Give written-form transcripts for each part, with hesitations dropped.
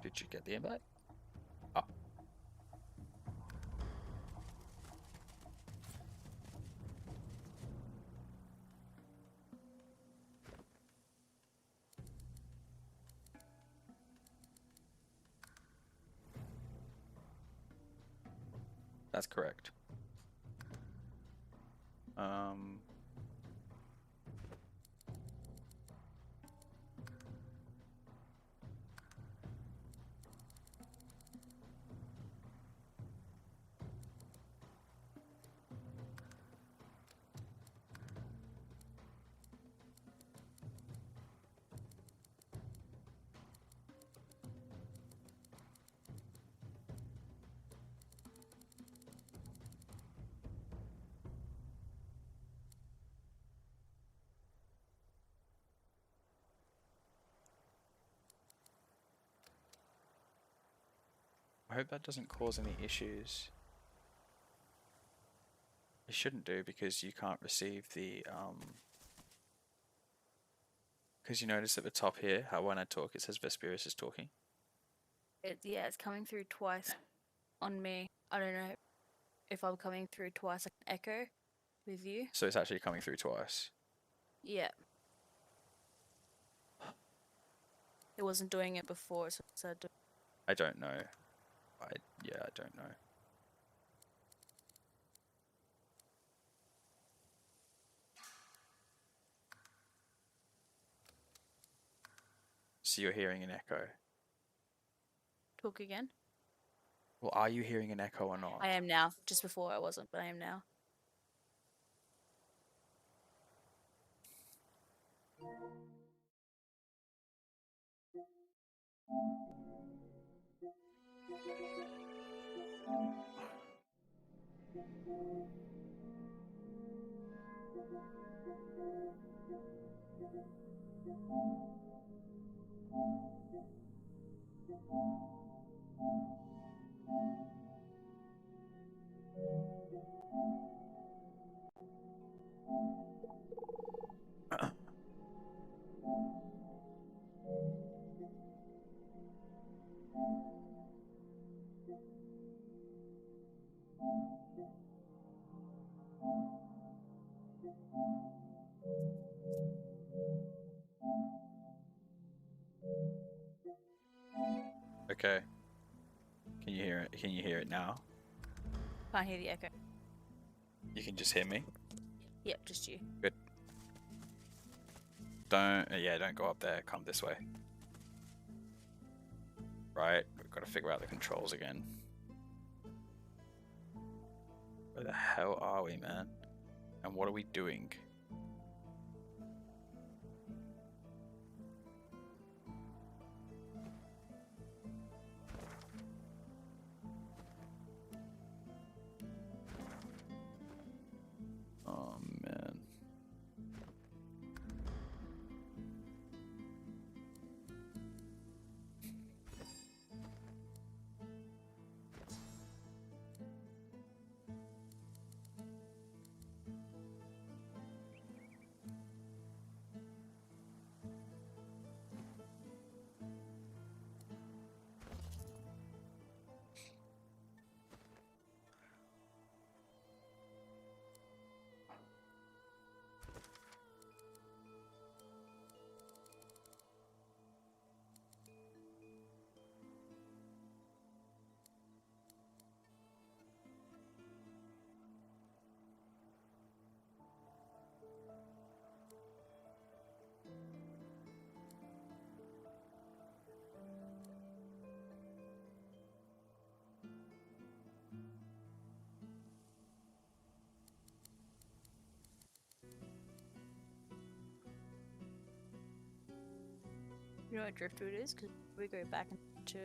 Did you get the invite? Oh. That's correct. I hope that doesn't cause any issues. It shouldn't do, because you can't receive the because you notice at the top here how when I talk it says Vesperius is talking. Yeah, it's coming through twice on me. I don't know if I'm coming through twice like an echo with you. So it's actually coming through twice. Yeah. It wasn't doing it before, so I said. I don't know. I don't know. So you're hearing an echo. Talk again? Well, are you hearing an echo or not? I am now. Just before I wasn't, but I am now. Okay. Can you hear it? Can you hear it now? Can't hear the echo. You can just hear me? Yep, just you. Good. Don't go up there. Come this way. Right, we've got to figure out the controls again. Where the hell are we, man? And what are we doing? Oh, man. You know what driftwood is? Because we go back into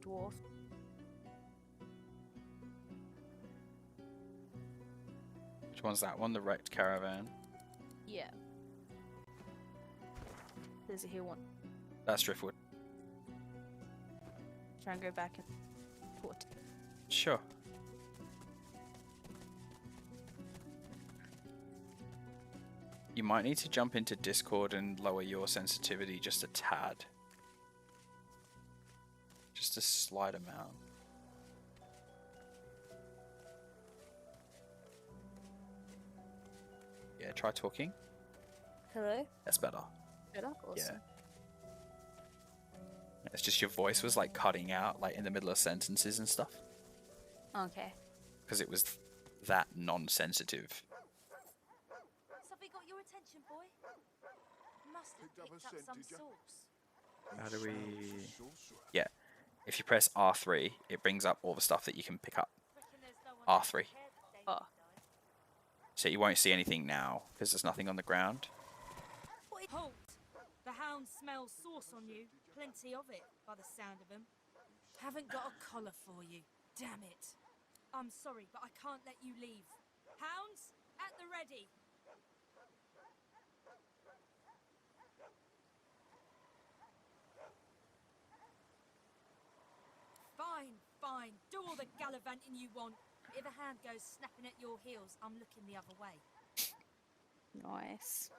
dwarf. Which one's that one? The wrecked caravan? Yeah. There's a hill one. That's driftwood. try and go back and port. Sure. You might need to jump into Discord and lower your sensitivity just a tad. Just a slight amount. Yeah, try talking. Hello? That's better. Better? Awesome. Yeah. It's just your voice was like cutting out like in the middle of sentences and stuff. Okay. Because it was that non-sensitive. Something got your attention, boy? Must have picked up some sauce. How do we... Yeah. If you press R3, it brings up all the stuff that you can pick up. R3. Oh. So you won't see anything now, because there's nothing on the ground. Halt! The hound smells sauce on you. Plenty of it, by the sound of him. Haven't got a collar for you. Damn it. I'm sorry, but I can't let you leave. Hounds, at the ready. Fine, fine. Do all the gallivanting you want. If a hand goes snapping at your heels, I'm looking the other way. Nice.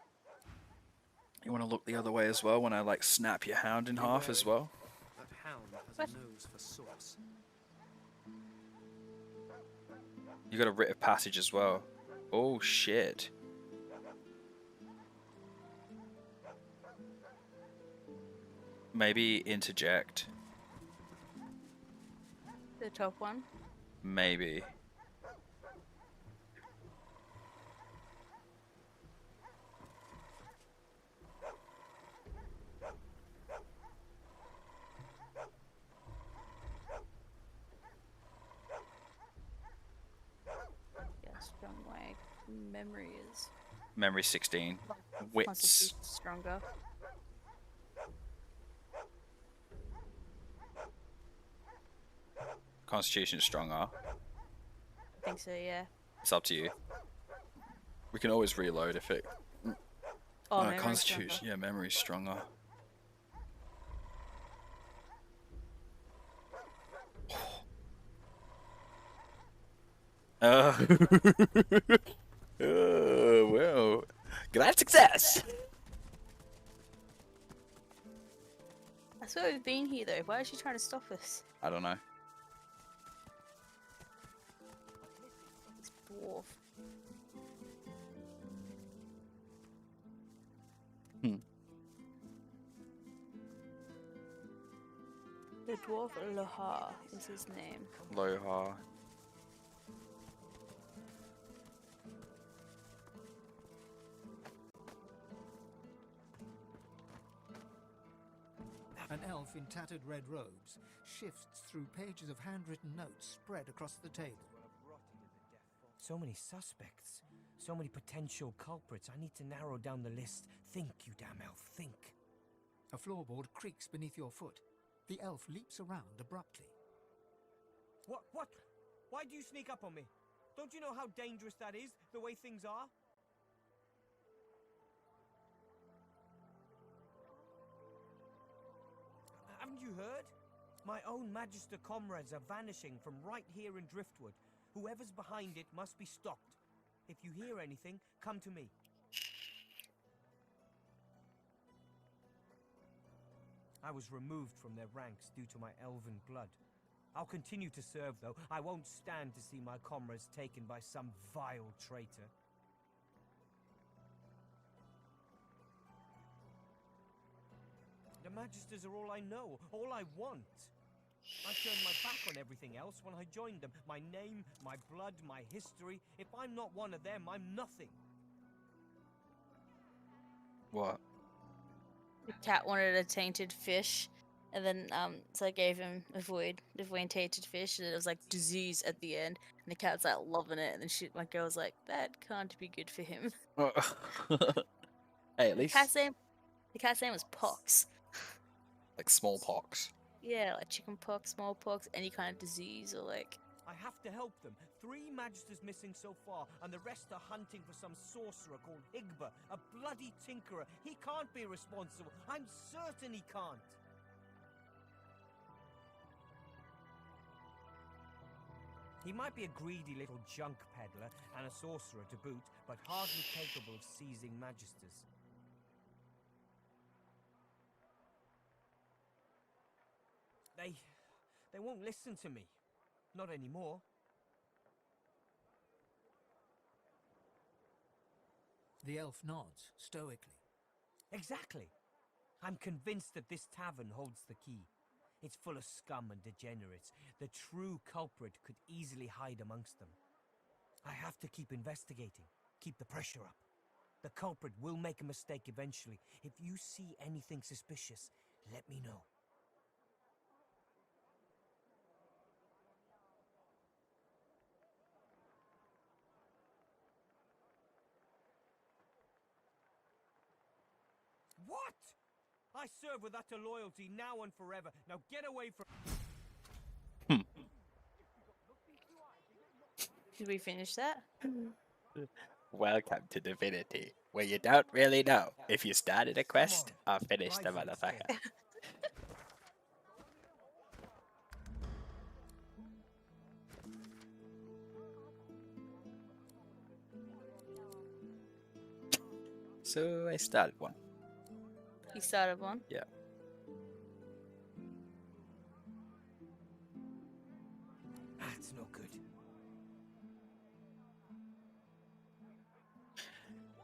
You want to look the other way as well when I like snap your hound in half as well? That hound has a nose for sauce. You got a writ of passage as well. Oh shit. Maybe interject. The top one. Maybe. Yeah, strong like memory is. Memory 16. Wits. Constitution stronger. Constitution is stronger. I think so, yeah. It's up to you. We can always reload if it... Oh, memory's Constitution. stronger. Yeah, memory's stronger. Well, great success. I swear we've been here though. Why is she trying to stop us? I don't know. This dwarf. The dwarf Aloha is his name. Aloha. An elf in tattered red robes shifts through pages of handwritten notes spread across the table. So many suspects, so many potential culprits. I need to narrow down the list. Think, you damn elf, think. A floorboard creaks beneath your foot. The elf leaps around abruptly. What? Why do you sneak up on me? Don't you know how dangerous that is, the way things are? Haven't you heard? My own Magister comrades are vanishing from right here in Driftwood. Whoever's behind it must be stopped. If you hear anything, come to me. I was removed from their ranks due to my elven blood. I'll continue to serve, though. I won't stand to see my comrades taken by some vile traitor. The Magisters are all I know, all I want. I turned my back on everything else when I joined them. My name, my blood, my history. If I'm not one of them, I'm nothing. What? The cat wanted a tainted fish, and then so I gave him a void tainted fish, and it was like disease at the end, and the cat's like loving it, and then my girl's like, that can't be good for him. Hey, at least The cat's name was Pox. like smallpox. Yeah, like chicken pox, smallpox, any kind of disease, or like. I have to help them. 3 Magisters missing so far, and the rest are hunting for some sorcerer called Higba, a bloody tinkerer. He can't be responsible. I'm certain he can't. He might be a greedy little junk peddler and a sorcerer to boot, but hardly capable of seizing magisters. They won't listen to me. Not anymore. The elf nods stoically. Exactly. I'm convinced that this tavern holds the key. It's full of scum and degenerates. The true culprit could easily hide amongst them. I have to keep investigating. Keep the pressure up. The culprit will make a mistake eventually. If you see anything suspicious, let me know. What? I serve with utter loyalty now and forever. Now get away from... Did we finish that? Welcome to Divinity, where you don't really know if you started a quest or finished the Rise up, motherfucker. Scared. So I started one. You started one. Yeah. That's no good.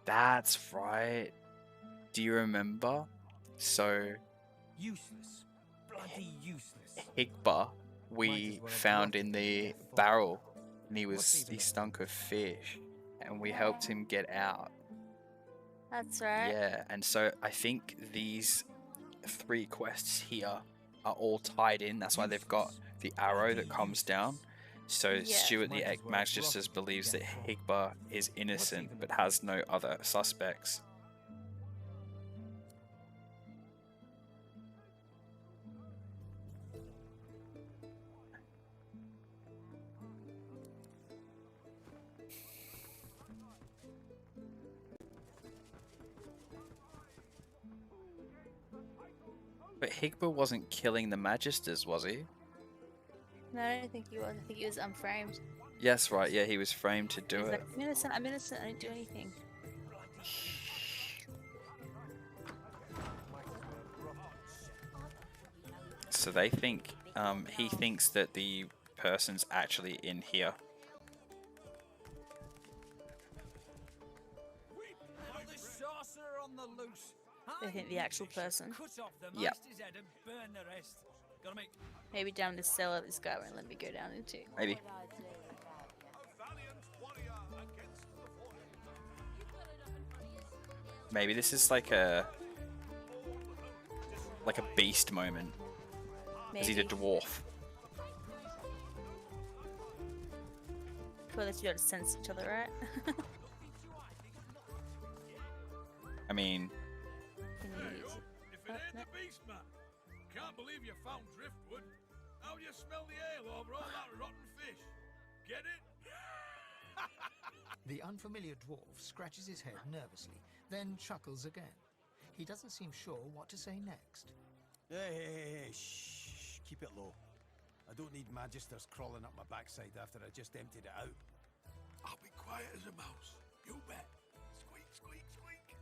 That's right. Do you remember? So Useless. Bloody useless. Higba we Might as well have found rotted in in the their fog. barrel, and What's even he a- stunk of fish, and we helped him get out. That's right. Yeah, and so I think these 3 quests here are all tied in. That's why they've got Useless. the arrow Bloody that comes down. useless. So Yeah. Stuart the Might as Egg well have Magister rotted in believes that their fog. Higba is innocent even but a- has no other suspects. But Higba wasn't killing the Magisters, was he? No, I don't think he was. I think he was unframed. Yes, right. Yeah, he was framed to do He's it. like, I'm innocent. I'm innocent. I didn't do anything. So they think, he thinks that the person's actually in here. The sorcerer on the loose. I think the actual person. Cut off the Yep. master's head and burn the rest. Gotta make Maybe down the cellar this guy won't let me go down into. Maybe. Maybe this is like a beast moment. Is he the Maybe. dwarf? Cool that you don't sense each other, right? I mean, Can you use it? If Oh, it ain't no. the beast, man. Can't believe you found driftwood. How do you smell the ale over all that rotten fish? Get it? The unfamiliar dwarf scratches his head nervously, then chuckles again. He doesn't seem sure what to say next. Hey, shh, keep it low. I don't need magisters crawling up my backside after I just emptied it out. I'll be quiet as a mouse. You bet. Squeak, squeak, squeak.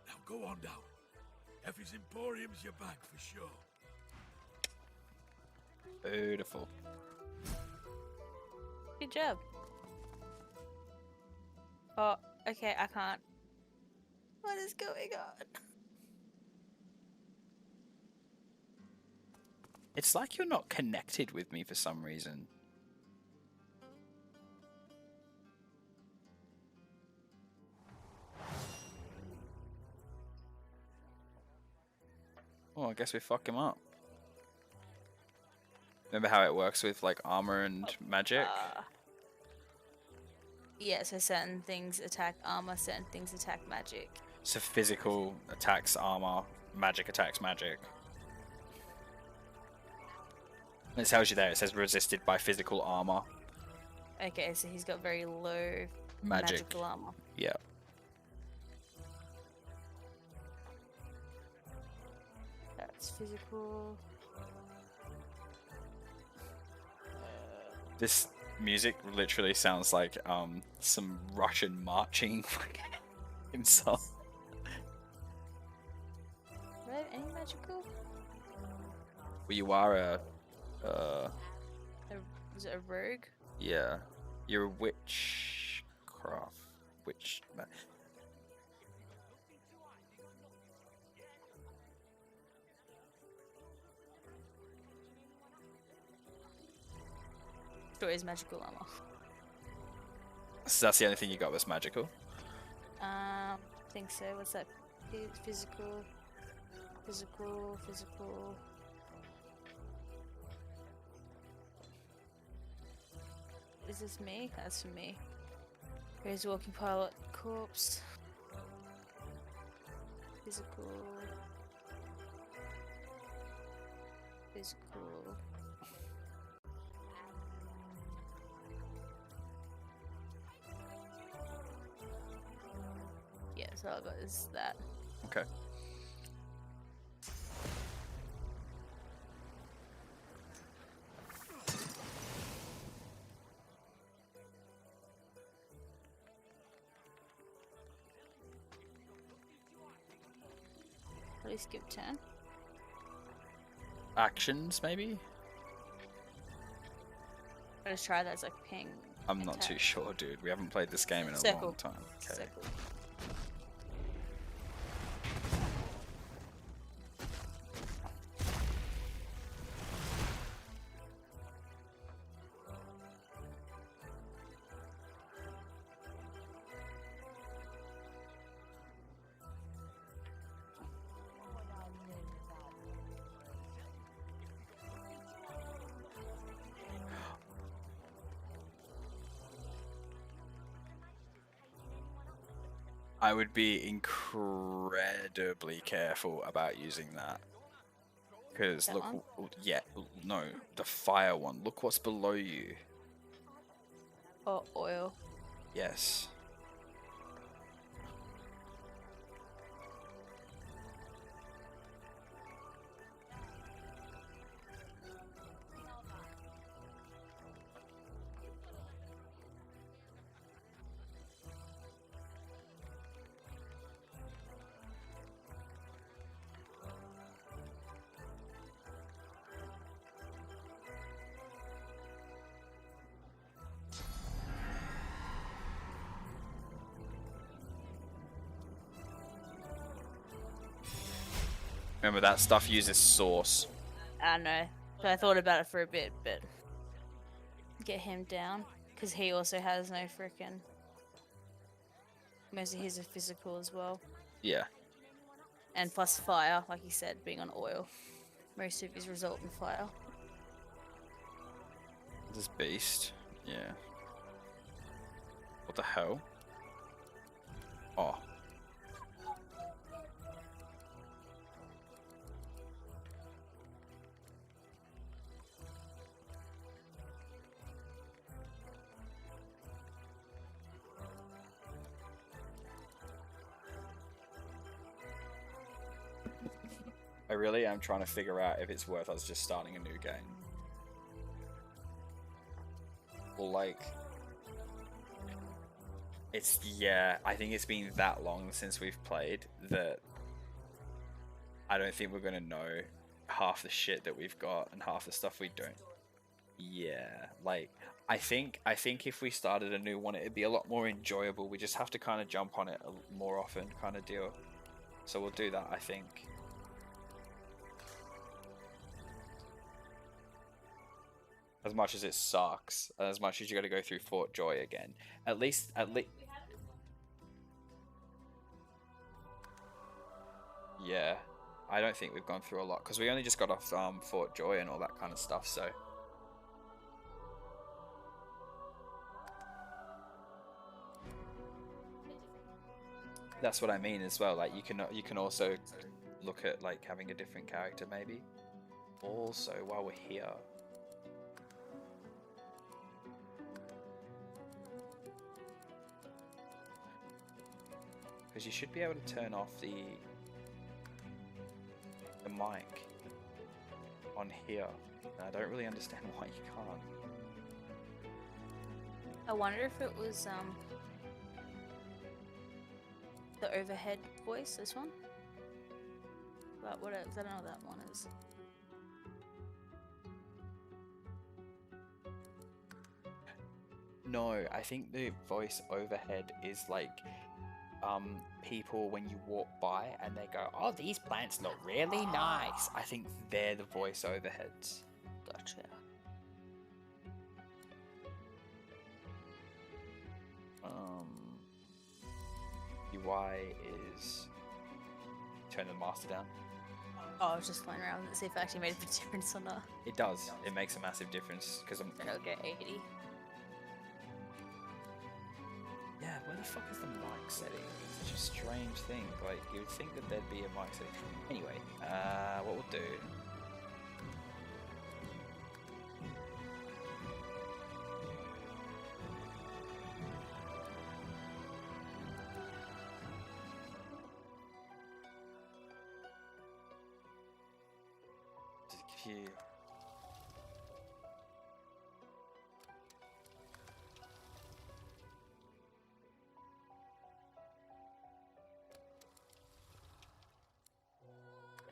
Now go on down. Effie's Emporium's your bag for sure. beautiful. Good job. Oh, okay, I can't. What is going on? It's like you're not connected with me for some reason. Oh, I guess we fuck him up. Remember how it works with like armor and magic? Yeah, so certain things attack armor, certain things attack magic. So physical attacks armor, magic attacks magic. It tells you there, it says resisted by physical armor. Okay, so he's got very low Magic. magical armor. Yeah. That's physical. This music literally sounds like some Russian marching fucking song. Do I have any magical? Well, you are Was it a rogue? yeah, you're a witchcraft witch. Sure is magical armor. So that's the only thing you got was magical. I think so. What's that? Physical. Is this me? That's for me. Here's walking pilot corpse. Physical. Yeah, so I got is that. Okay. At least skip turn. Actions, maybe? I just try that as like ping. I'm not too attack. sure, dude. We haven't played this game in a long Circle. time. Okay. Circle. I would be incredibly careful about using that. Because That look, one? yeah, no, the fire one. Look what's below you. Or oil. Yes. Remember that stuff uses sauce. I know. So I thought about it for a bit, but get him down because he also has no frickin'. Most of his are physical as well, Yeah. and plus fire, like you said, being on oil. Most of his result in fire. This beast. Yeah. What the hell? Oh. I really am trying to figure out if it's worth us just starting a new game. Well, like... It's, yeah, I think it's been that long since we've played that I don't think we're gonna know half the shit that we've got and half the stuff we don't. Yeah, like, I think if we started a new one, it'd be a lot more enjoyable. We just have to kind of jump on it more often kind of deal. So we'll do that, I think. As much as it sucks, and as much as you got to go through Fort Joy again, at least. Yeah, I don't think we've gone through a lot because we only just got off Fort Joy and all that kind of stuff. So that's what I mean as well. Like you can also look at like having a different character maybe. Also, while we're here. Because you should be able to turn off the mic on here. And I don't really understand why you can't. I wonder if it was the overhead voice, this one. But what else? I don't know what that one is. No, I think the voice overhead is like people when you walk by and they go, "Oh, these plants look really nice." I think they're the voice overheads. Gotcha. UI is turn the master down. Oh, I was just playing around with it to see if it actually made a difference or not. It does. It makes a massive difference because I'm. I'll get 80. Yeah, where the fuck is the mic setting? It's such a strange thing. Like, you would think that there'd be a mic setting. Anyway, what we'll do. Just give you.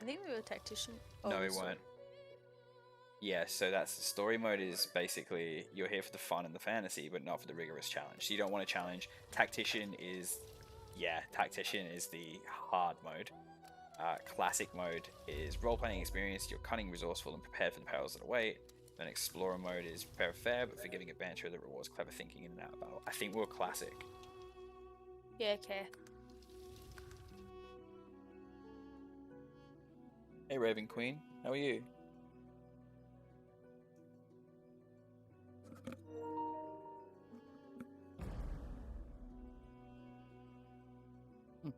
I think we were a tactician. No, we so- weren't. Yeah, so that's the story mode is basically you're here for the fun and the fantasy, but not for the rigorous challenge. So you don't want to challenge. Tactician is the hard mode. Classic mode is role-playing experience. You're cunning, resourceful, and prepared for the perils that await. Then explorer mode is prepare fair, but forgiving at banter that rewards clever thinking in and out of battle. I think we're classic. Yeah, okay. Hey, Raven Queen, how are you?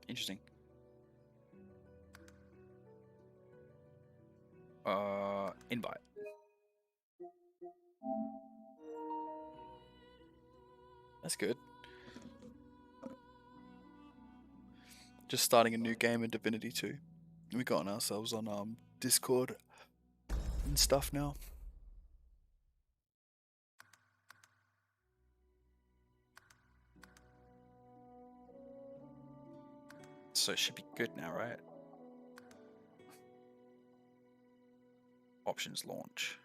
Interesting. Invite. That's good. Just starting a new game in Divinity 2. We got ourselves on Discord and stuff now. So it should be good now, right? Options launch.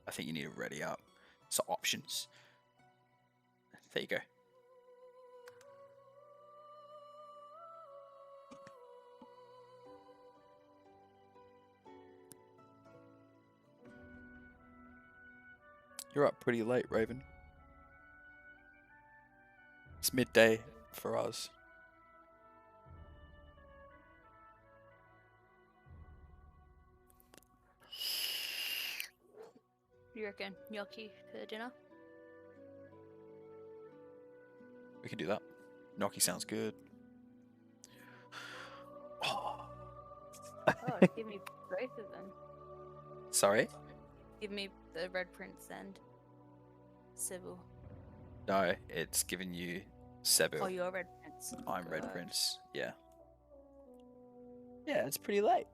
I think you need to ready up. So options. There you go. You're up pretty late, Raven. It's midday for us. What do you reckon? Gnocchi for dinner? We can do that. Gnocchi sounds good. Oh, give me both of them. Sorry? Give me the Red Prince and Sybil. No, it's giving you Sebu. Oh, you're Red Prince. I'm Red God. Prince. Yeah. Yeah, it's pretty late.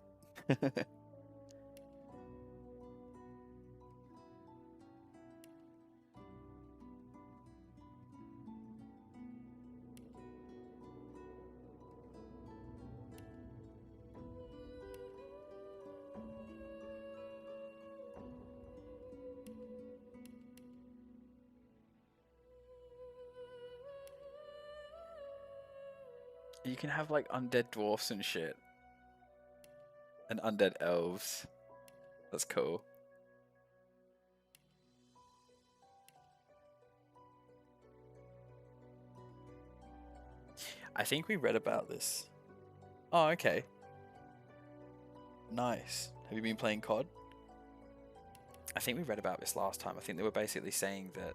You can have like undead dwarfs and shit. And undead elves. That's cool. I think we read about this. Oh, okay. Nice. Have you been playing COD? I think we read about this last time. I think they were basically saying that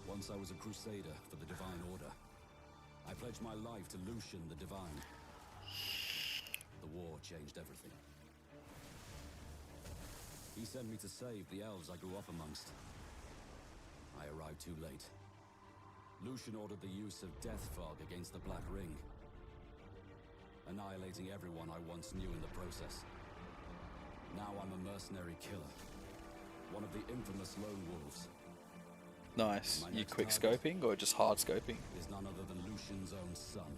Once I was a crusader for the Divine Order. I pledged my life to Lucian the Divine. The war changed everything. He sent me to save the elves I grew up amongst. I arrived too late. Lucian ordered the use of death fog against the Black Ring. annihilating everyone I once knew in the process. Now I'm a mercenary killer, one of the infamous lone wolves. Nice. My You next quick target scoping or just hard scoping? is none other than Lucian's own son.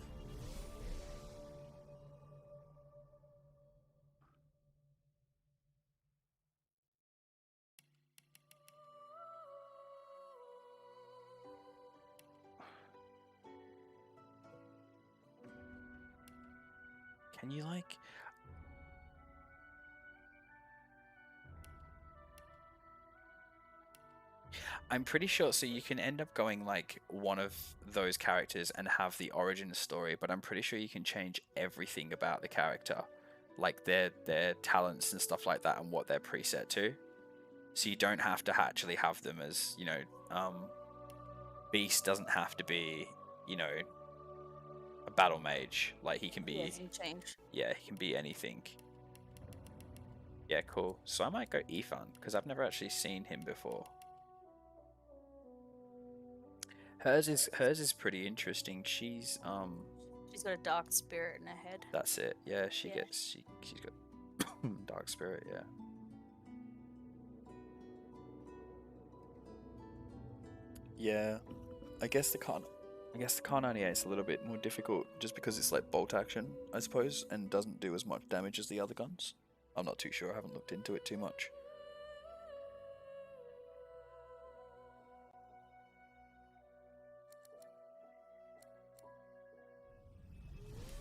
Can you like? I'm pretty sure, so you can end up going like one of those characters and have the origin story, but I'm pretty sure you can change everything about the character, like their talents and stuff like that and what they're preset to. So you don't have to actually have them as, you know, Beast doesn't have to be, you know, a battle mage. Like he can be, Yeah, some change. yeah, he can be anything. Yeah, cool. So I might go Ethan because I've never actually seen him before. Hers is pretty interesting. She's got a dark spirit in her head. that's it. Yeah, she's Yeah. got dark spirit, yeah. Yeah. I guess the Kar 98 is a little bit more difficult just because it's like bolt action, I suppose, and doesn't do as much damage as the other guns. I'm not too sure, I haven't looked into it too much.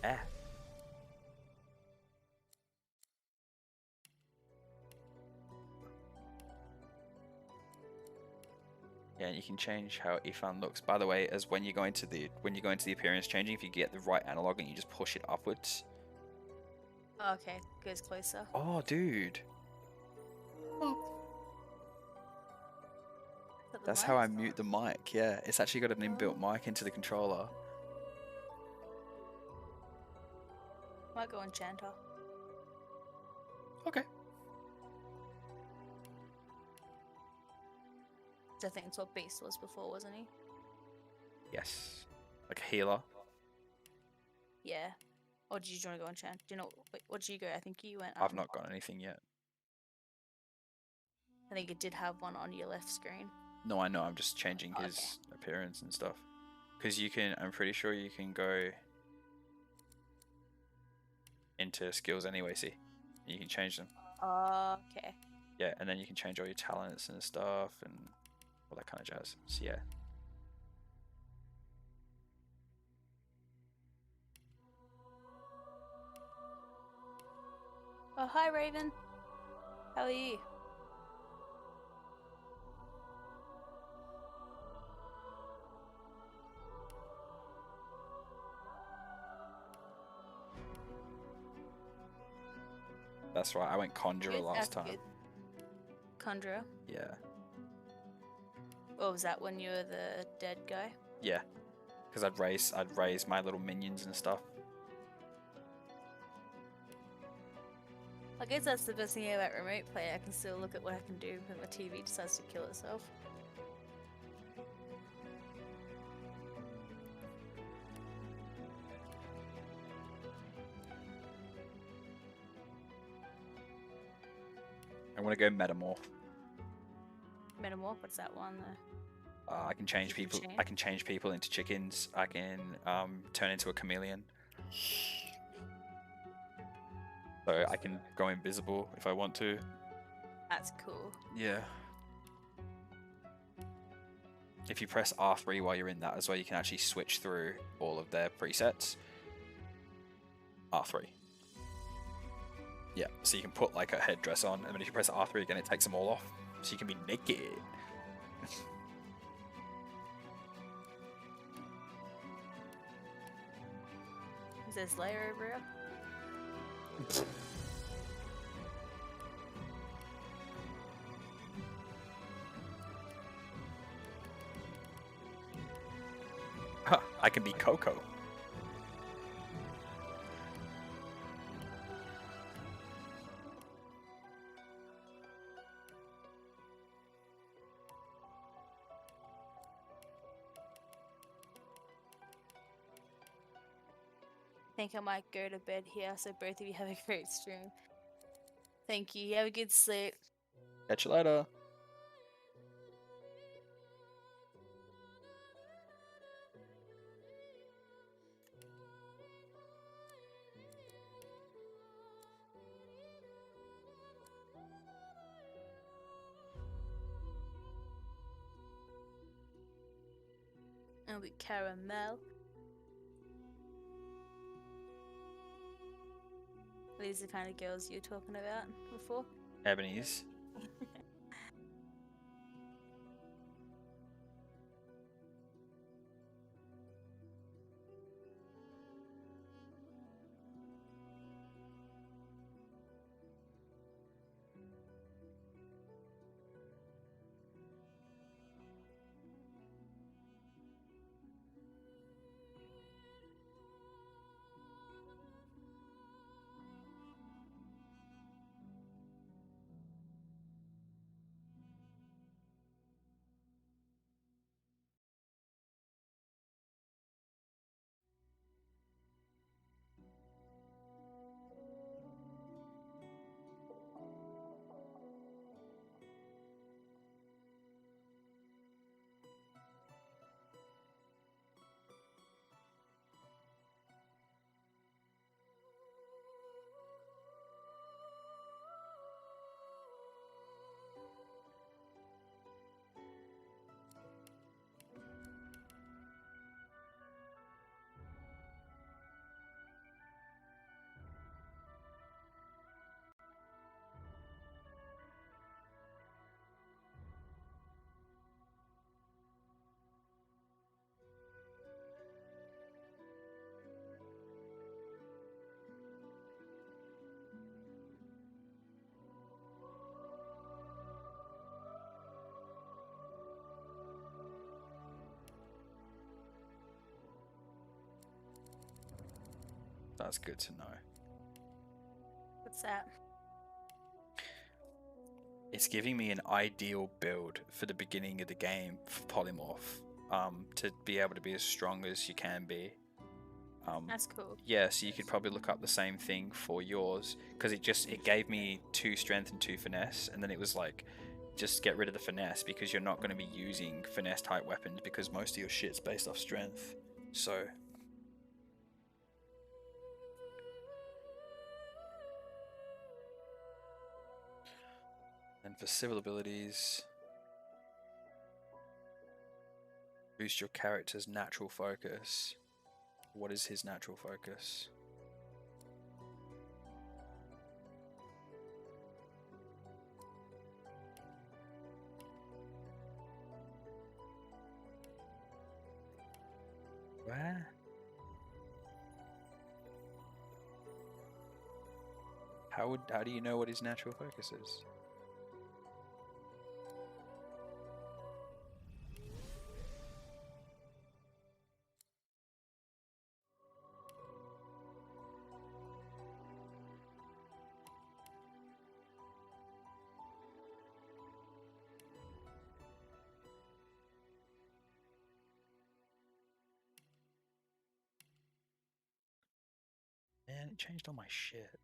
Ah. Yeah, and you can change how Ifan looks. By the way, as when you go into the appearance changing, if you get the right analog and you just push it upwards. Okay, goes closer. Oh, dude. That's how I mute the mic. Yeah, it's actually got an inbuilt mic into the controller. Might go enchanter. Okay. I think that's what Beast was before, wasn't he? Yes. Like a healer. Yeah. Or did you want to go enchant? Do you know what did you go? I think you went. I've not got anything yet. I think it did have one on your left screen. No, I know. I'm just changing his appearance and stuff. Because you can, I'm pretty sure you can go into skills anyway, see? You can change them. Okay. Yeah, and then you can change all your talents and stuff and all that kind of jazz. So yeah. Oh, hi Raven. How are you? That's right, I went Conjurer last time. Good. Conjurer? Yeah. Oh, was that when you were the dead guy? Yeah. Because I'd raise my little minions and stuff. I guess that's the best thing about remote play. I can still look at what I can do when my TV decides to kill itself. I want to go Metamorph. Metamorph? What's that one? I can change people. I can change people into chickens. I can turn into a chameleon. So I can go invisible if I want to. That's cool. Yeah. If you press R3 while you're in that as well, you can actually switch through all of their presets. R3. Yeah, so you can put like a headdress on, and then if you press R3 again, it takes them all off. So you can be naked. Is there Slayer over here? Huh, I can be Coco. think I might go to bed here, so both of you have a great stream. Thank you. You have a good sleep. Catch you later. And with caramel. These are the kind of girls you were talking about before. Ebony's. That's good to know. What's that? It's giving me an ideal build for the beginning of the game for polymorph, to be able to be as strong as you can be. That's cool. Yeah, so you could probably look up the same thing for yours, because it gave me 2 strength and 2 finesse, and then it was like, just get rid of the finesse because you're not going to be using finesse type weapons because most of your shit's based off strength. So and for civil abilities, boost your character's natural focus. What is his natural focus? Where? How do you know what his natural focus is? Man, it changed all my shit.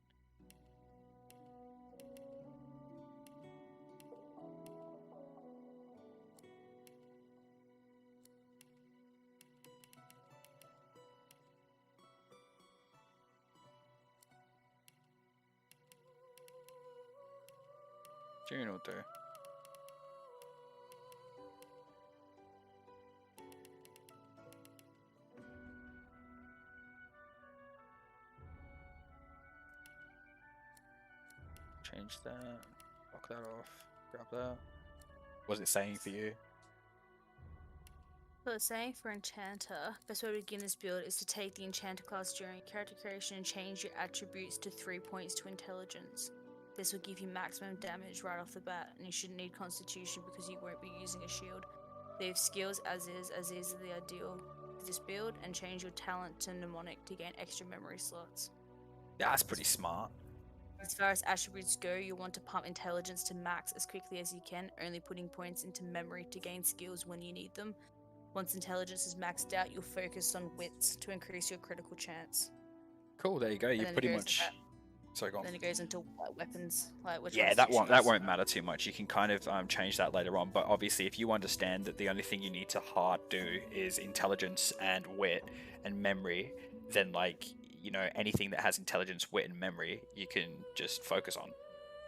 June will do. Change that. Lock that off. Grab that. What's it saying for you? So it's saying for Enchanter, best way to begin this build is to take the Enchanter class during character creation and change your attributes to 3 points to Intelligence. This will give you maximum damage right off the bat, and you shouldn't need Constitution because you won't be using a shield. Leave skills as is the ideal for this build, and change your talent to Mnemonic to gain extra memory slots. Yeah, that's pretty smart. As far as attributes go, you'll want to pump Intelligence to max as quickly as you can, only putting points into memory to gain skills when you need them. Once Intelligence is maxed out, you'll focus on Wits to increase your critical chance. Cool. There you go. You then it pretty goes much. about- Sorry, go on. Then it goes into like weapons, like which Yeah, ones that to won't choose. matter too much. You can kind of change that later on. But obviously, if you understand that the only thing you need to hard do is intelligence and wit and memory, then like anything that has intelligence, wit, and memory, you can just focus on.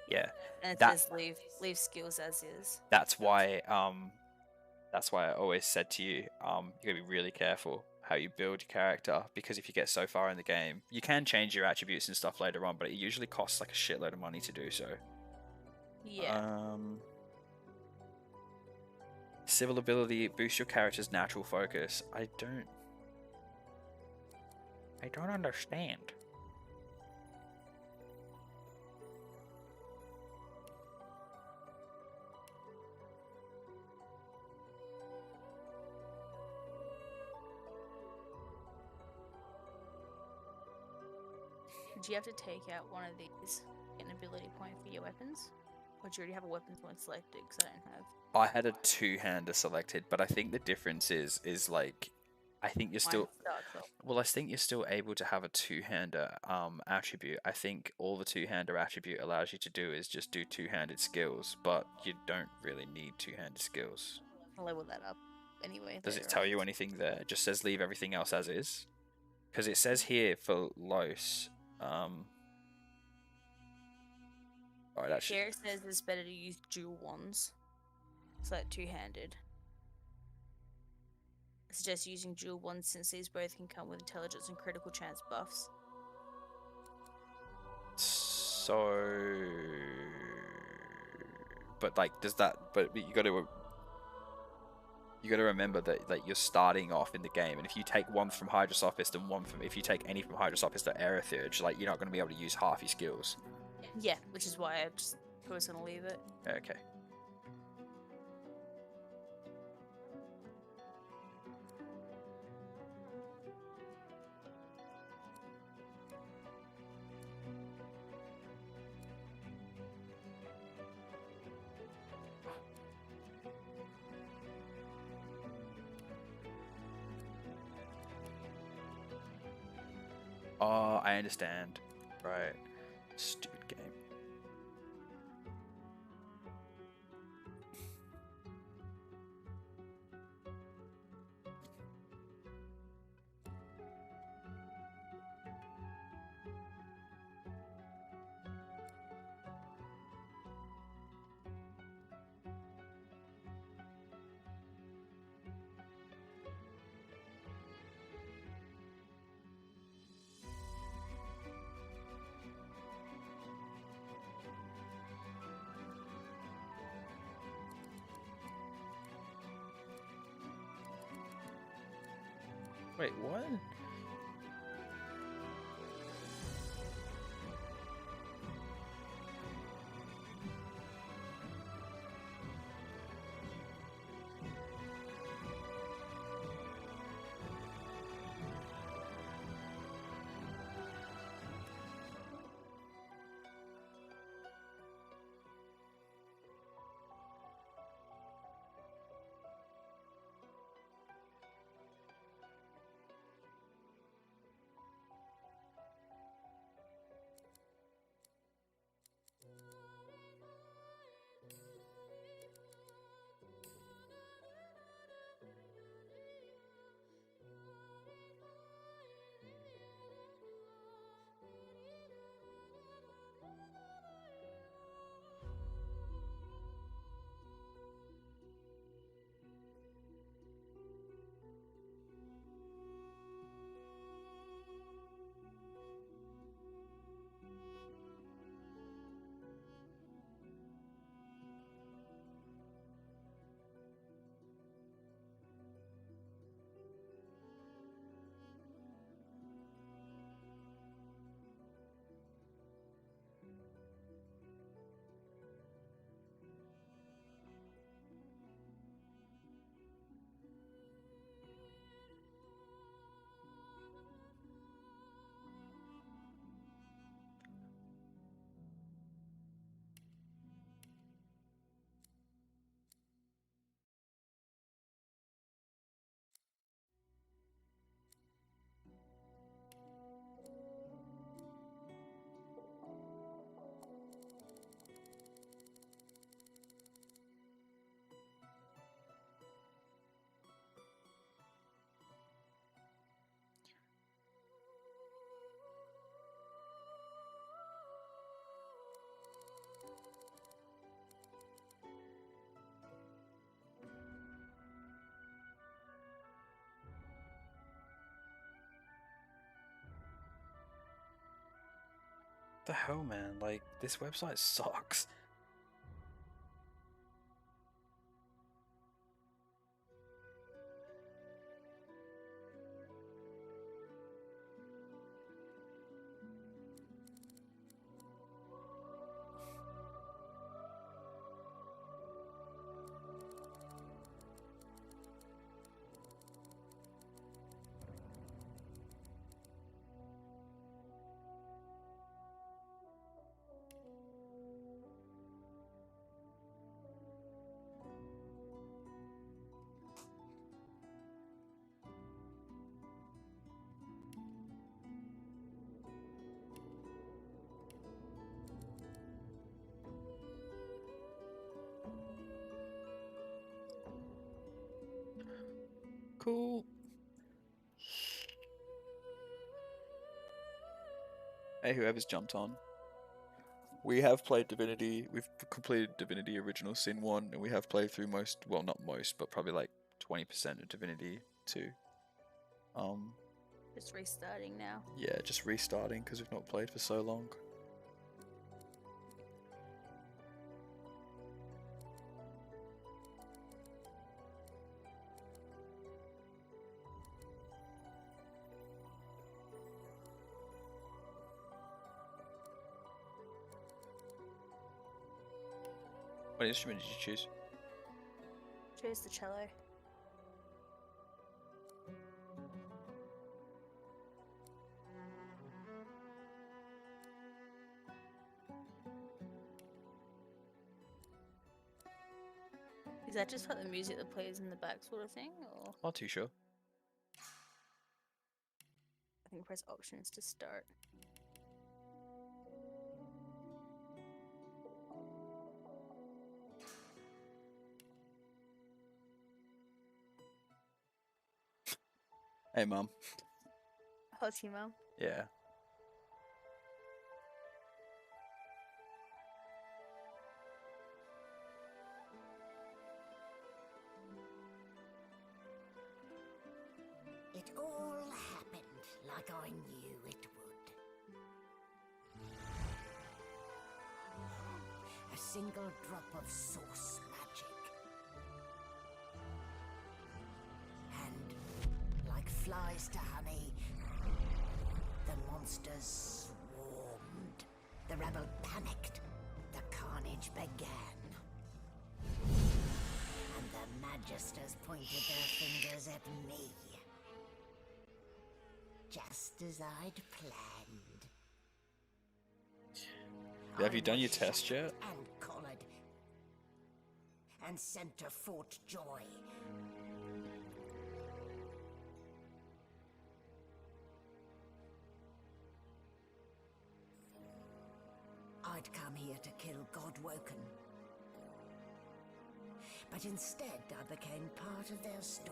Yeah, And it that says leave skills as is. that's why I always said to you, you gotta be really careful how you build your character, because if you get so far in the game, you can change your attributes and stuff later on, but it usually costs like a shitload of money to do so. Yeah. Civil ability boosts your character's natural focus. I don't understand. Do you have to take out one of these, get an ability point for your weapons? Or do you already have a weapon point selected? Because I don't have. I had a two-hander selected, but I think the difference is like, I think you're still. Well, I think you're still able to have a two-hander attribute. I think all the two-hander attribute allows you to do is just do two-handed skills, but you don't really need two-handed skills. I'll level that up anyway. Does it tell you anything there? It just says leave everything else as is? Because it says here for Los. Alright, actually. Here it says it's better to use dual wands. It's like two-handed. I suggest using dual wands since these both can come with intelligence and critical chance buffs. So, but like, does that? But you got to remember that like you're starting off in the game, and if you take one from Hydrosophist and if you take any from Hydrosophist or Aerotheurge, like you're not going to be able to use half your skills. Yeah, which is why I was gonna leave it. Okay. Oh, I understand. Right. Stupid game. Wait, what? the hell, man? Like, this website sucks. Cool. Hey, whoever's jumped on. We have played Divinity. We've completed Divinity Original Sin 1, and we have played through most, well, not most, but probably like 20% of Divinity 2. Just restarting now. Yeah, just restarting because we've not played for so long. What instrument did you choose? Chose the cello. Is that just like the music that plays in the back sort of thing, or? Not too sure. I think press options to start. Hey, Mum. How's your mum? Yeah. It all happened like I knew it would. A single drop of source magic. And, like flies to honey, the monsters swarmed. The rebel panicked. The carnage began. And the Magisters pointed their fingers at me. Just as I'd planned. Have you done your test yet? And collared. And sent to Fort Joy. I'd come here to kill Godwoken. But instead I became part of their story.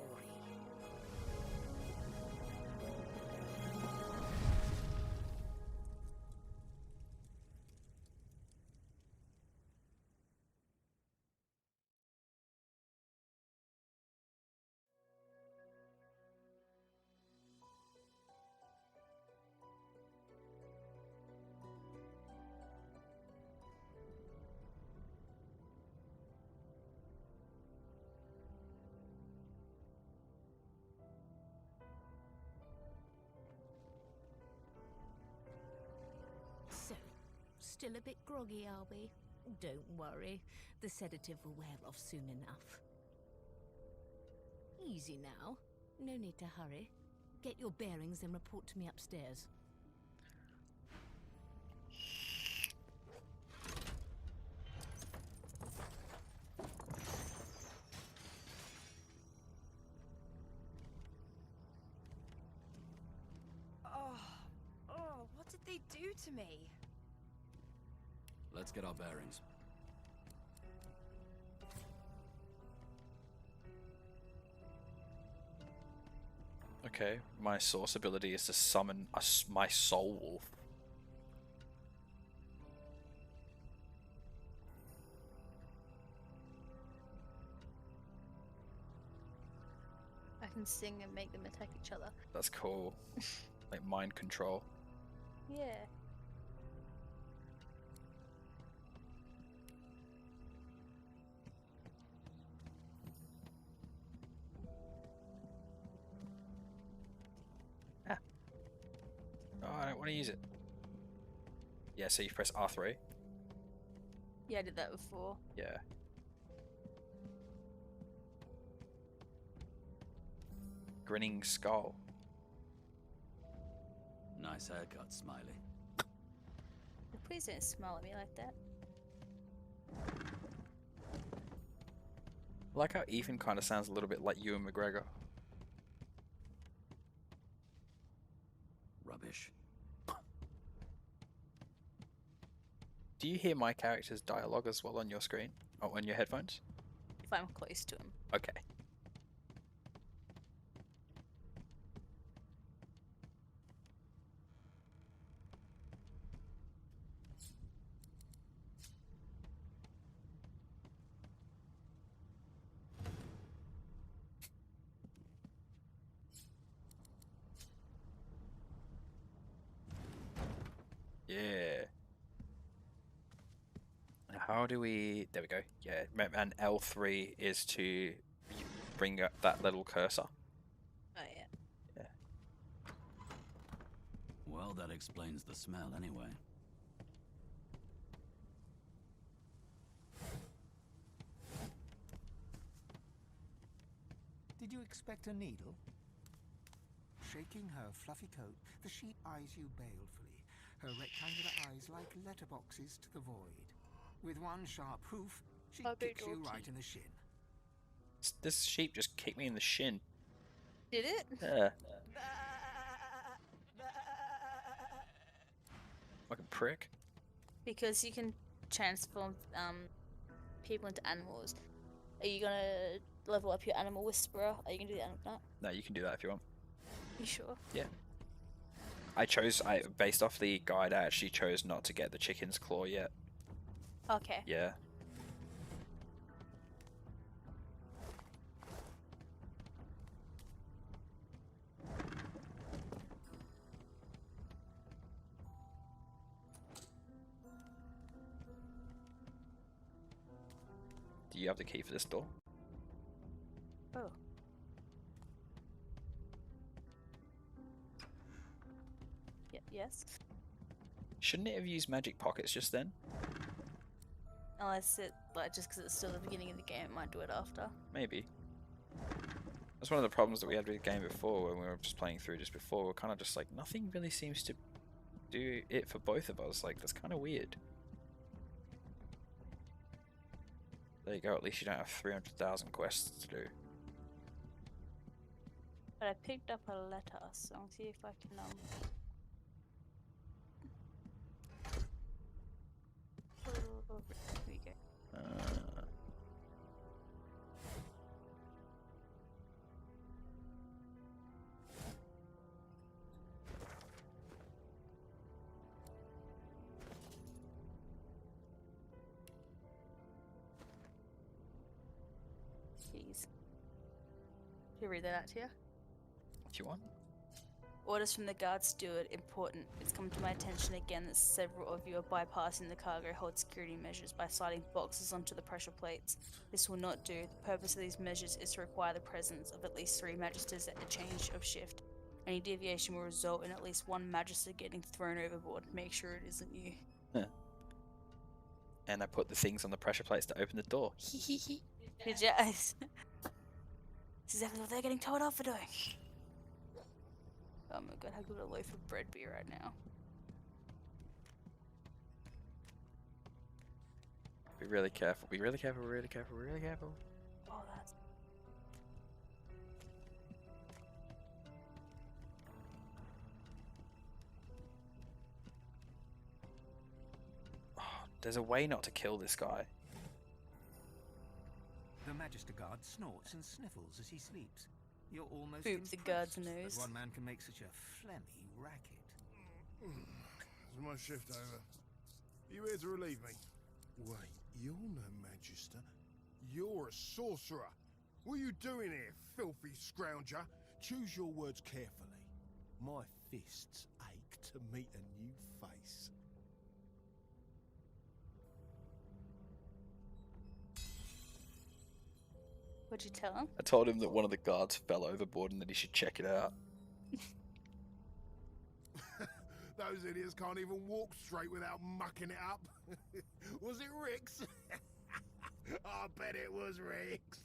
So, still a bit groggy, are we? Don't worry, the sedative will wear off soon enough. Easy now, no need to hurry. Get your bearings and report to me upstairs. Oh, what did they do to me? Let's get our bearings. Okay, my source ability is to summon my soul wolf. I can sing and make them attack each other. That's cool. Like mind control. Yeah. do you use it? Yeah, so you press R3. Yeah, I did that before. Yeah. Grinning skull. Nice haircut, Smiley. Please don't smile at me like that. I like how Ethan kind of sounds a little bit like Ewan McGregor. Rubbish. Do you hear my character's dialogue as well on your screen? Oh, on your headphones? If I'm close to him. Okay. Yeah. How do we... There we go. Yeah, and L3 is to bring up that little cursor. Oh, yeah. Yeah. Well, that explains the smell anyway. Did you expect a needle? Shaking her fluffy coat, the sheep eyes you balefully, her rectangular eyes like letterboxes to the void. With one sharp hoof, she kicks you right in the shin. This sheep just kicked me in the shin. Did it? Yeah. Like a prick. Because you can transform people into animals. Are you gonna level up your animal whisperer? Are you gonna do that? No, you can do that if you want. You sure? Yeah. Based off the guide, I actually chose not to get the chicken's claw yet. Okay. Yeah. Do you have the key for this door? Oh. Yes. Shouldn't it have used magic pockets just then? Unless but just because it's still the beginning of the game, it might do it after. Maybe. That's one of the problems that we had with the game before when we were just playing through just before. We're kind of just like, nothing really seems to do it for both of us. Like, that's kind of weird. There you go, at least you don't have 300,000 quests to do. But I picked up a letter, so I'll see if I can here we go. Please. Can you read that out to you? If you want. Orders from the guard steward. Important. It's come to my attention again that several of you are bypassing the cargo hold security measures by sliding boxes onto the pressure plates. This will not do. The purpose of these measures is to require the presence of at least 3 magisters at a change of shift. Any deviation will result in at least 1 magister getting thrown overboard. Make sure it isn't you. Huh. And I put the things on the pressure plates to open the door. Did you? This is exactly what they're getting told off for doing. Oh my god, how good would a loaf of bread be right now? Be really careful. Be really careful. Really careful. Really careful. Oh, that's... Oh, there's a way not to kill this guy. The Magister Guard snorts and sniffles as he sleeps. You're almost Boop the guard's impressed nose. that one man can make such a phlegmy racket. Is my shift over? You here to relieve me? Wait, you're no Magister. You're a sorcerer. What are you doing here, filthy scrounger? Choose your words carefully. My fists ache to meet a new face. What'd you tell him? I told him that one of the guards fell overboard and that he should check it out. Those idiots can't even walk straight without mucking it up. Was it Rick's? I bet it was Rick's.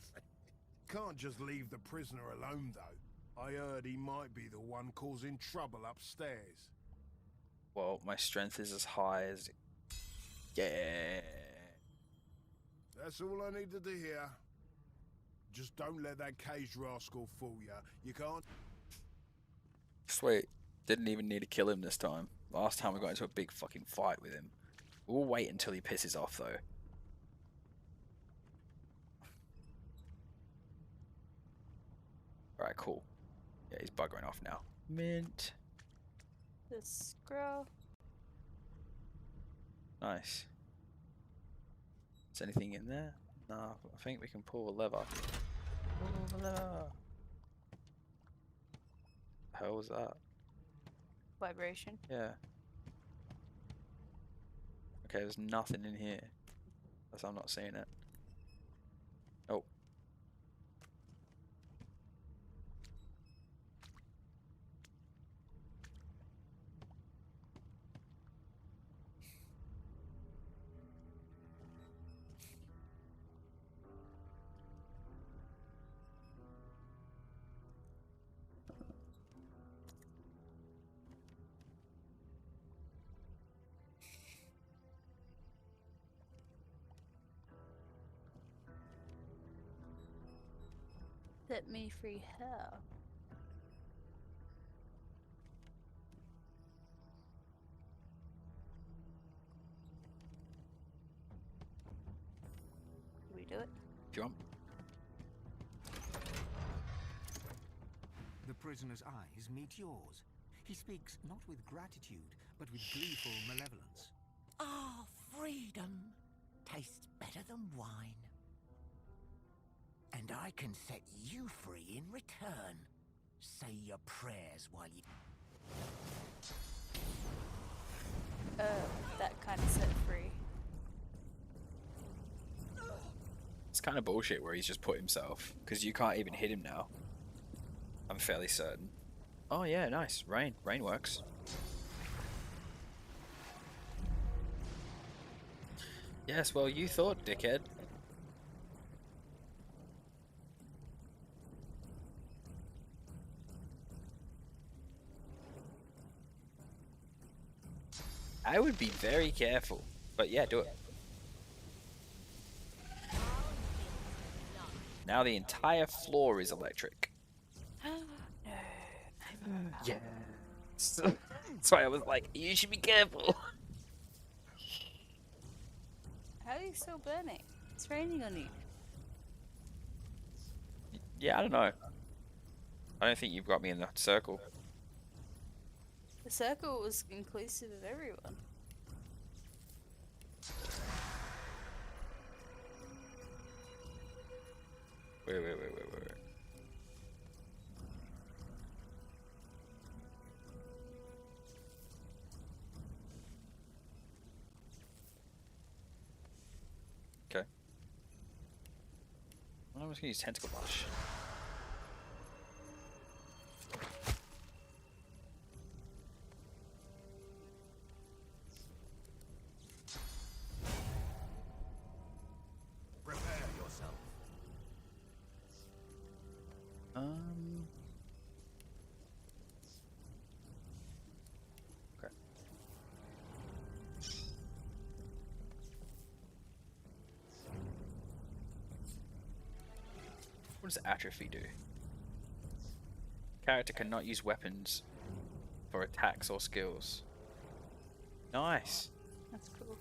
Can't just leave the prisoner alone, though. I heard he might be the one causing trouble upstairs. Well, my strength is as high as... Yeah. That's all I needed to hear. Just don't let that caged rascal fool you. You can't... Sweet. Didn't even need to kill him this time. Last time we got into a big fucking fight with him. We'll wait until he pisses off, though. Alright, cool. Yeah, he's buggering off now. Mint. The scroll. Nice. Is anything in there? No, I think we can pull a lever. Pull the lever. The hell was that? Vibration. Yeah. Okay, there's nothing in here. Unless I'm not seeing it. Oh. Set me free hell. Do we do it? If you want. The prisoner's eyes meet yours. He speaks not with gratitude, but with gleeful malevolence. Ah, freedom tastes better than wine. And I can set you free in return. Say your prayers while you... That kind of set free. It's kind of bullshit where he's just put himself. Because you can't even hit him now. I'm fairly certain. Oh yeah, nice. Rain. Rain works. Yes, well you thought, dickhead. I would be very careful. But yeah, do it. Now the entire floor is electric. Yeah. That's why I was like, you should be careful. How are you still burning? It's raining on you. Yeah, I don't know. I don't think you've got me in the circle. The circle was inclusive of everyone. Wait. Okay. I'm just gonna use tentacle lash. Prepare yourself. Okay. What does atrophy do? Character cannot use weapons for attacks or skills. Nice. That's cool.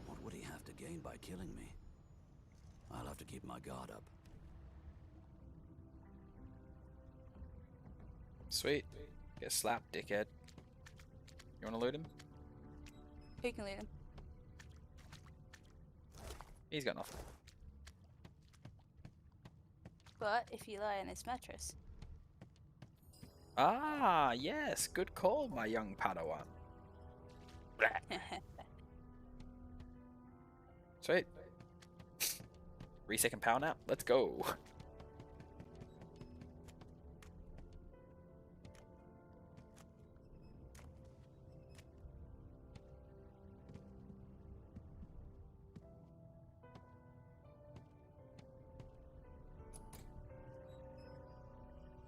What would he have to gain by killing me? I'll have to keep my guard up. Sweet. Get slapped, dickhead. You wanna loot him? Who can lead him? He's got nothing. But if you lie on this mattress, Ah, yes. Good call, my young Padawan. Sweet. 3-second power nap. Let's go.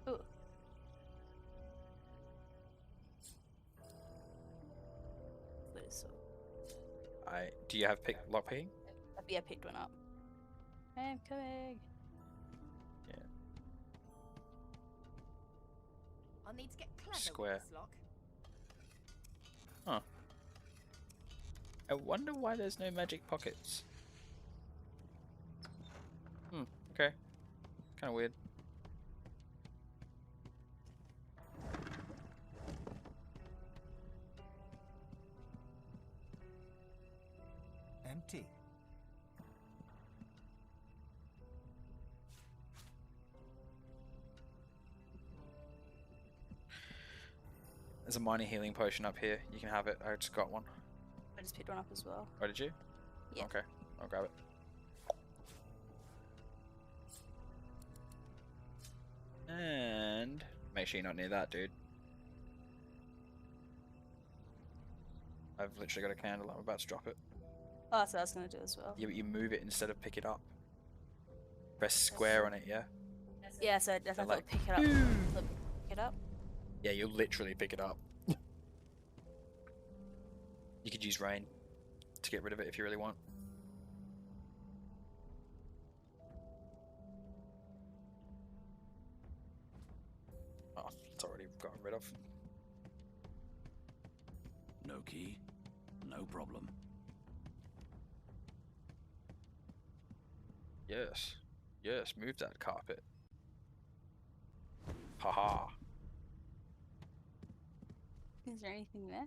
ooh, so Do you have lockpicking? yeah, I picked one up. I'm coming. Yeah. I'll need to get clever Square. with this lock. Huh. I wonder why there's no magic pockets. Okay. Kind of weird. Empty. There's a minor healing potion up here. You can have it. I just got one. I just picked one up as well. Oh, did you? Yeah. Okay. I'll grab it. And make sure you're not near that, dude. I've literally got a candle. I'm about to drop it. Oh, that's what I was gonna do as well. Yeah, but you move it instead of pick it up. Press square on it, yeah? Yeah, so I thought like, pick it up. Flip, pick it up. Yeah, you'll literally pick it up. You could use rain to get rid of it if you really want. Oh, it's already gotten rid of. No key, no problem. Yes. Yes, move that carpet. Haha. Is there anything there?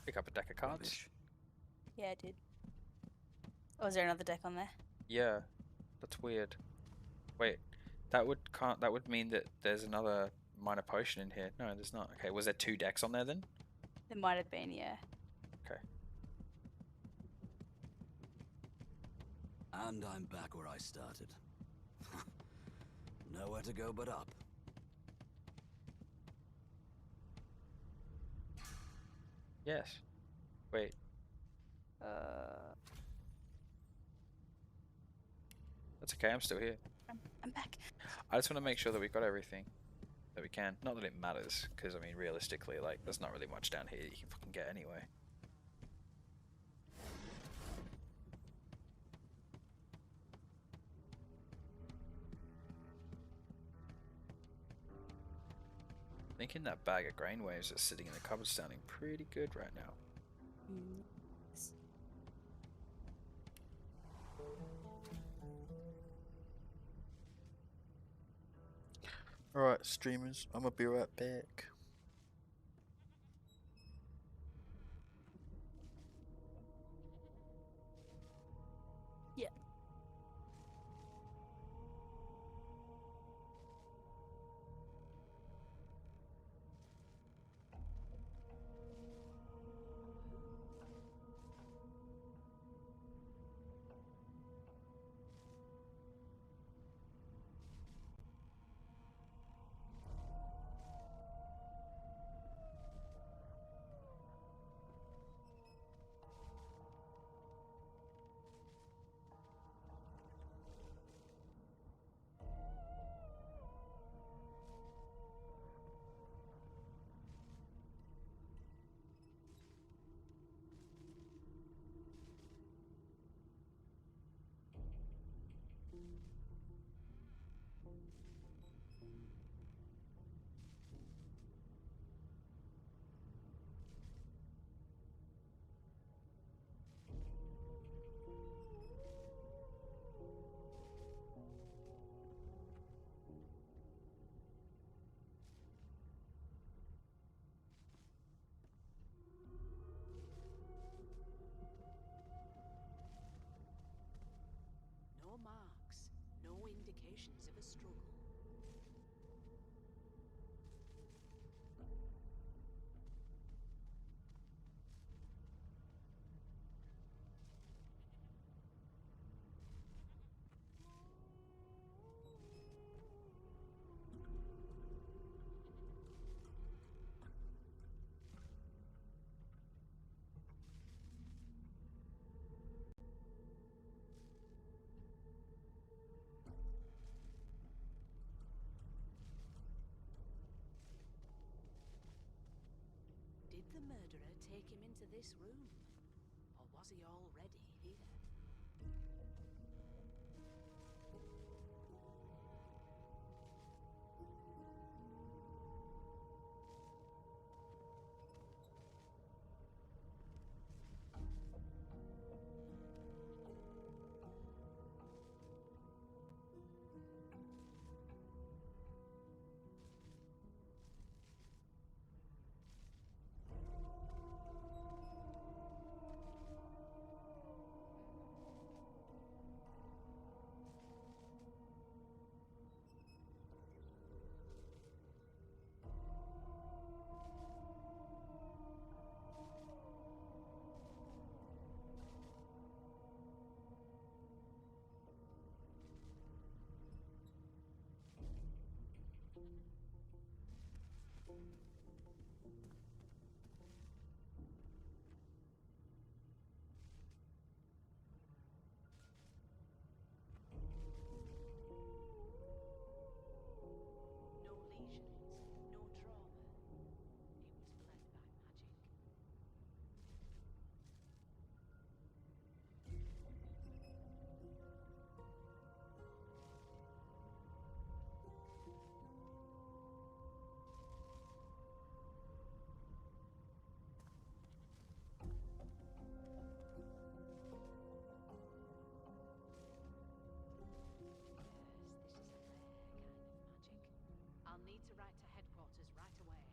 Pick up a deck of cards. Rubbish. Yeah, I did. Oh, is there another deck on there? Yeah, that's weird. Wait, that would mean that there's another minor potion in here. No, there's not. Okay, was there 2 decks on there then? There might have been, yeah. Okay. And I'm back where I started. Nowhere to go but up. Yes. Wait. That's okay. I'm still here. I'm back. I just want to make sure that we've got everything that we can. Not that it matters, because I mean, realistically, like, there's not really much down here you can fucking get anyway. Thinking that bag of grain waves that's sitting in the cupboard sounding pretty good right now. Yes. Alright, streamers, I'm gonna be right back. Yeah. the murderer take him into this room? Or was he already here? No lesions, no trauma. He was bled by magic. Yes, this is a rare kind of magic. I'll need to write to headquarters right away.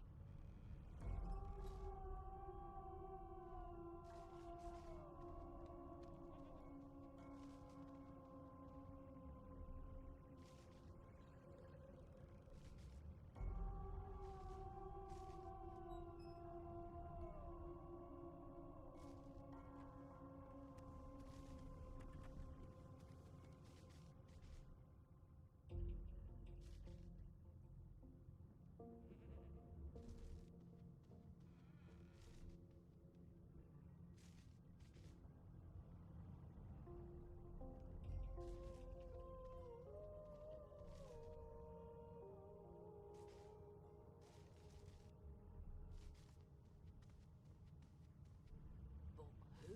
But who?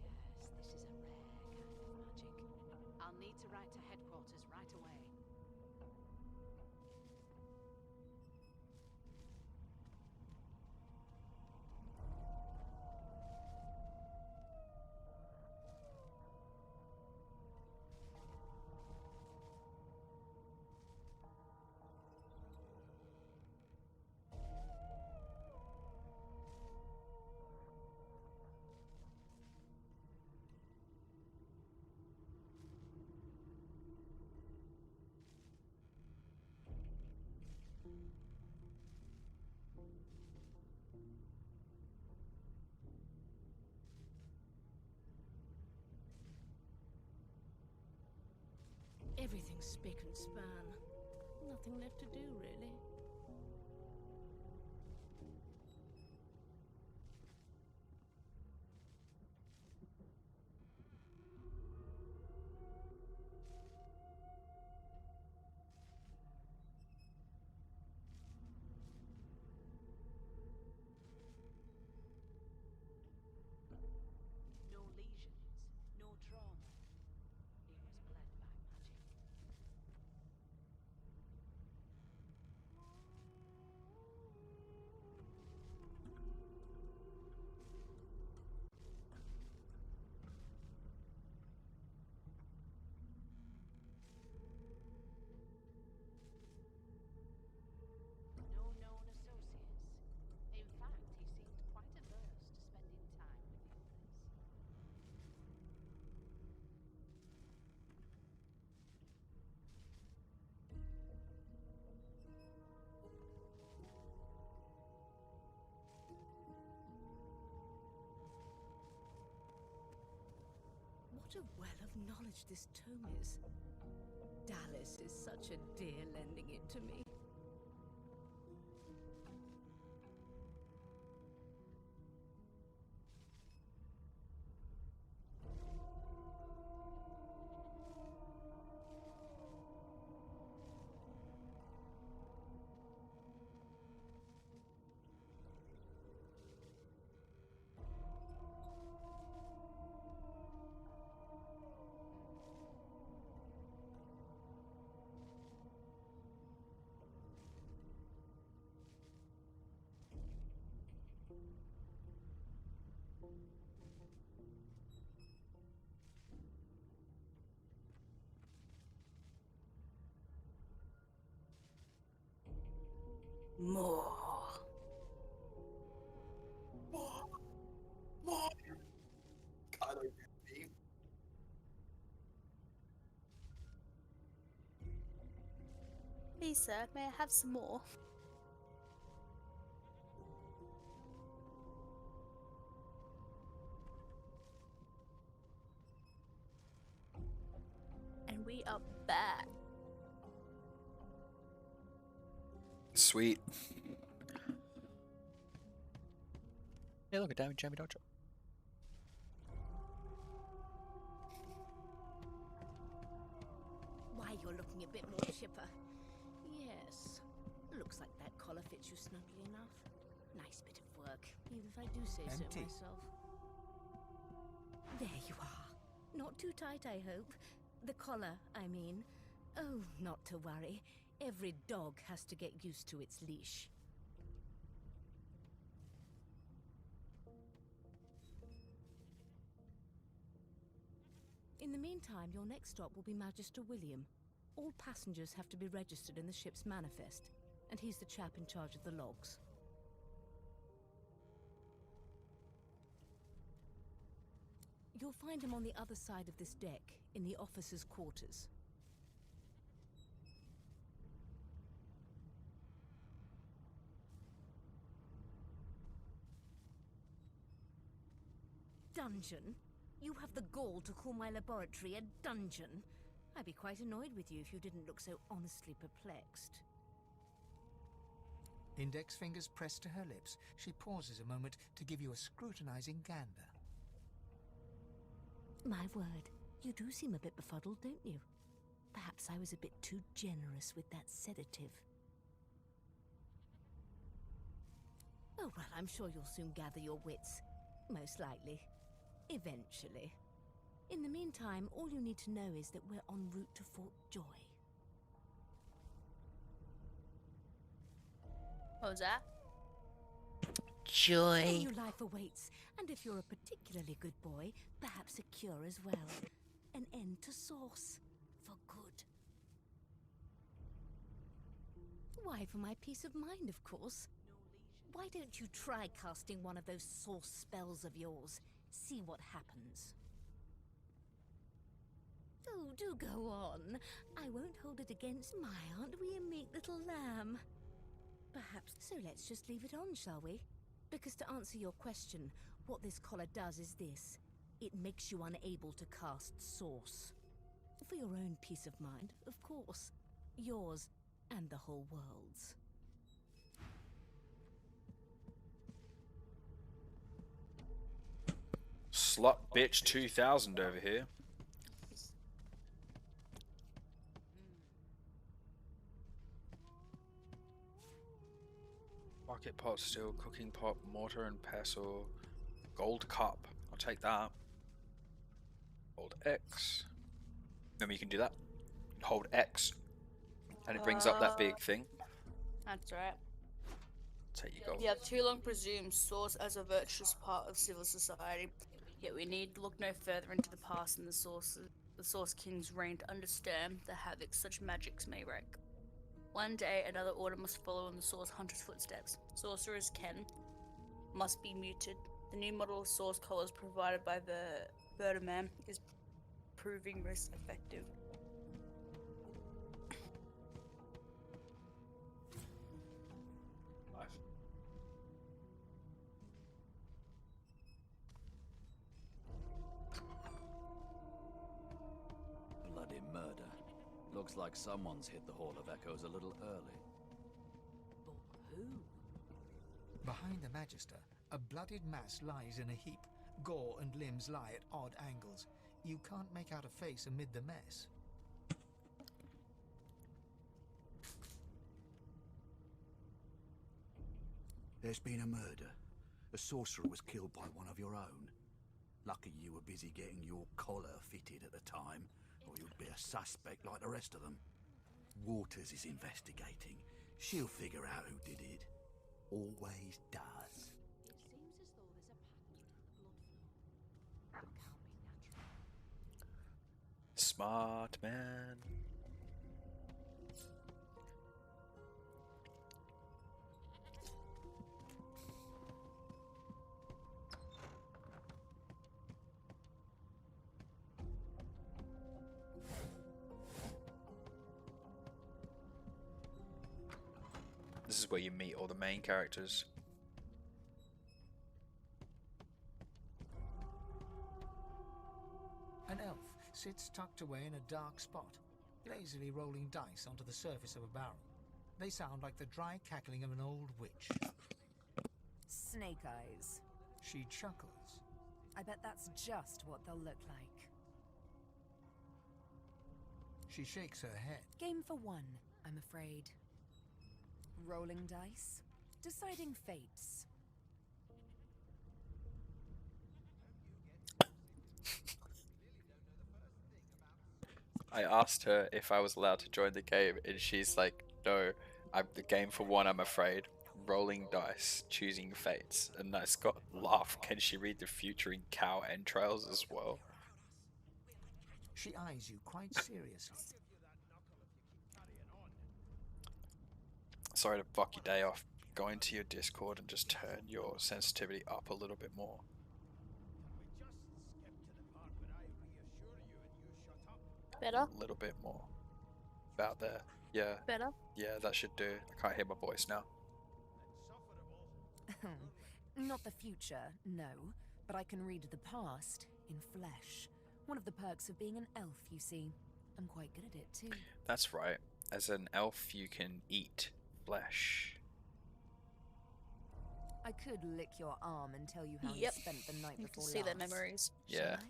Yes, this is a rare kind of magic. I'll need to write to headquarters right away. Everything's spick and span. Nothing left to do, really. No lesions, no trauma. He was bled by magic. What a well of knowledge this tome is. Dallas is such a dear lending it to me. More. God, Please, sir, may I have some more? And we are back. Sweet. Yeah, look at Damage Jamie Dodger. Why, you're looking a bit more chipper. Yes. Looks like that collar fits you snugly enough. Nice bit of work, even if I do say so myself. There you are. Not too tight, I hope. The collar, I mean. Oh, not to worry. Every dog has to get used to its leash. In the meantime, your next stop will be Magister William. All passengers have to be registered in the ship's manifest, and he's the chap in charge of the logs. You'll find him on the other side of this deck, in the officers' quarters. Dungeon? You have the gall to call my laboratory a dungeon? I'd be quite annoyed with you if you didn't look so honestly perplexed. Index fingers pressed to her lips, she pauses a moment to give you a scrutinizing gander. My word, you do seem a bit befuddled, don't you? Perhaps I was a bit too generous with that sedative. Oh, well, I'm sure you'll soon gather your wits. Most likely. Eventually. In the meantime, all you need to know is that we're en route to Fort Joy. What was that? A Joy. new life awaits, and if you're a particularly good boy, perhaps a cure as well. An end to sauce. For good. Why, for my peace of mind, of course. Why don't you try casting one of those sauce spells of yours? See what happens. Oh, do go on. I won't hold it against aren't we a meek little lamb? Perhaps. So let's just leave it on, shall we? Because to answer your question, what this collar does is this. It makes you unable to cast sauce. For your own peace of mind, of course. Yours and the whole world's. Slut bitch 2000 over here. Bucket pot, steel, cooking pot, mortar and pestle, gold cup. I'll take that. Hold X. Then we can do that. Hold X, and it brings up that big thing. That's right. Take your gold. You have too long presumed source as a virtuous part of civil society. Yet we need look no further into the past and the source king's reign to understand the havoc such magics may wreak. One day, another order must follow in the source hunter's footsteps. Sorcerers must be muted. The new model of source collars provided by the Vertiman is proving most effective. Looks like someone's hit the Hall of Echoes a little early. But who? Behind the Magister, a bloodied mass lies in a heap. Gore and limbs lie at odd angles. You can't make out a face amid the mess. There's been a murder. A sorcerer was killed by one of your own. Lucky you were busy getting your collar fitted at the time, or you'd be a suspect like the rest of them. Waters is investigating. She'll figure out who did it. Always does. It seems as though there's a pattern to the blood flow. Can't be natural. Smart man. This is where you meet all the main characters. An elf sits tucked away in a dark spot, lazily rolling dice onto the surface of a barrel. They sound like the dry cackling of an old witch. Snake eyes. She chuckles. I bet that's just what they'll look like. She shakes her head. Game for one, I'm afraid. Rolling dice. Deciding fates. I asked her if I was allowed to join the game, and she's like, no, I'm the game for one, I'm afraid. Rolling dice, choosing fates. And I got laugh. Can she read the future in cow entrails as well? She eyes you quite seriously. Sorry to fuck your day off. Go into your Discord and just turn your sensitivity up a little bit more. Better? A little bit more. About there. Yeah. Better? Yeah, that should do. I can't hear my voice now. Not the future, no, but I can read the past in flesh. One of the perks of being an elf, you see. I'm quite good at it too. That's right. As an elf, you can eat flesh. I could lick your arm and tell you how you Yep. spent the night You before can see their last. memories. Shall Yeah. I?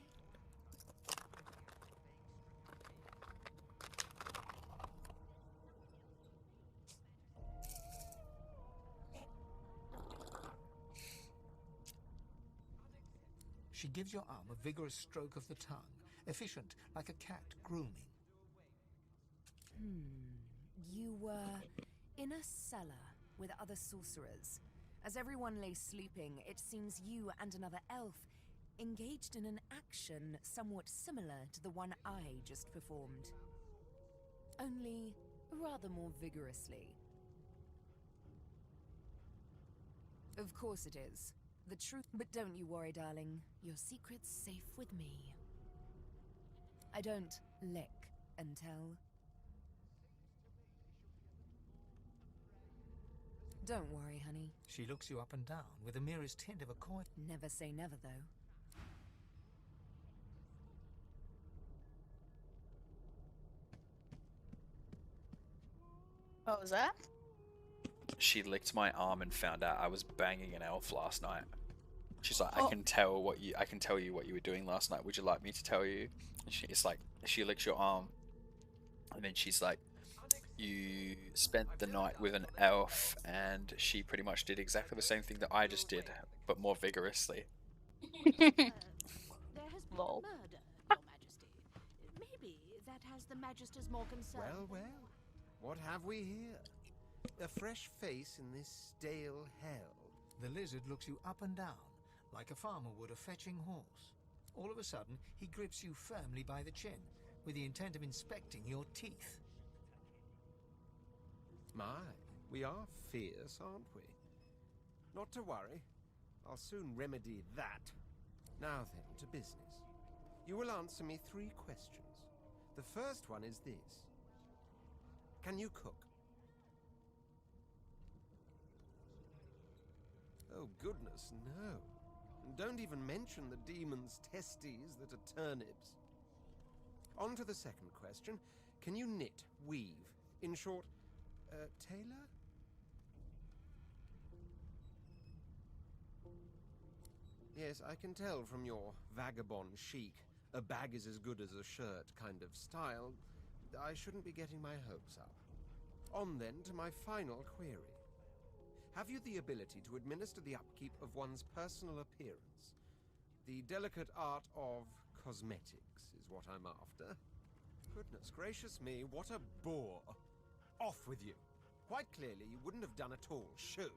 She gives your arm a vigorous stroke of the tongue, efficient like a cat grooming. You were in a cellar with other sorcerers. As everyone lay sleeping, it seems you and another elf engaged in an action somewhat similar to the one I just performed. Only rather more vigorously. Of course it is. The truth. But don't you worry, darling. Your secret's safe with me. I don't lick and tell. Don't worry, honey. She looks you up and down with the merest hint of a coin. Never say never, though. What was that? She licked my arm and found out I was banging an elf last night. She's like, Oh. I can tell you what you were doing last night. Would you like me to tell you? And it's like she licks your arm, and then she's like, you spent the night with an elf, and she pretty much did exactly the same thing that I just did, but more vigorously. There has been Lol. a murder, Your Majesty. Maybe that has the Magisters more concerned. Well, well. What have we here? A fresh face in this stale hell. The lizard looks you up and down, like a farmer would a fetching horse. All of a sudden, he grips you firmly by the chin, with the intent of inspecting your teeth. My, we are fierce, aren't we? Not to worry. I'll soon remedy that. Now then, to business. You will answer me 3 questions. The first one is this. Can you cook? Oh, goodness, no. And don't even mention the demon's testes that are turnips. On to the second question. Can you knit, weave? In short, tailor? Yes, I can tell from your vagabond chic, a bag is as good as a shirt kind of style, I shouldn't be getting my hopes up. On then to my final query. Have you the ability to administer the upkeep of one's personal appearance? The delicate art of cosmetics is what I'm after. Goodness gracious me, what a bore. Off with you. Quite clearly, you wouldn't have done at all. Shoo.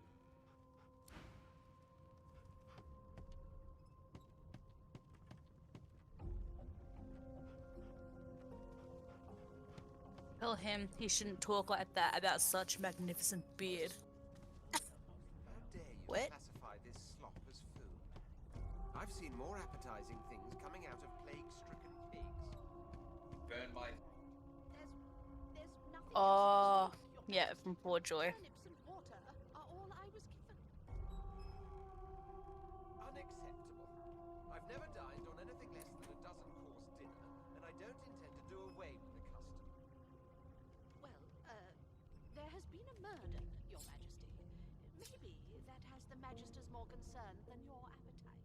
Tell him he shouldn't talk like that about such magnificent beard. How dare you What? classify this slop as food? I've seen more appetizing things coming out of plague-stricken pigs. Burn my... There's nothing Oh, yeah, from Poor Joy. Turnips and water are all I was given. Unacceptable. I've never dined on anything less than a dozen-course dinner, and I don't intend to do away with the custom. Well, there has been a murder, Your Majesty. Maybe that has the Magister's more concerned than your appetite.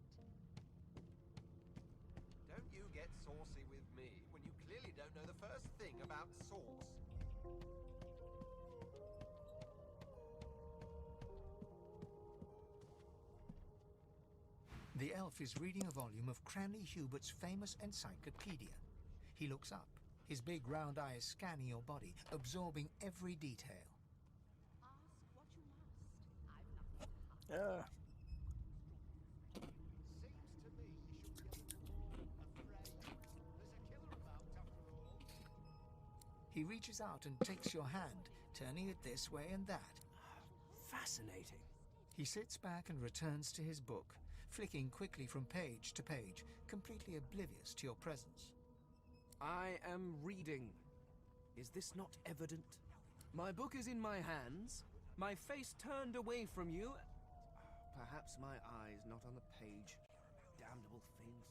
Don't you get saucy with me when you clearly don't know the first thing about sauce. The elf is reading a volume of Cranley Hubert's famous encyclopedia. He looks up, his big round eyes scanning your body, absorbing every detail. Ask what you must. I've nothing to hide. He reaches out and takes your hand, turning it this way and that. Fascinating. He sits back and returns to his book, flicking quickly from page to page, completely oblivious to your presence. I am reading. Is this not evident? My book is in my hands, my face turned away from you. Perhaps my eyes not on the page. Damnable things.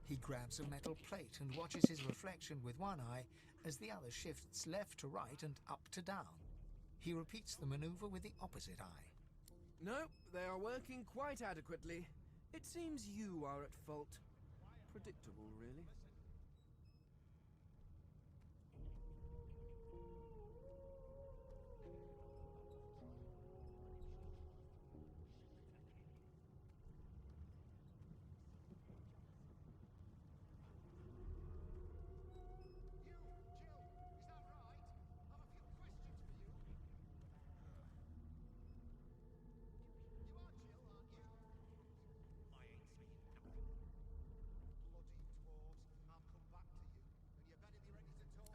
He grabs a metal plate and watches his reflection with one eye as the other shifts left to right and up to down. He repeats the maneuver with the opposite eye. No, they are working quite adequately. It seems you are at fault. Predictable, really.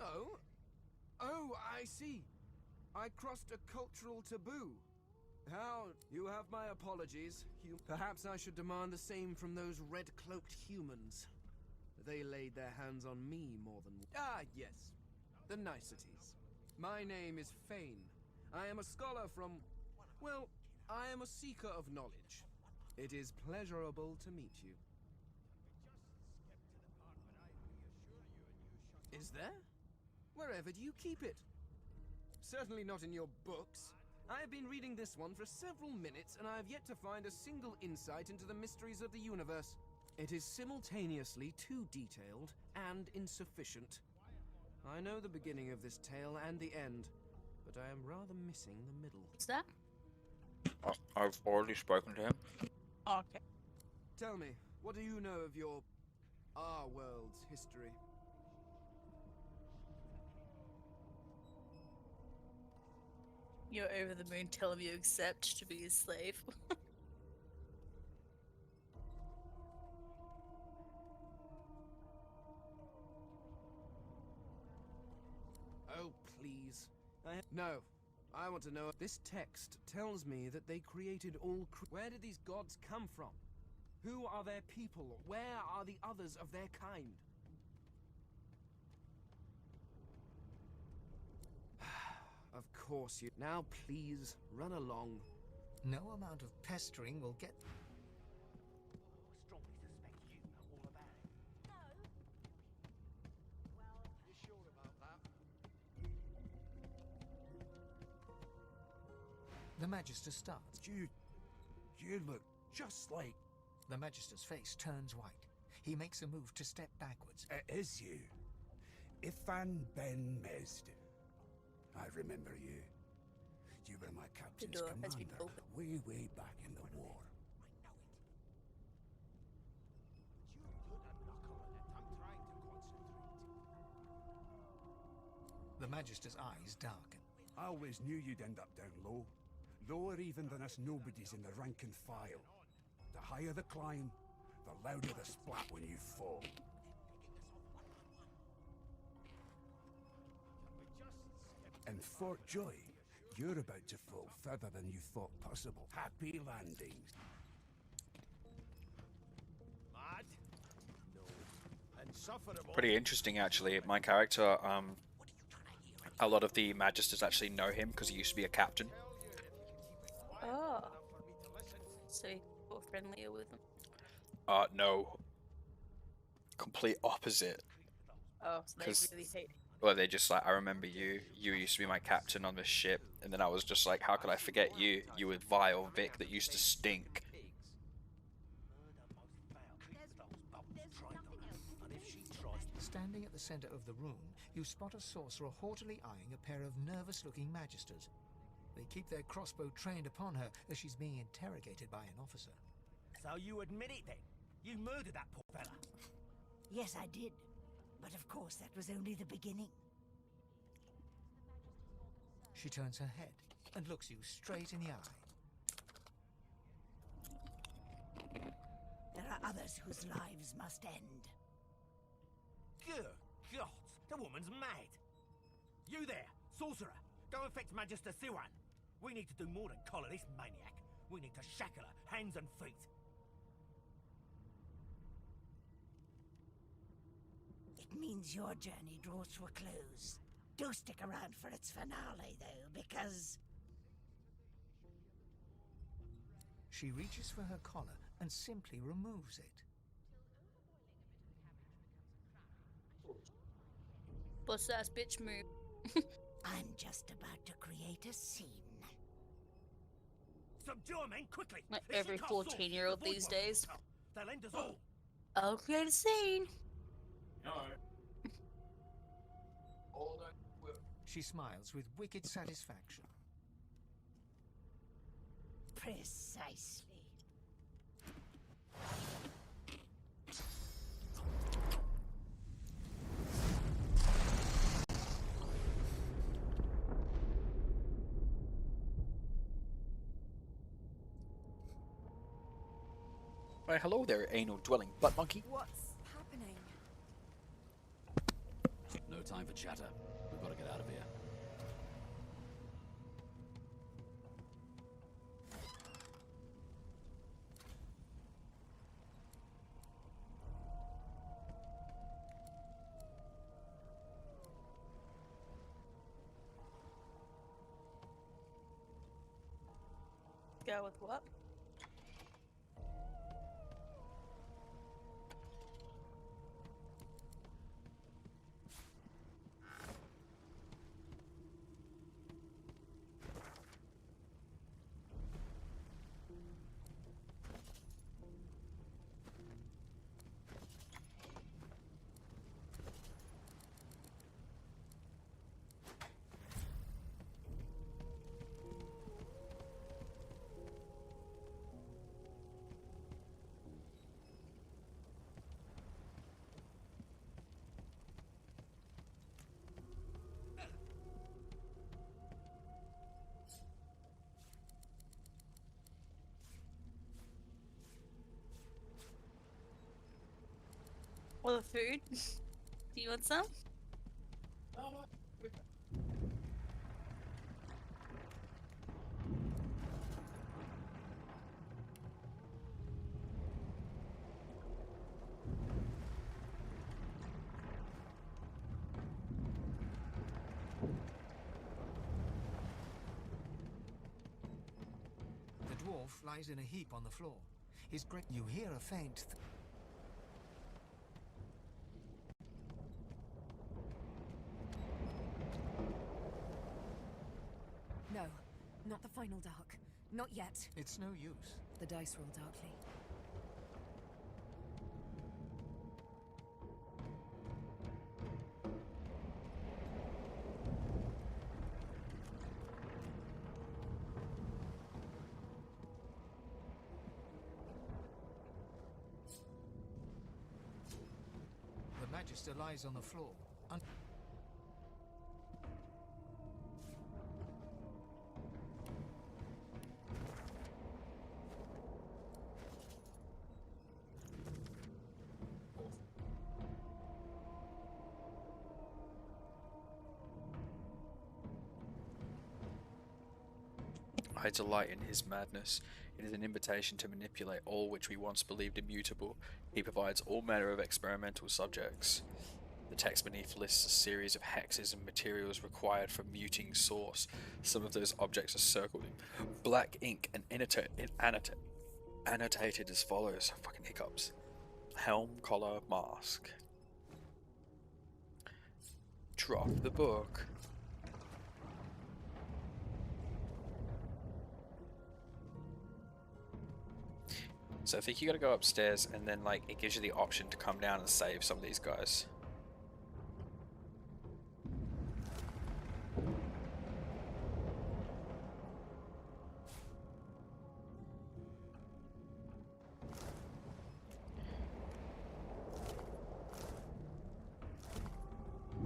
Oh? Oh, I see. I crossed a cultural taboo. How? You have my apologies. Perhaps I should demand the same from those red-cloaked humans. They laid their hands on me more than... Ah, yes. The niceties. My name is Fane. I am a scholar from... Well, I am a seeker of knowledge. It is pleasurable to meet you. Is there? Wherever do you keep it? Certainly not in your books. I have been reading this one for several minutes, and I have yet to find a single insight into the mysteries of the universe. It is simultaneously too detailed and insufficient. I know the beginning of this tale and the end, but I am rather missing the middle. What's that? I've already spoken to him. Okay. Tell me, what do you know of our world's history? You're over the moon telling you accept to be his slave. Oh, please. No. I want to know. This text tells me that they created all... Where did these gods come from? Who are their people? Where are the others of their kind? Of course you... Now please, run along. No amount of pestering will get... The Magister starts. You look just like... The Magister's face turns white. He makes a move to step backwards. It is you. Ifan Ben Mesd. I remember you. You were my captain's door has been commander opened. way back in the war. The Magister's eyes darken. I always knew you'd end up down low. Lower even than us nobodies in the rank and file. The higher the climb, the louder the splat when you fall. And Fort Joy, you're about to fall further than you thought possible. Happy landings. Mad? No. Insufferable. Pretty interesting, actually. My character, a lot of the Magisters actually know him because he used to be a captain. Oh. So you're more friendlier with them? No. Complete opposite. Oh, so they 'Cause- really hate. Well, they just like, I remember you. You used to be my captain on this ship, and then I was just like, how could I forget you? You were vile Vic that used to stink. Standing at the center of the room, you spot a sorcerer haughtily eyeing a pair of nervous-looking Magisters. They keep their crossbow trained upon her as she's being interrogated by an officer. So you admit it then? You murdered that poor fella? Yes, I did. But of course, that was only the beginning. She turns her head and looks you straight in the eye. There are others whose lives must end. Good God, the woman's mad. You there, sorcerer, go and fetch Magister Siwan. We need to do more than collar this maniac. We need to shackle her, hands and feet. It means your journey draws to a close. Do stick around for its finale, though, because... She reaches for her collar and simply removes it. What's that bitch move? I'm just about to create a scene. Subdue men quickly. Like If she every casts swords, 14-year-old the voice these won't days. come. They'll end us all. I'll create a scene. She smiles with wicked satisfaction. Precisely. Why, hello there, anal-dwelling butt monkey. What's happening? No time for chatter. We've got to get out of here. Go with what? Or the food? Do you want some? lies in a heap on the floor. His great... You hear a faint... No, not the final dark. Not yet. It's no use. The dice roll darkly. The Magister lies on the floor. I delight in his madness. It is an invitation to manipulate all which we once believed immutable. He provides all manner of experimental subjects. The text beneath lists a series of hexes and materials required for muting source. Some of those objects are circled in black ink and annotated as follows. Fucking hiccups. Helm, collar, mask. Drop the book. So I think you gotta go upstairs and then like it gives you the option to come down and save some of these guys.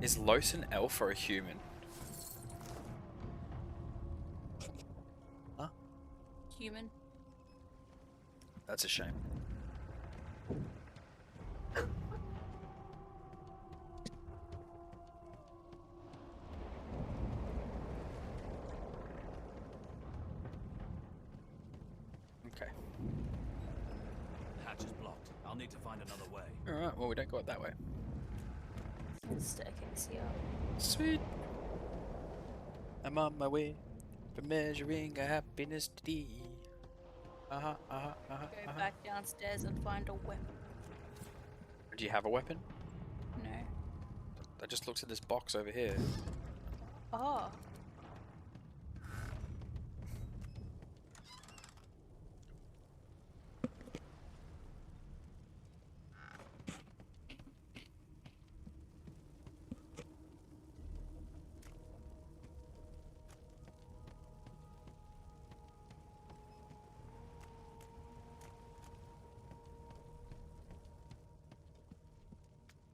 Is Los an elf or a human? Huh? Human. That's a shame. Okay. Hatch is blocked. I'll need to find another way. Alright, well we don't go it that way. Staircase here. Sweet. I'm on my way for measuring a happiness today. Go back downstairs and find a weapon. Do you have a weapon? No. I just looked at this box over here. Oh.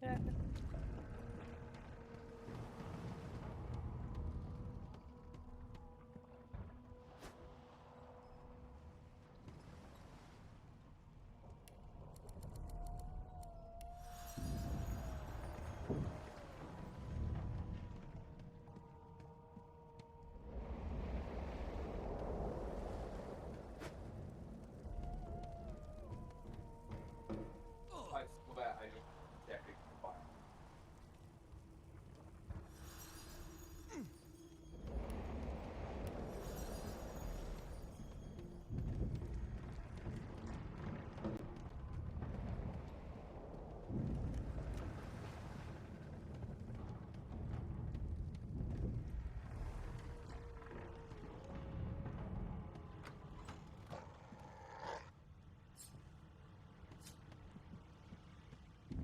Yeah.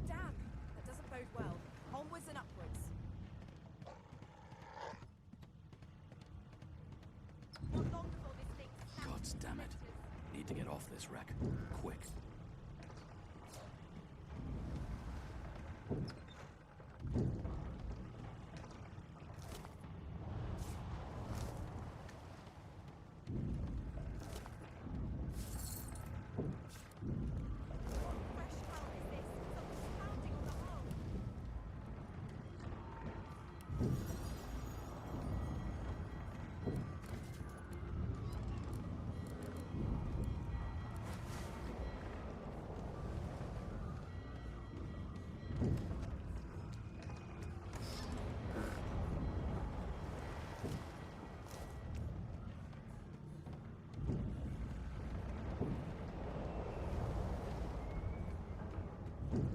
Damn! That doesn't bode well. Onwards and upwards. Not long before this thing snaps God damn it. Need to get off this wreck. Quick.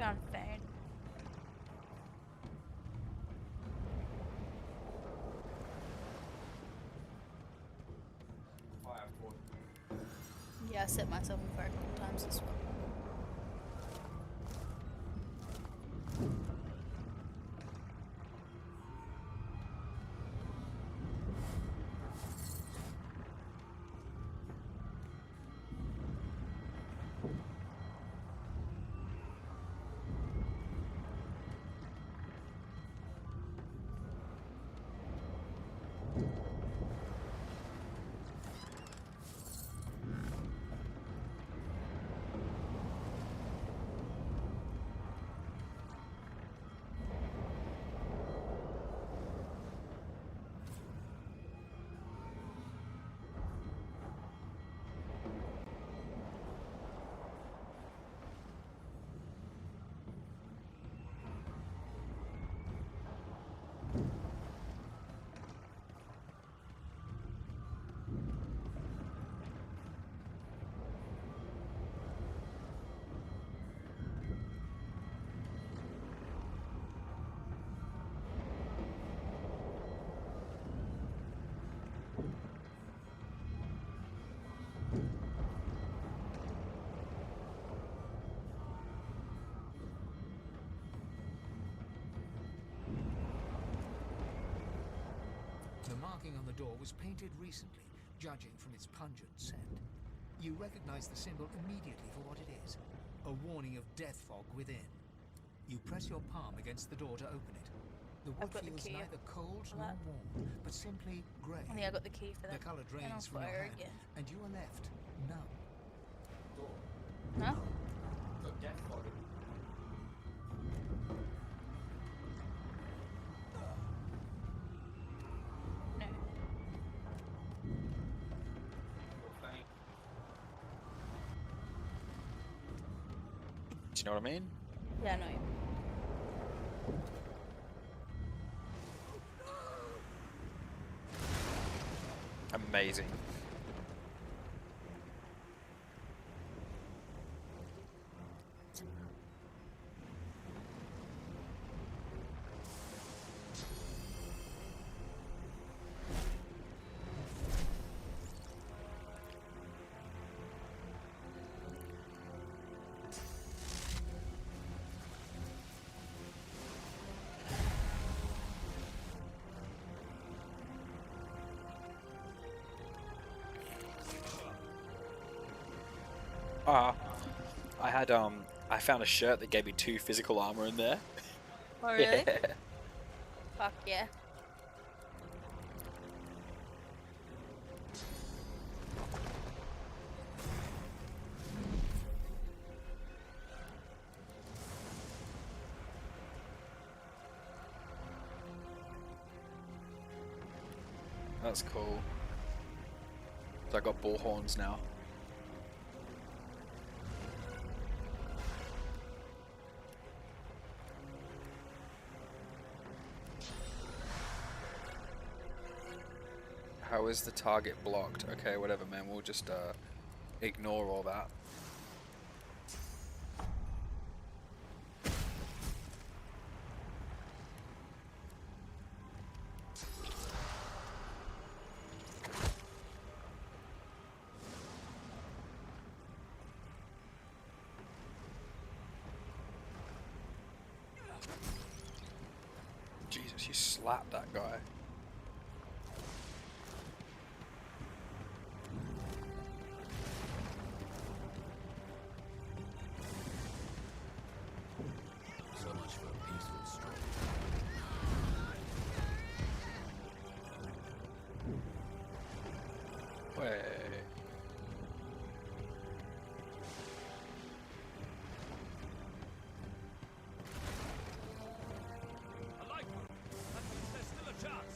Found phone. Yeah, I set myself on fire a couple times as well. The marking on the door was painted recently, judging from its pungent scent. You recognize the symbol immediately for what it is, a warning of death fog within. You press your palm against the door to open it. The wood feels neither cold nor warm, but simply grey. I think I got the key for that. The colour drains from your fire hand, again. and you are left numb. Huh? Got death fog. No. Do you know what I mean? Yeah, no. Amazing. I found a shirt that gave me 2 physical armor in there. Oh, really? Yeah. Fuck yeah. That's cool. So I got bull horns now. How is the target blocked? Okay, whatever, man. We'll just ignore all that. Jesus, you slapped that guy. So much for a peaceful stroll. Way. I like them. That means there's still a chance.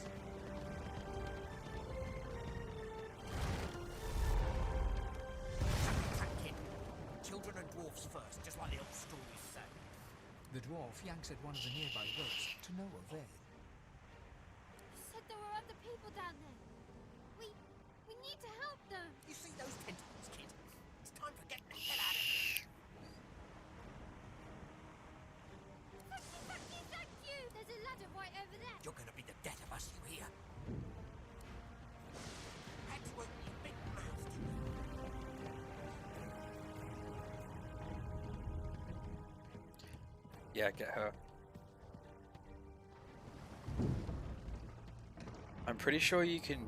Children and dwarfs first, just like the old stories say. The dwarf yanks at one of the nearby ropes to no avail. Said there were other people down there. We need to help them. You see those tentacles, kid? It's time for getting the hell out of here. Yeah, get her. I'm pretty sure you can,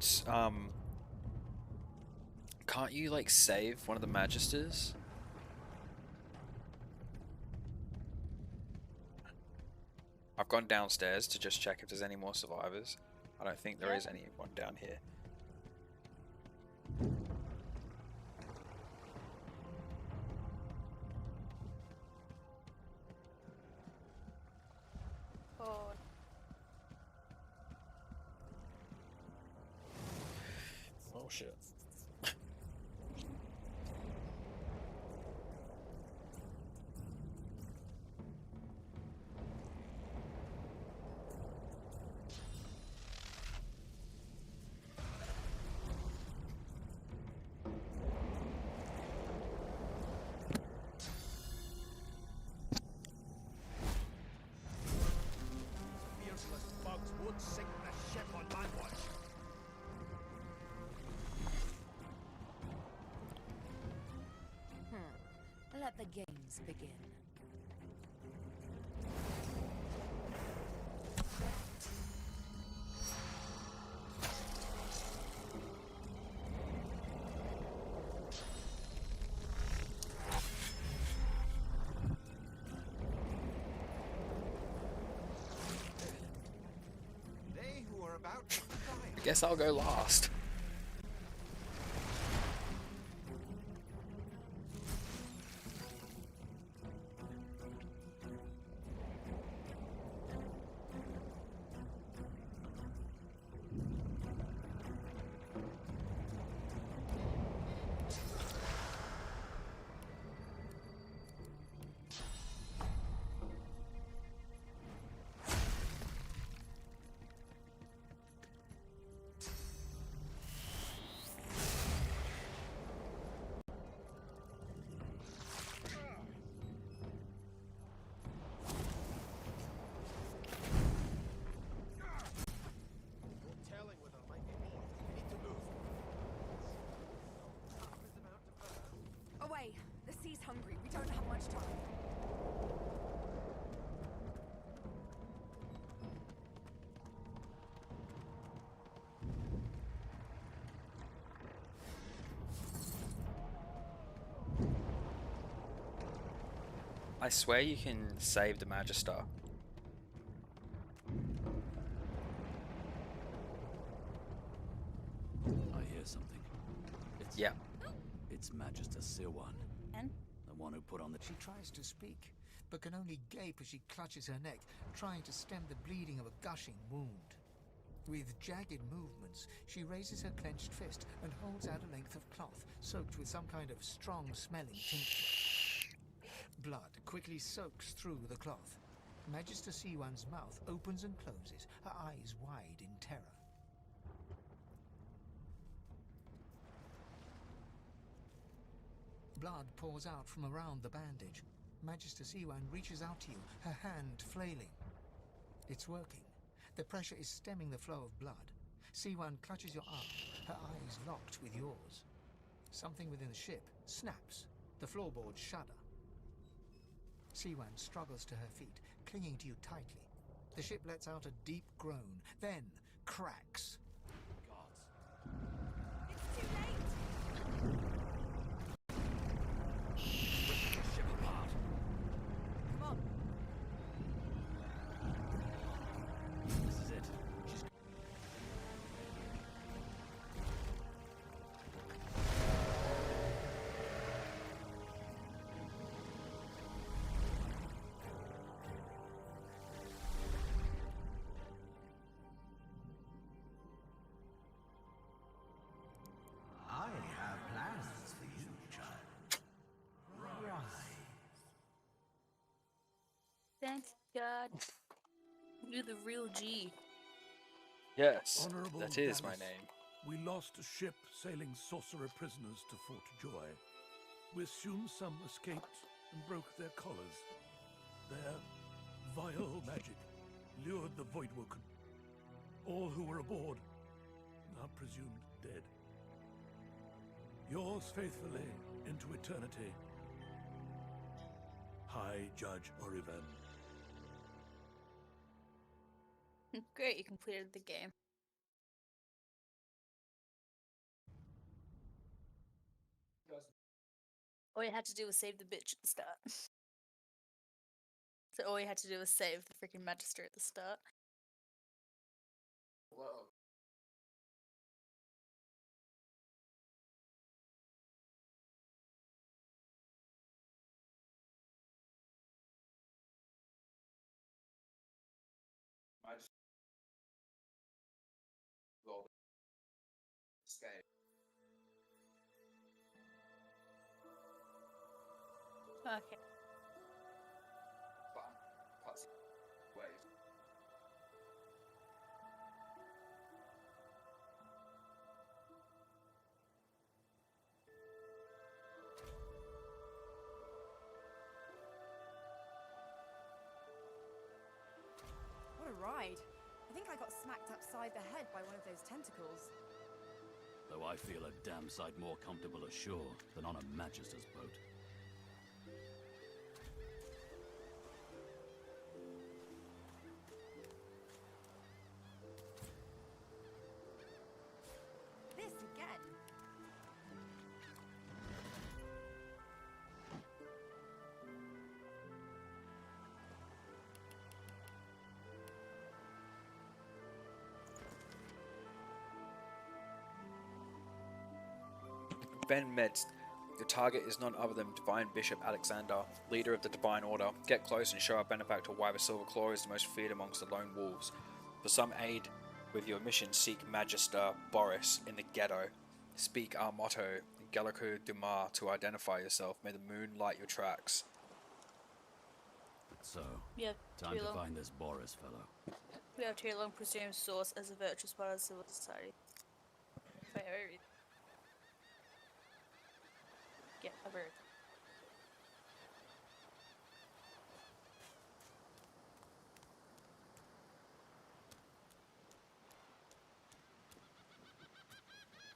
can't you, like, save one of the Magisters? I've gone downstairs to just check if there's any more survivors. I don't think there is anyone down here. Oh. Oh shit. Useless bugs would sink the ship on my watch. Let the games begin. They who are about to die. I guess I'll go last. Away! The sea's hungry. We don't have much time. I swear you can save the Magister. I hear something. It's Yeah. It's Magister Siwan. And? The one who put on the She tries to speak, but can only gape as she clutches her neck, trying to stem the bleeding of a gushing wound. With jagged movements, she raises her clenched fist and holds out a length of cloth soaked with some kind of strong-smelling tincture. Blood quickly soaks through the cloth. Magister Siwan's mouth opens and closes, her eyes wide in terror. Blood pours out from around the bandage. Magister Siwan reaches out to you, her hand flailing. It's working. The pressure is stemming the flow of blood. Siwan clutches your arm, her eyes locked with yours. Something within the ship snaps. The floorboards shudder. Siwan struggles to her feet, clinging to you tightly. The ship lets out a deep groan, then cracks. This is it. She's I have plans for you, child. Thank God. You're the real G. Yes, Honorable that is my Dallas, name. We lost a ship sailing sorcerer prisoners to Fort Joy. We assume some escaped and broke their collars. Their vile magic lured the Voidwoken. All who were aboard are presumed dead. Yours faithfully into eternity, High Judge Orivan. Great, you completed the game. All you had to do was save the bitch at the start. So all you had to do was save the freaking Magister at the start. Whoa. Escape. Okay. Fun. Cutscene. Wave. What a ride. I think I got smacked upside the head by one of those tentacles. Though I feel a damn sight more comfortable ashore than on a Magister's boat. This again. Ben Medst. The target is none other than Divine Bishop Alexander, leader of the Divine Order. Get close and show our benefactor why the Silver Claw is the most feared amongst the lone wolves. For some aid with your mission, seek Magister Boris in the ghetto. Speak our motto, Gallico Dumar, to identify yourself. May the moon light your tracks. So, Yeah, time to find this Boris fellow. We have too long presumed source as a virtuous part of civil society. Very. Yeah, I've heard.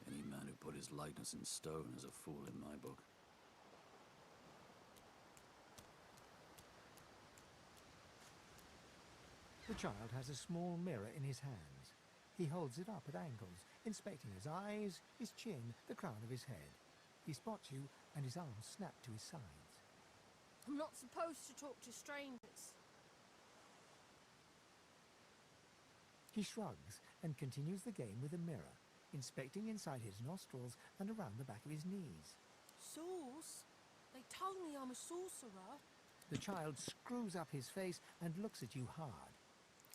Any man who put his likeness in stone is a fool in my book. The child has a small mirror in his hands. He holds it up at angles, inspecting his eyes, his chin, the crown of his head. He spots you, and his arms snap to his sides. I'm not supposed to talk to strangers. He shrugs and continues the game with a mirror, inspecting inside his nostrils and around the back of his knees. Sauce? They told me I'm a sorcerer. The child screws up his face and looks at you hard.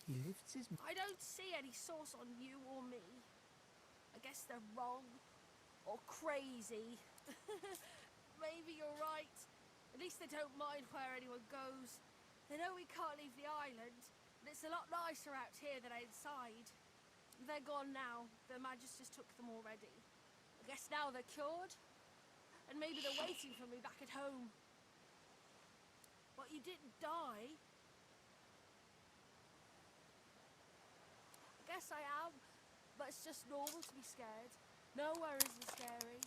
He lifts his... I don't see any sauce on you or me. I guess they're wrong. Or crazy. Maybe you're right. At least they don't mind where anyone goes. They know we can't leave the island, and it's a lot nicer out here than inside. They're gone now. The Magisters took them already. I guess now they're cured. And maybe they're waiting for me back at home. But you didn't die. I guess I am, but it's just normal to be scared. Nowhere isn't scary.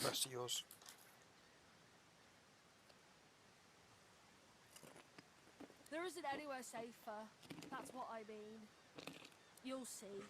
Rest of yours. There isn't anywhere safer. That's what I mean. You'll see.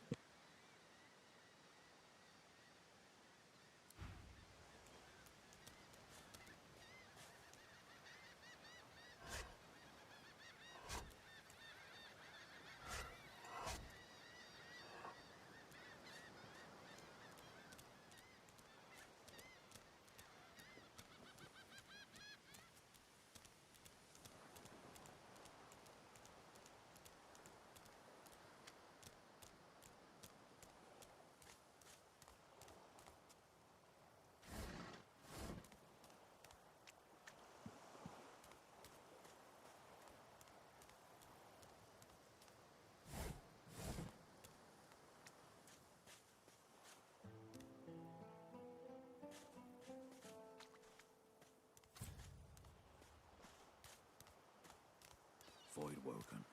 Void Woken.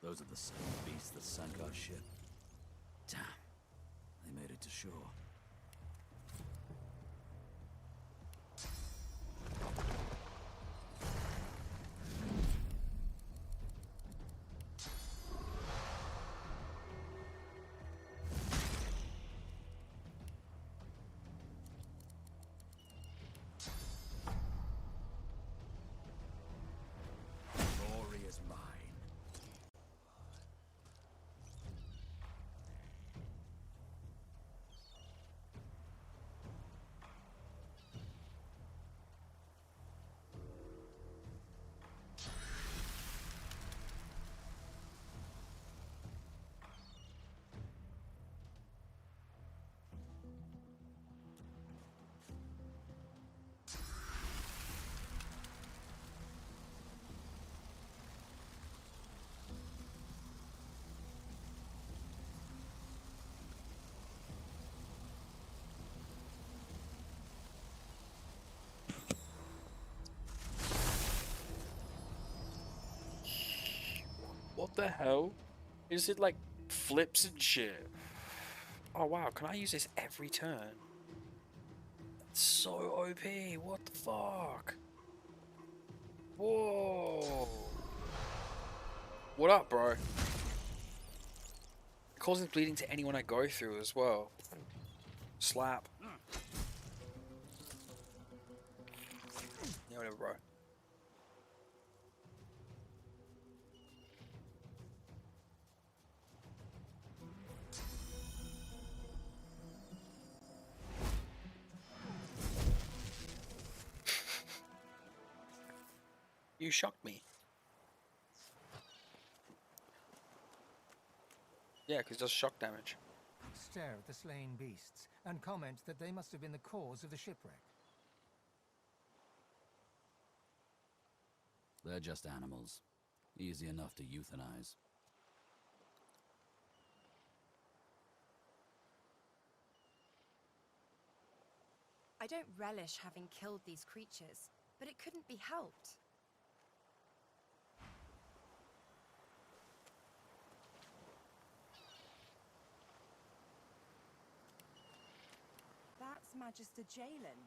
Those are the same beasts that sank our ship. Damn. They made it to shore. the hell? Is it like flips and shit? Oh wow, can I use this every turn? That's so OP, what the fuck? Whoa. What up, bro? It causes bleeding to anyone I go through as well. Slap. Yeah, whatever, bro. You shocked me. Yeah, because it does shock damage. Stare at the slain beasts and comment that they must have been the cause of the shipwreck. They're just animals. Easy enough to euthanize. I don't relish having killed these creatures, but it couldn't be helped. That's Magister Jalen.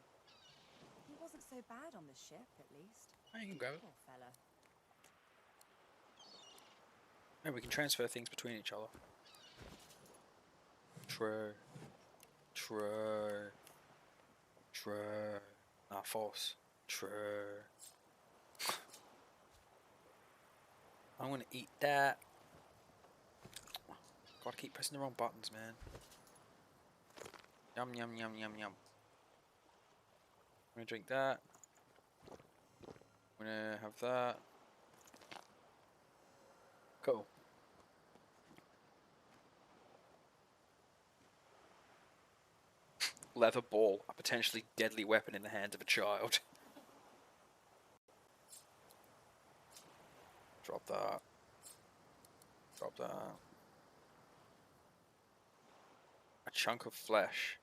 He wasn't so bad on the ship, at least. Oh, you can grab it. Poor fella. And we can transfer things between each other. True. True. True. Nah, false. True. I'm gonna eat that. Gotta keep pressing the wrong buttons, man. Yum, yum, yum, yum, yum. I'm gonna drink that. I'm gonna have that. Cool. Leather ball, a potentially deadly weapon in the hands of a child. Drop that. Drop that. A chunk of flesh.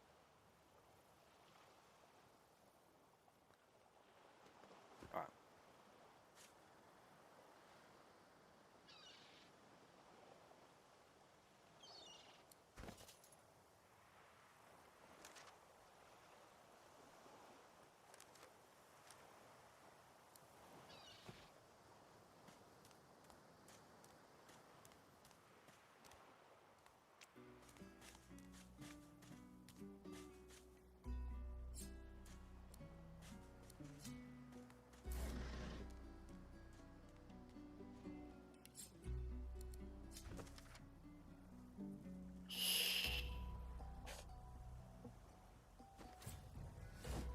Alright.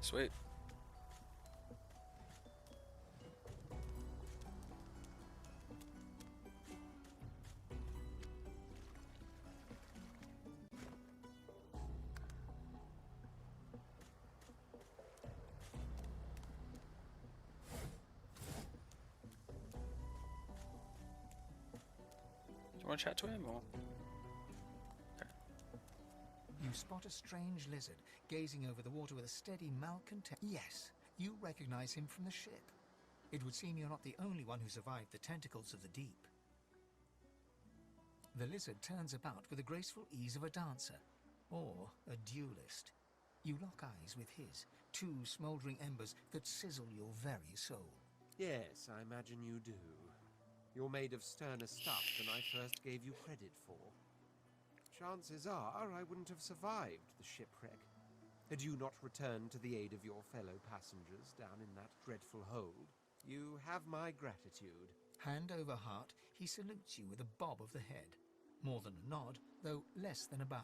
Sweet. Do you want to chat to him or? You spot a strange lizard gazing over the water with a steady malcontent. Yes, you recognize him from the ship. It would seem you're not the only one who survived the tentacles of the deep. The lizard turns about with the graceful ease of a dancer, or a duelist. You lock eyes with his, two smouldering embers that sizzle your very soul. Yes, I imagine you do. You're made of sterner stuff than I first gave you credit for. Chances are I wouldn't have survived the shipwreck had you not returned to the aid of your fellow passengers down in that dreadful hold. You have my gratitude. Hand over heart, he salutes you with a bob of the head. More than a nod, though less than a bow.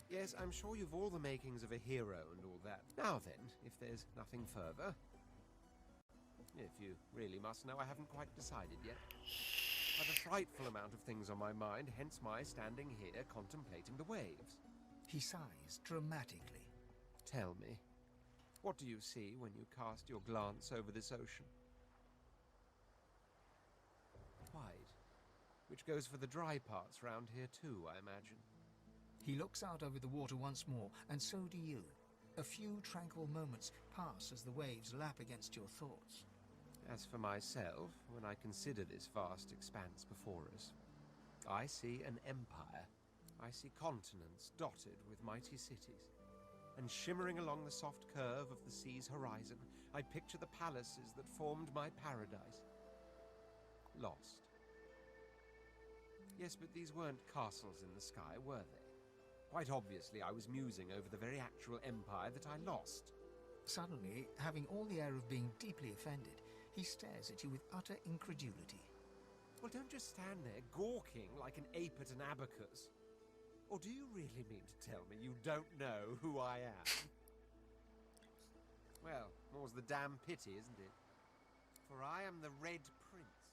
Yes, I'm sure you've all the makings of a hero and all that. Now then, if there's nothing further... If you really must know, I haven't quite decided yet. I've a frightful amount of things on my mind, hence my standing here contemplating the waves. He sighs dramatically. Tell me, what do you see when you cast your glance over this ocean? White. Which goes for the dry parts round here too, I imagine. He looks out over the water once more, and so do you. A few tranquil moments pass as the waves lap against your thoughts. As for myself, when I consider this vast expanse before us, I see an empire. I see continents dotted with mighty cities. And shimmering along the soft curve of the sea's horizon, I picture the palaces that formed my paradise. Lost. Yes, but these weren't castles in the sky, were they? Quite obviously, I was musing over the very actual empire that I lost. Suddenly, having all the air of being deeply offended, he stares at you with utter incredulity. Well, don't just stand there gawking like an ape at an abacus. Or do you really mean to tell me you don't know who I am? Well, more's the damn pity, isn't it? For I am the Red Prince,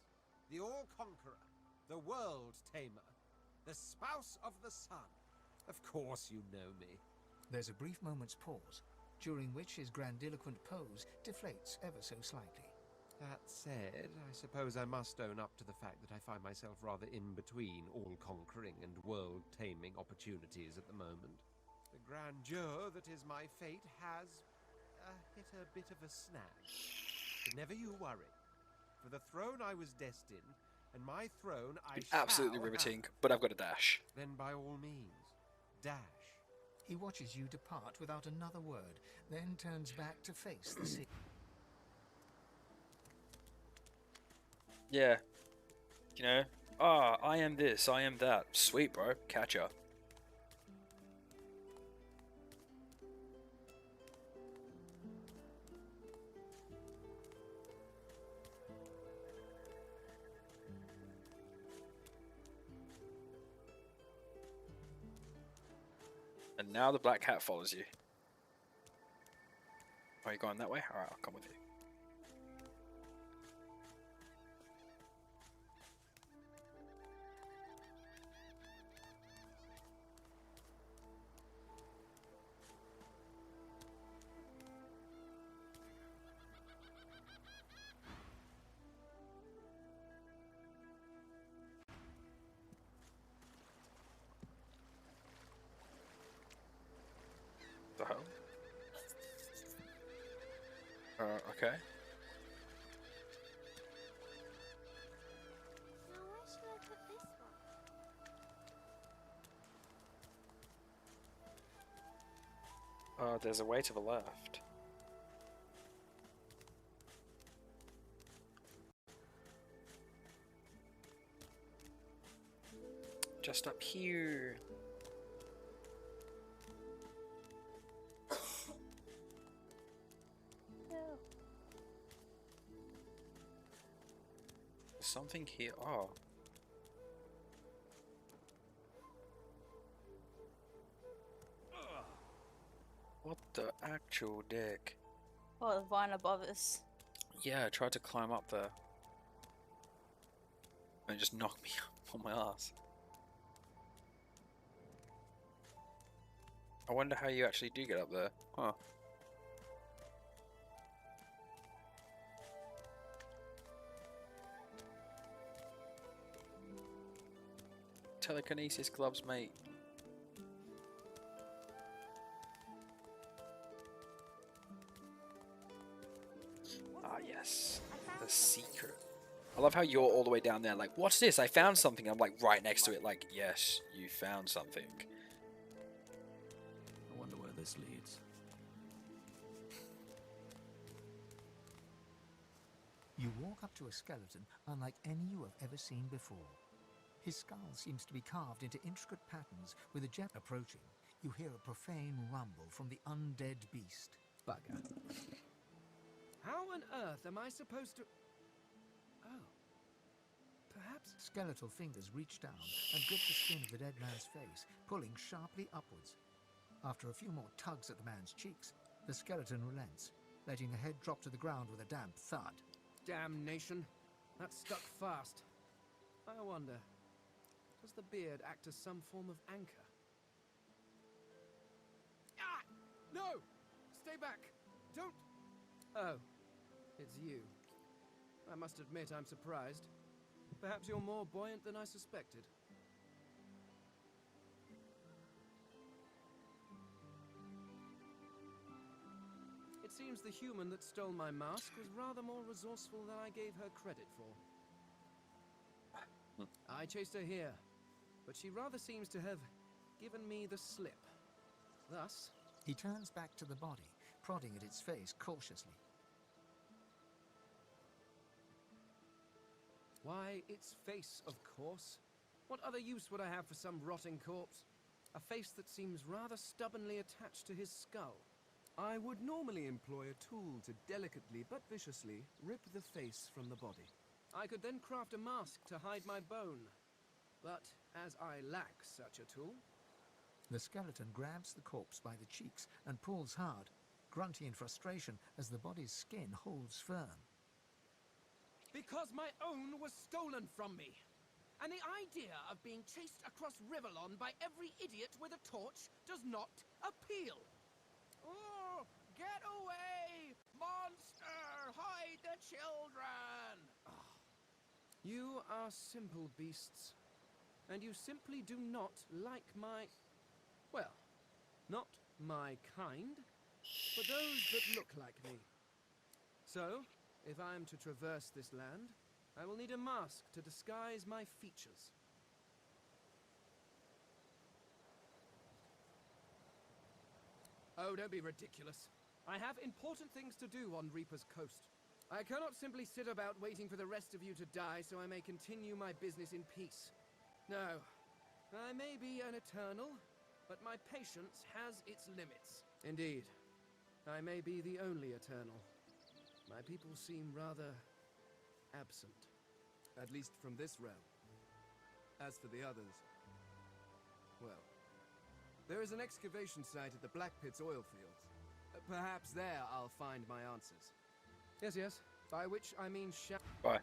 the All-Conqueror, the World-Tamer, the Spouse of the Sun. Of course you know me. There's a brief moment's pause, during which his grandiloquent pose deflates ever so slightly. That said, I suppose I must own up to the fact that I find myself rather in between all-conquering and world-taming opportunities at the moment. The grandeur that is my fate has hit a bit of a snag. But never you worry. For the throne I was destined, and my throne I shall Absolutely riveting, have. but I've got a dash. Then by all means, dash. He watches you depart without another word, then turns back to face the sea. Yeah. You know, I am this, I am that. Sweet, bro. Catch ya. And now the black cat follows you. Are you going that way? Alright, I'll come with you. The hell? Okay. Now where should I put this one? There's a way to the left. Just up here. Something here. Oh. What the actual dick? Oh, the vine above us. Yeah, I tried to climb up there. And it just knocked me on my ass. I wonder how you actually do get up there. Huh. Telekinesis gloves, mate. Ah, yes. The secret. I love how you're all the way down there, like, what's this? I found something. I'm like right next to it, like, yes, you found something. I wonder where this leads. You walk up to a skeleton unlike any you have ever seen before. His skull seems to be carved into intricate patterns. With a jet approaching, you hear a profane rumble from the undead beast. Bugger. How on earth am I supposed to... Oh. Perhaps... Skeletal fingers reach down and grip the skin of the dead man's face, pulling sharply upwards. After a few more tugs at the man's cheeks, the skeleton relents, letting the head drop to the ground with a damp thud. Damnation. That stuck fast. I wonder, does the beard act as some form of anchor? Ah! No! Stay back! Don't... Oh, it's you. I must admit I'm surprised. Perhaps you're more buoyant than I suspected. It seems the human that stole my mask was rather more resourceful than I gave her credit for. I chased her here, but she rather seems to have given me the slip. Thus... He turns back to the body, prodding at its face cautiously. Why, its face, of course. What other use would I have for some rotting corpse? A face that seems rather stubbornly attached to his skull. I would normally employ a tool to delicately but viciously rip the face from the body. I could then craft a mask to hide my bone. But as I lack such a tool... The skeleton grabs the corpse by the cheeks and pulls hard, grunting in frustration as the body's skin holds firm. Because my own was stolen from me. And the idea of being chased across Rivellon by every idiot with a torch does not appeal. Oh, get away! Monster! Hide the children! Oh. You are simple beasts. And you simply do not like my... Well, not my kind, but those that look like me. So, if I am to traverse this land, I will need a mask to disguise my features. Oh, don't be ridiculous. I have important things to do on Reaper's Coast. I cannot simply sit about waiting for the rest of you to die so I may continue my business in peace. No, I may be an eternal, but my patience has its limits. Indeed, I may be the only eternal. My people seem rather absent. At least from this realm. As for the others, well, there is an excavation site at the Black Pit's oil fields. Perhaps there I'll find my answers. Yes, by which I mean Bye.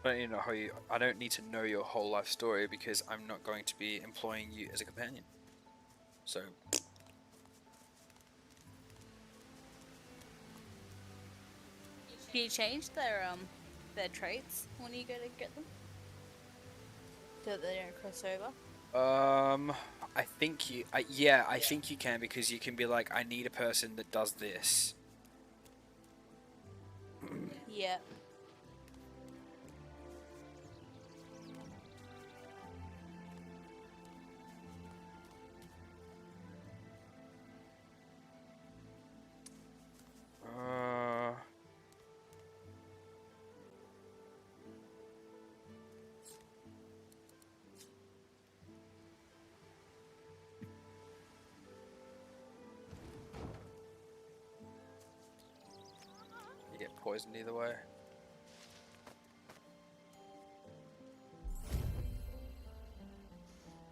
I don't need to know your whole life story because I'm not going to be employing you as a companion. So. Can you change their traits when you go to get them? So that they don't cross over? I think you, yeah, I think you can, because you can be like, I need a person that does this. Yeah. You get poisoned either way.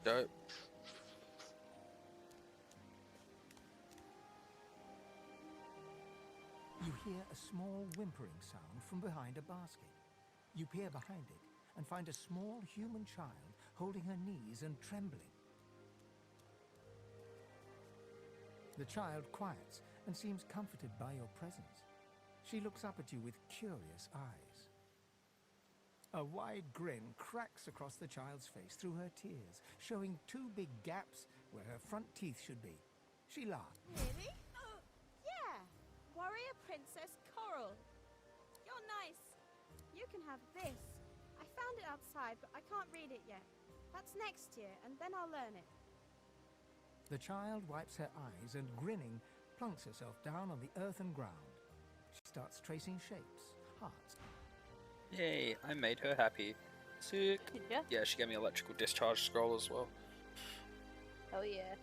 Dope. You hear a small whimpering sound from behind a basket. You peer behind it and find a small human child holding her knees and trembling. The child quiets and seems comforted by your presence. She looks up at you with curious eyes. A wide grin cracks across the child's face through her tears, showing two big gaps where her front teeth should be. She laughs. Really? Oh, yeah. Warrior Princess Coral. You're nice. You can have this. I found it outside, but I can't read it yet. That's next year, and then I'll learn it. The child wipes her eyes and, grinning, plunks herself down on the earthen ground. She starts tracing shapes, hearts. Yay, I made her happy. Sick. Yeah, she gave me electrical discharge scroll as well. Oh yeah.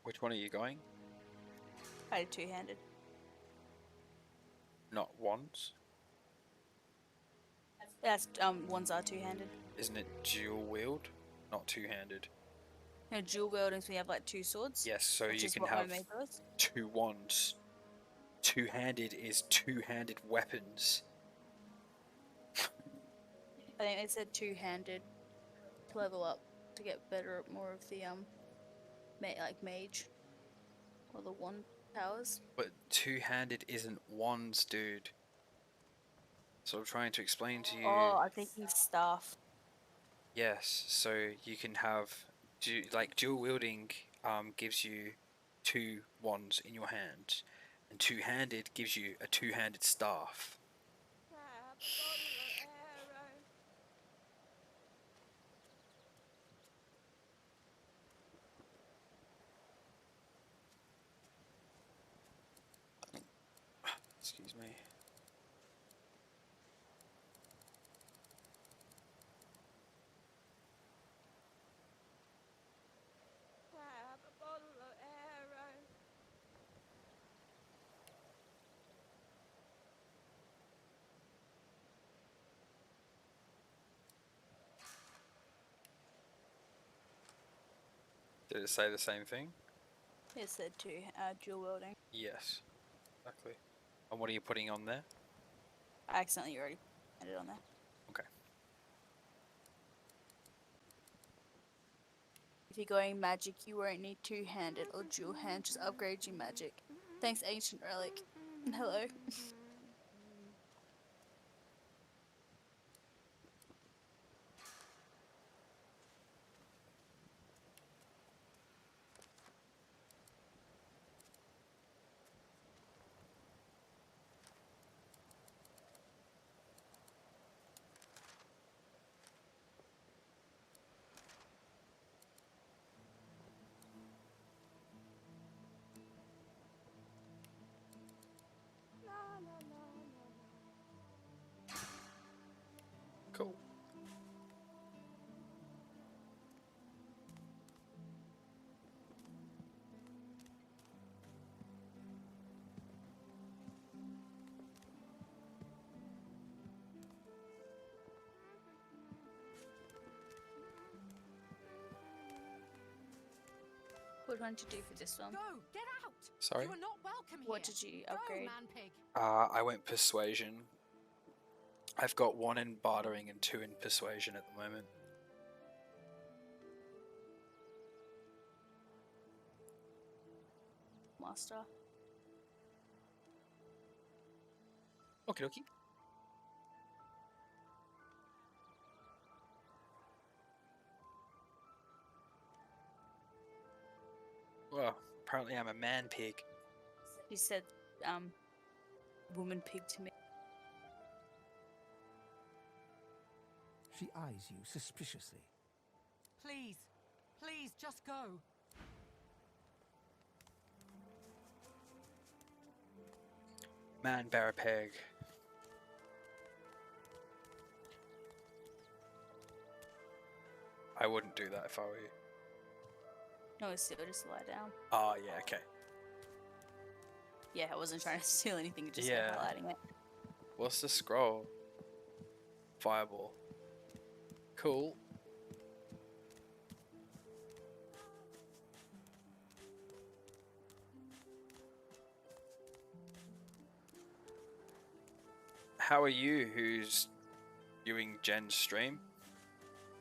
Which one are you going? I did two-handed. Not wands. That's ones are two-handed. Isn't it dual wield? Not two-handed. No, dual wieldings we have like two swords. Yes, so which you is can what my have maid does. two wands. Two-handed is two-handed weapons. I think they said two-handed to level up to get better at more of the like mage or the wand powers. But two-handed isn't wands, dude. So I'm trying to explain to you. Oh, I'm thinking staff. Yes, so you can have like dual wielding gives you two wands in your hand, and two-handed gives you a two-handed staff. Excuse me. Did it say the same thing? It said two dual wielding. Yes, exactly. And what are you putting on there? I accidentally already had it on there. Okay. If you're going magic, you won't need two-handed or dual hand. Just upgrade your magic. Thanks, Ancient Relic. And hello. Cool. What did you do for this one? Go! Get out! Sorry? You are not welcome What here. did you Go, upgrade? man pig. I went persuasion. I've got 1 in bartering and 2 in persuasion at the moment. Master. Okie dokie. Well, apparently I'm a man pig. You said woman pig to me. She eyes you suspiciously. Please, please, just go. Man bear a peg. I wouldn't do that if I were you. No, it's still just lie down. Oh, yeah, okay. Yeah, I wasn't trying to steal anything, just Yeah. highlighting it. What's the scroll? Fireball. Cool. How are you who's viewing Jen's stream?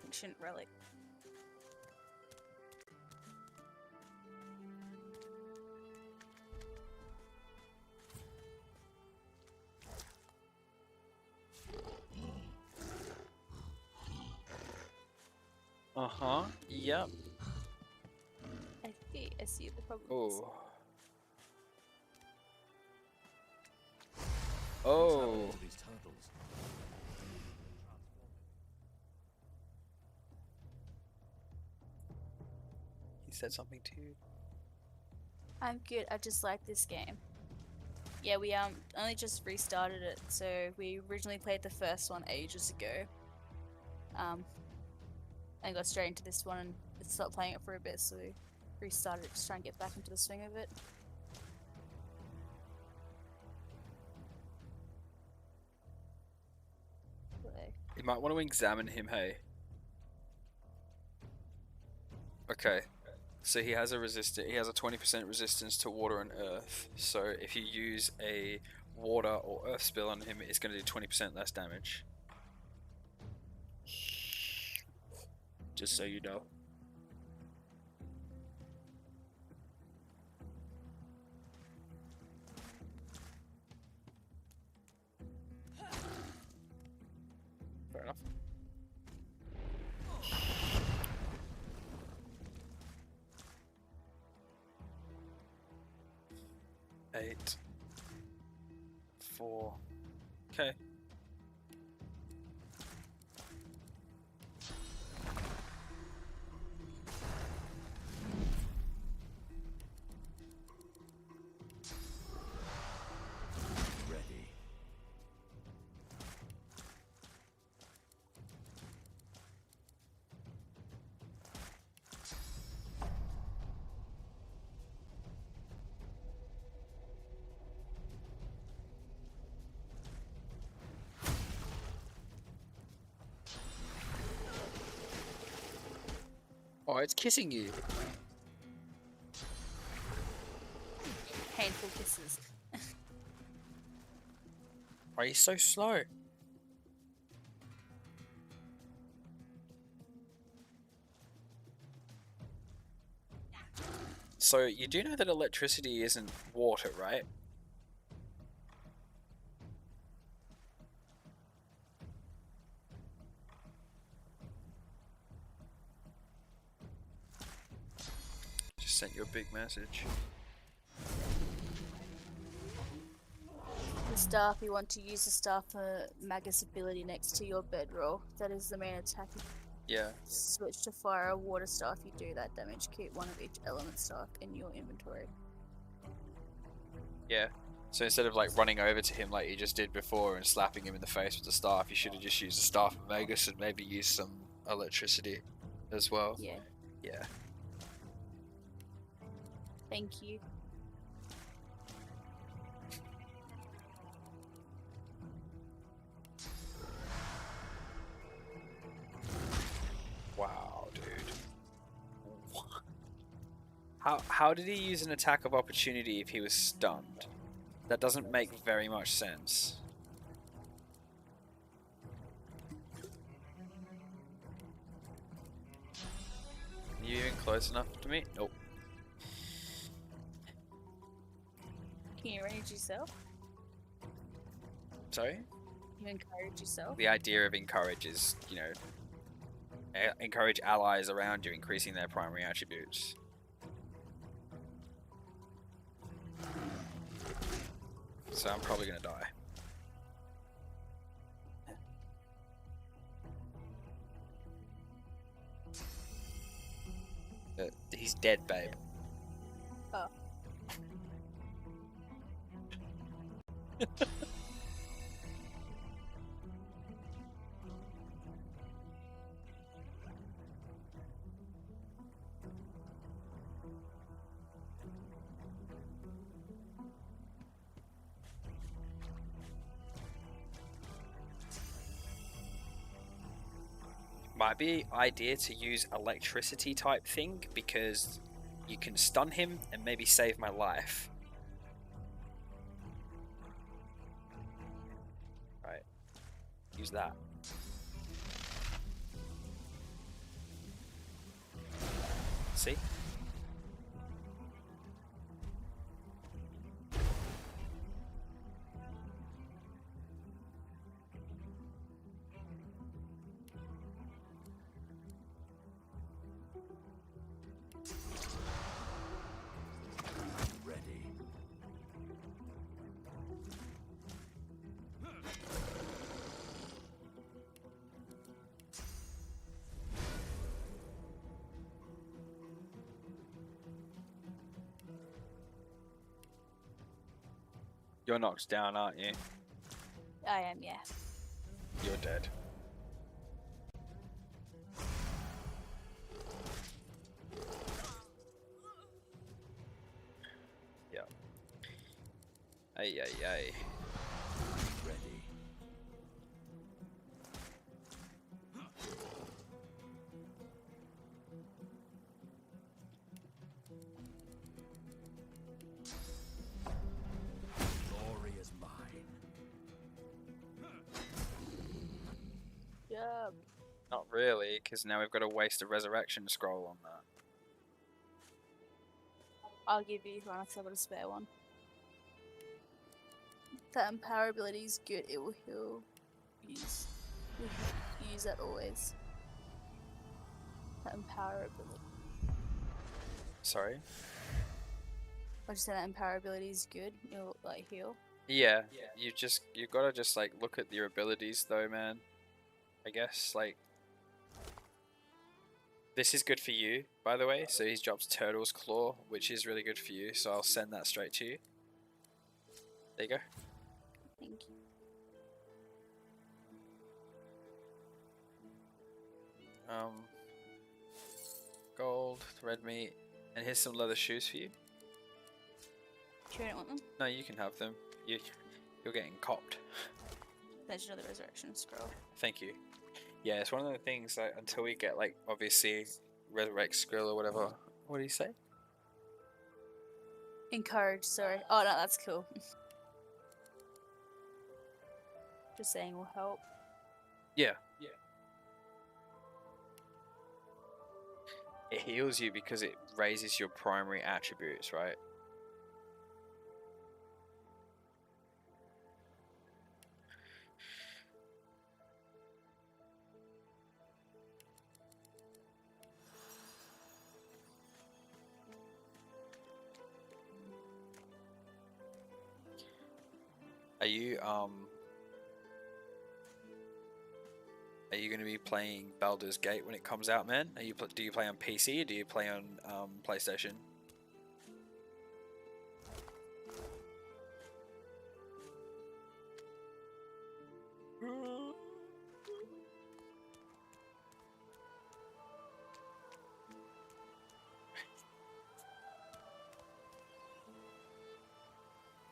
Ancient Relic. Uh-huh. Yep. I see the problem. Oh. Oh. These turtles. He said something to you. I'm good. I just like this game. Yeah, we only just restarted it, so we originally played the first one ages ago. And got straight into this one and stopped playing it for a bit, so we restarted it to try and get back into the swing of it. might want to examine him, hey. Okay. So he has a 20% resistance to water and earth. So if you use a water or earth spell on him, it's going to do 20% less damage. Just so you know. Fair enough. Eight. 4. Okay. Ready. Oh, it's kissing you. Painful kisses. Why are you so slow? So, you do know that electricity isn't water, right? Just sent you a big message. The staff, you want to use the staff for Magus ability next to your bedroll. That is the main attack. Yeah. Switch to fire or water staff, you do that damage. Keep one of each element staff in your inventory. Yeah. So instead of like running over to him like you just did before and slapping him in the face with the staff, you should have just used the staff of Magus and maybe used some electricity as well. Yeah. Yeah. Thank you. Wow, dude. How did he use an attack of opportunity if he was stunned? That doesn't make very much sense. Are you even close enough to me? Nope. Can you range yourself? Sorry? You encourage yourself? The idea of encourage is, you know, encourage allies around you, increasing their primary attributes. So I'm probably gonna die. He's dead, babe. Oh. Might be idea to use electricity type thing because you can stun him and maybe save my life. Right. Use that. See? Ready. You're knocked down, aren't you? I am, yeah. You're dead. Yeah. Ay, ay, ay. Ready. Not really, because now we've got to waste a resurrection scroll on that. I'll give you one because I've got a spare one. That empower ability is good. It will heal. Use that always. That empower ability. Sorry? I just said that empower ability is good. It'll like heal. Yeah, you gotta just like look at your abilities though, man. I guess like this is good for you, by the way. So he drops Turtle's Claw, which is really good for you. So I'll send that straight to you. There you go. Thank you. Gold, red meat, and here's some leather shoes for you. You don't want them? No, you can have them. You're getting copped. There's another resurrection scroll. Thank you. Yeah, it's one of the things like until we get like obviously resurrect scroll or whatever. What do you say? Encourage, sorry. Oh no, that's cool. Just saying will help. Yeah. It heals you because it raises your primary attributes, right? Are you going to be playing Baldur's Gate when it comes out, man? Do you play on PC or do you play on PlayStation?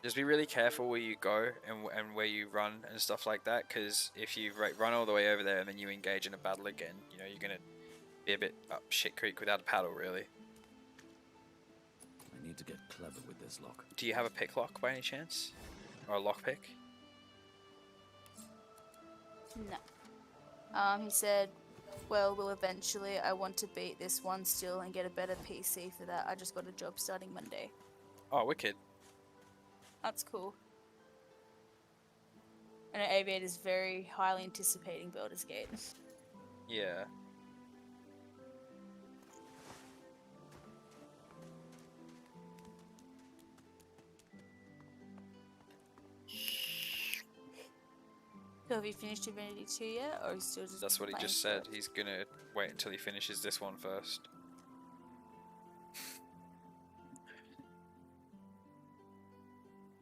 Just be really careful where you go and where you run and stuff like that, because if you run all the way over there and then you engage in a battle again, you know, you're going to be a bit up shit creek without a paddle, really. I need to get clever with this lock. Do you have a pick lock by any chance? Or a lock pick? No. He said, well, eventually. I want to beat this one still and get a better PC for that. I just got a job starting Monday. Oh, wicked. That's cool. I know Aviator is very highly anticipating Baldur's Gate. Yeah. So have you finished Divinity 2 yet, or is he still just That's what he playing just through said. it? He's gonna wait until he finishes this one first.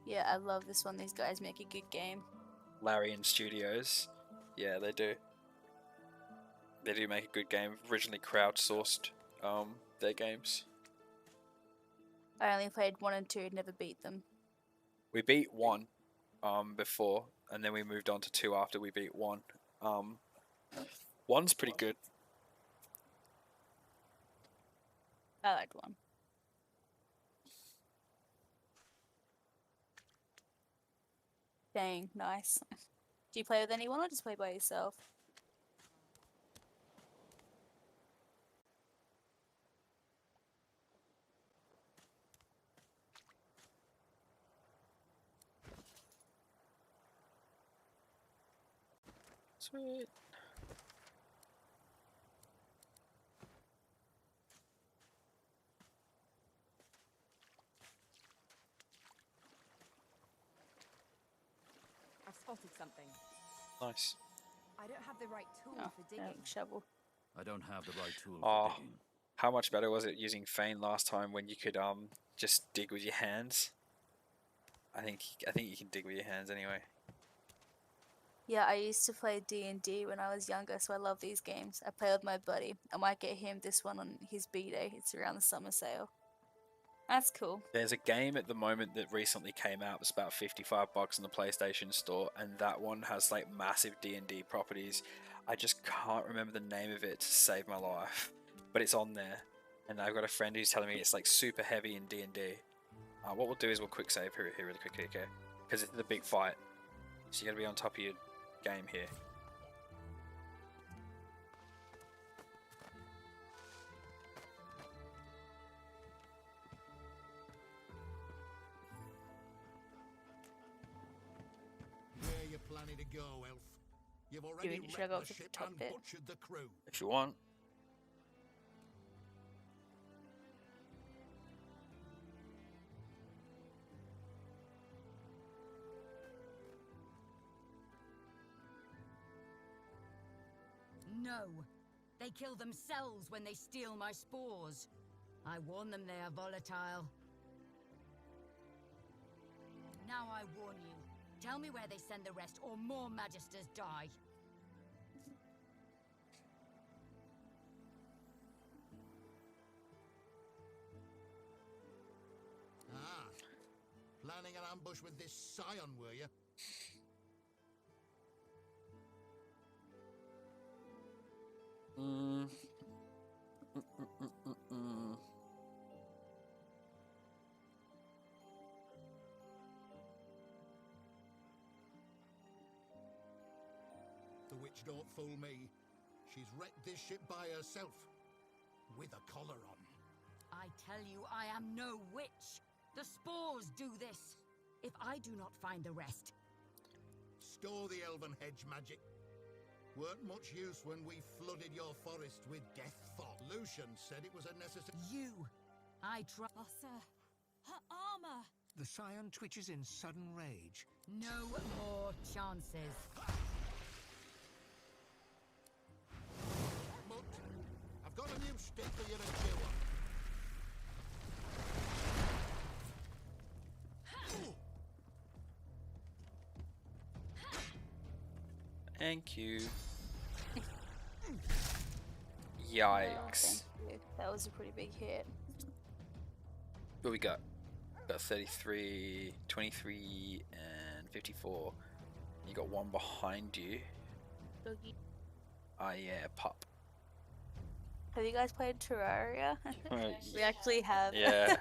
Yeah, I love this one. These guys make a good game. Larian Studios. Yeah, they do. They do make a good game. Originally crowdsourced their games. I only played 1 and 2, never beat them. We beat 1 before, and then we moved on to 2 after we beat 1. 1's pretty good. I liked 1. Dang, nice. Do you play with anyone or just play by yourself? Sweet. I've spotted something. Nice. I don't have the right tool Oh, for digging. shovel. I don't have the right tool Oh, for digging. how much better was it using Feign last time when you could just dig with your hands? I think you can dig with your hands anyway. Yeah, I used to play D&D when I was younger, so I love these games. I play with my buddy. I might get him this one on his B-Day. It's around the summer sale. That's cool. There's a game at the moment that recently came out. It's about $55 in the PlayStation Store, and that one has like massive D&D properties. I just can't remember the name of it to save my life, but it's on there. And I've got a friend who's telling me it's like super heavy in D&D. What we'll do is we'll quick save here really quickly, okay? Because it's a big fight, so you gotta be on top of your game here. plenty to go, Elf. You've already Should I wrecked go the for the ship top and bit? butchered the crew. If you want. No. They kill themselves when they steal my spores. I warn them they are volatile. Now I warn you. Tell me where they send the rest, or more Magisters die. Ah. Planning an ambush with this scion, were you? The witch don't fool me. She's wrecked this ship by herself. With a collar on. I tell you, I am no witch. The spores do this. If I do not find the rest... Store the elven hedge magic. Weren't much use when we flooded your forest with death thought. Lucian said it was a necessary... You! I try... Oh, sir. Her armor! The scion twitches in sudden rage. No more chances. Mutt, I've got a new stick for you to chew on. Thank you. Oh, Yikes. thank you. That was a pretty big hit. What we got? Got 33, 23, and 54. You got one behind you. Boogie. Ah, yeah, pup. Have you guys played Terraria? We actually have. Yeah.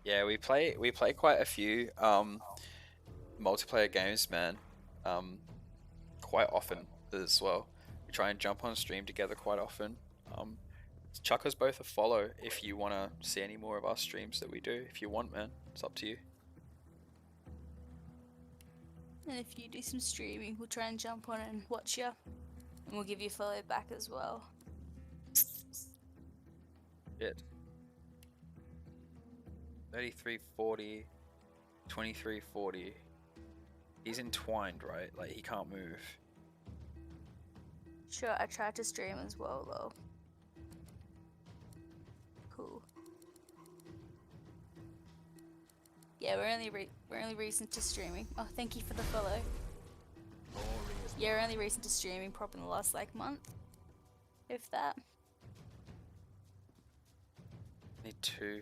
Yeah, we play quite a few multiplayer games, man. Quite often as well. We try and jump on stream together quite often. Chuck us both a follow if you want to see any more of our streams that we do. If you want, man, it's up to you. And if you do some streaming, we'll try and jump on and watch you. And we'll give you a follow back as well. Shit. 3340, 2340. He's entwined, right? Like he can't move. Sure, I tried to stream as well though. Cool. Yeah, we're only recent to streaming. Oh, thank you for the follow. Yeah, we're only recent to streaming, probably in the last like month, if that. Need two.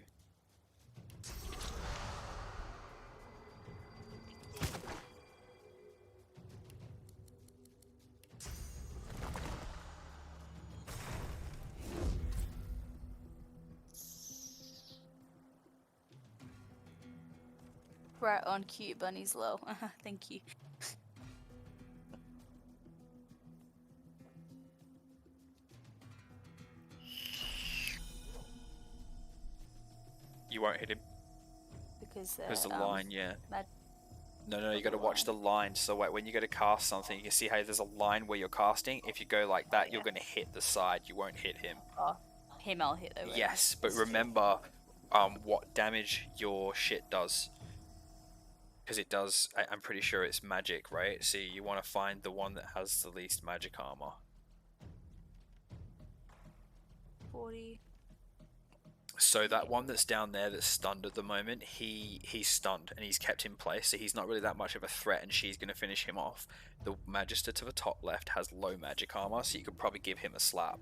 Right on cute, bunny's low. Thank you. You won't hit him. Because the line, yeah. Mad No, you got to watch the line. So when you go to cast something, you can see how there's a line where you're casting. If you go like that, you're going to hit the side. You won't hit him. Oh, him I'll hit though. Yes, but remember what damage your shit does. Because it does, I'm pretty sure it's magic, right? So you want to find the one that has the least magic armor. 40. So that one that's down there that's stunned at the moment, he's stunned and he's kept in place, so he's not really that much of a threat, and she's going to finish him off. The Magister to the top left has low magic armor, so you could probably give him a slap.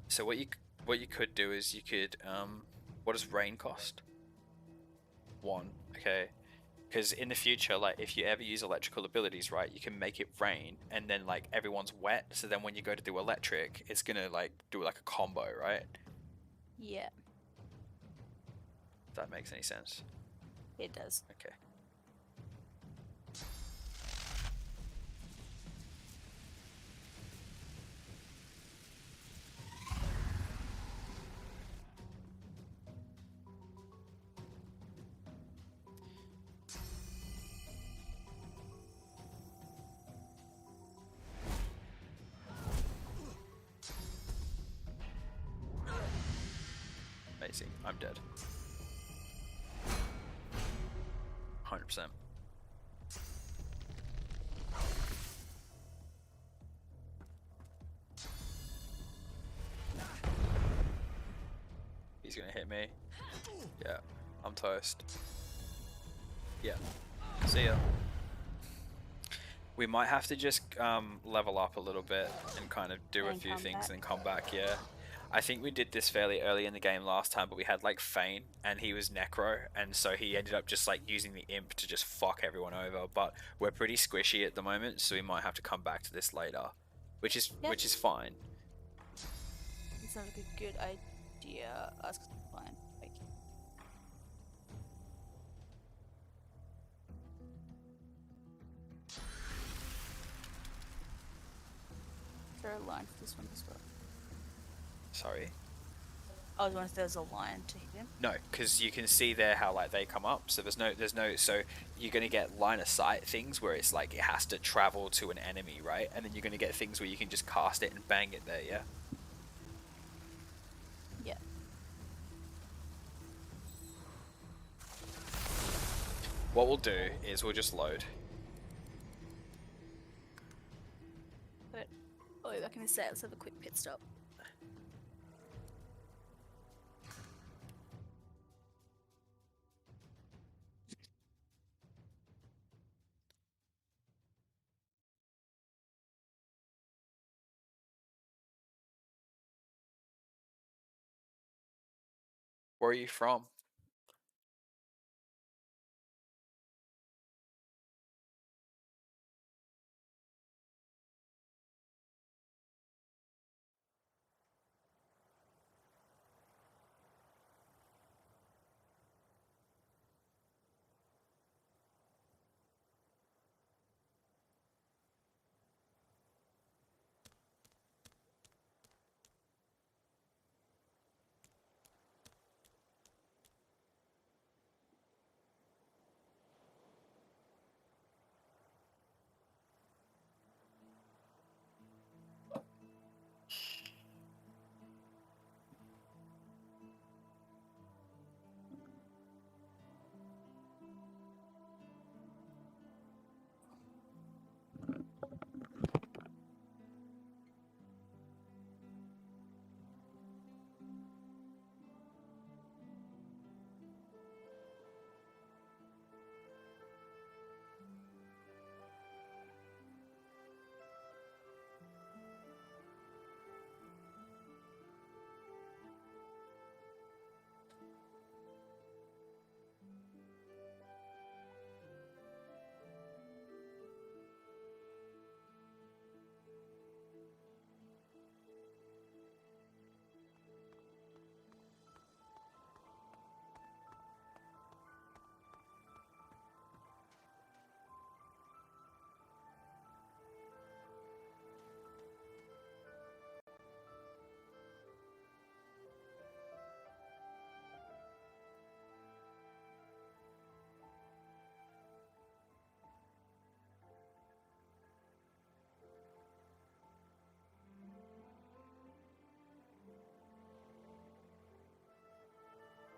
So what you could do is you could what does rain cost? 1. Okay. Because in the future, like, if you ever use electrical abilities, right, you can make it rain, and then, like, everyone's wet, so then when you go to do electric, it's gonna, like, do, like, a combo, right? Yeah, If that makes any sense. it does. Okay. amazing. I'm dead. 100%. He's gonna hit me. Yeah, I'm toast. Yeah, see ya. We might have to just level up a little bit and kind of do a And few come things back. and come back, yeah. I think we did this fairly early in the game last time, but we had like Fane and he was Necro, and so he ended up just like using the Imp to just fuck everyone over. But we're pretty squishy at the moment, so we might have to come back to this later, which is fine. It sounds like a good idea. Ask fine. Okay. Is there a line for this one as well? Sorry. I was wondering if there's a line to him. No, because you can see there how like they come up. So there's no. So you're gonna get line of sight things where it's like it has to travel to an enemy, right? And then you're gonna get things where you can just cast it and bang it there, yeah. Yeah. What we'll do is we'll just load. But I'll be back in a sec. Let's have a quick pit stop. Where are you from?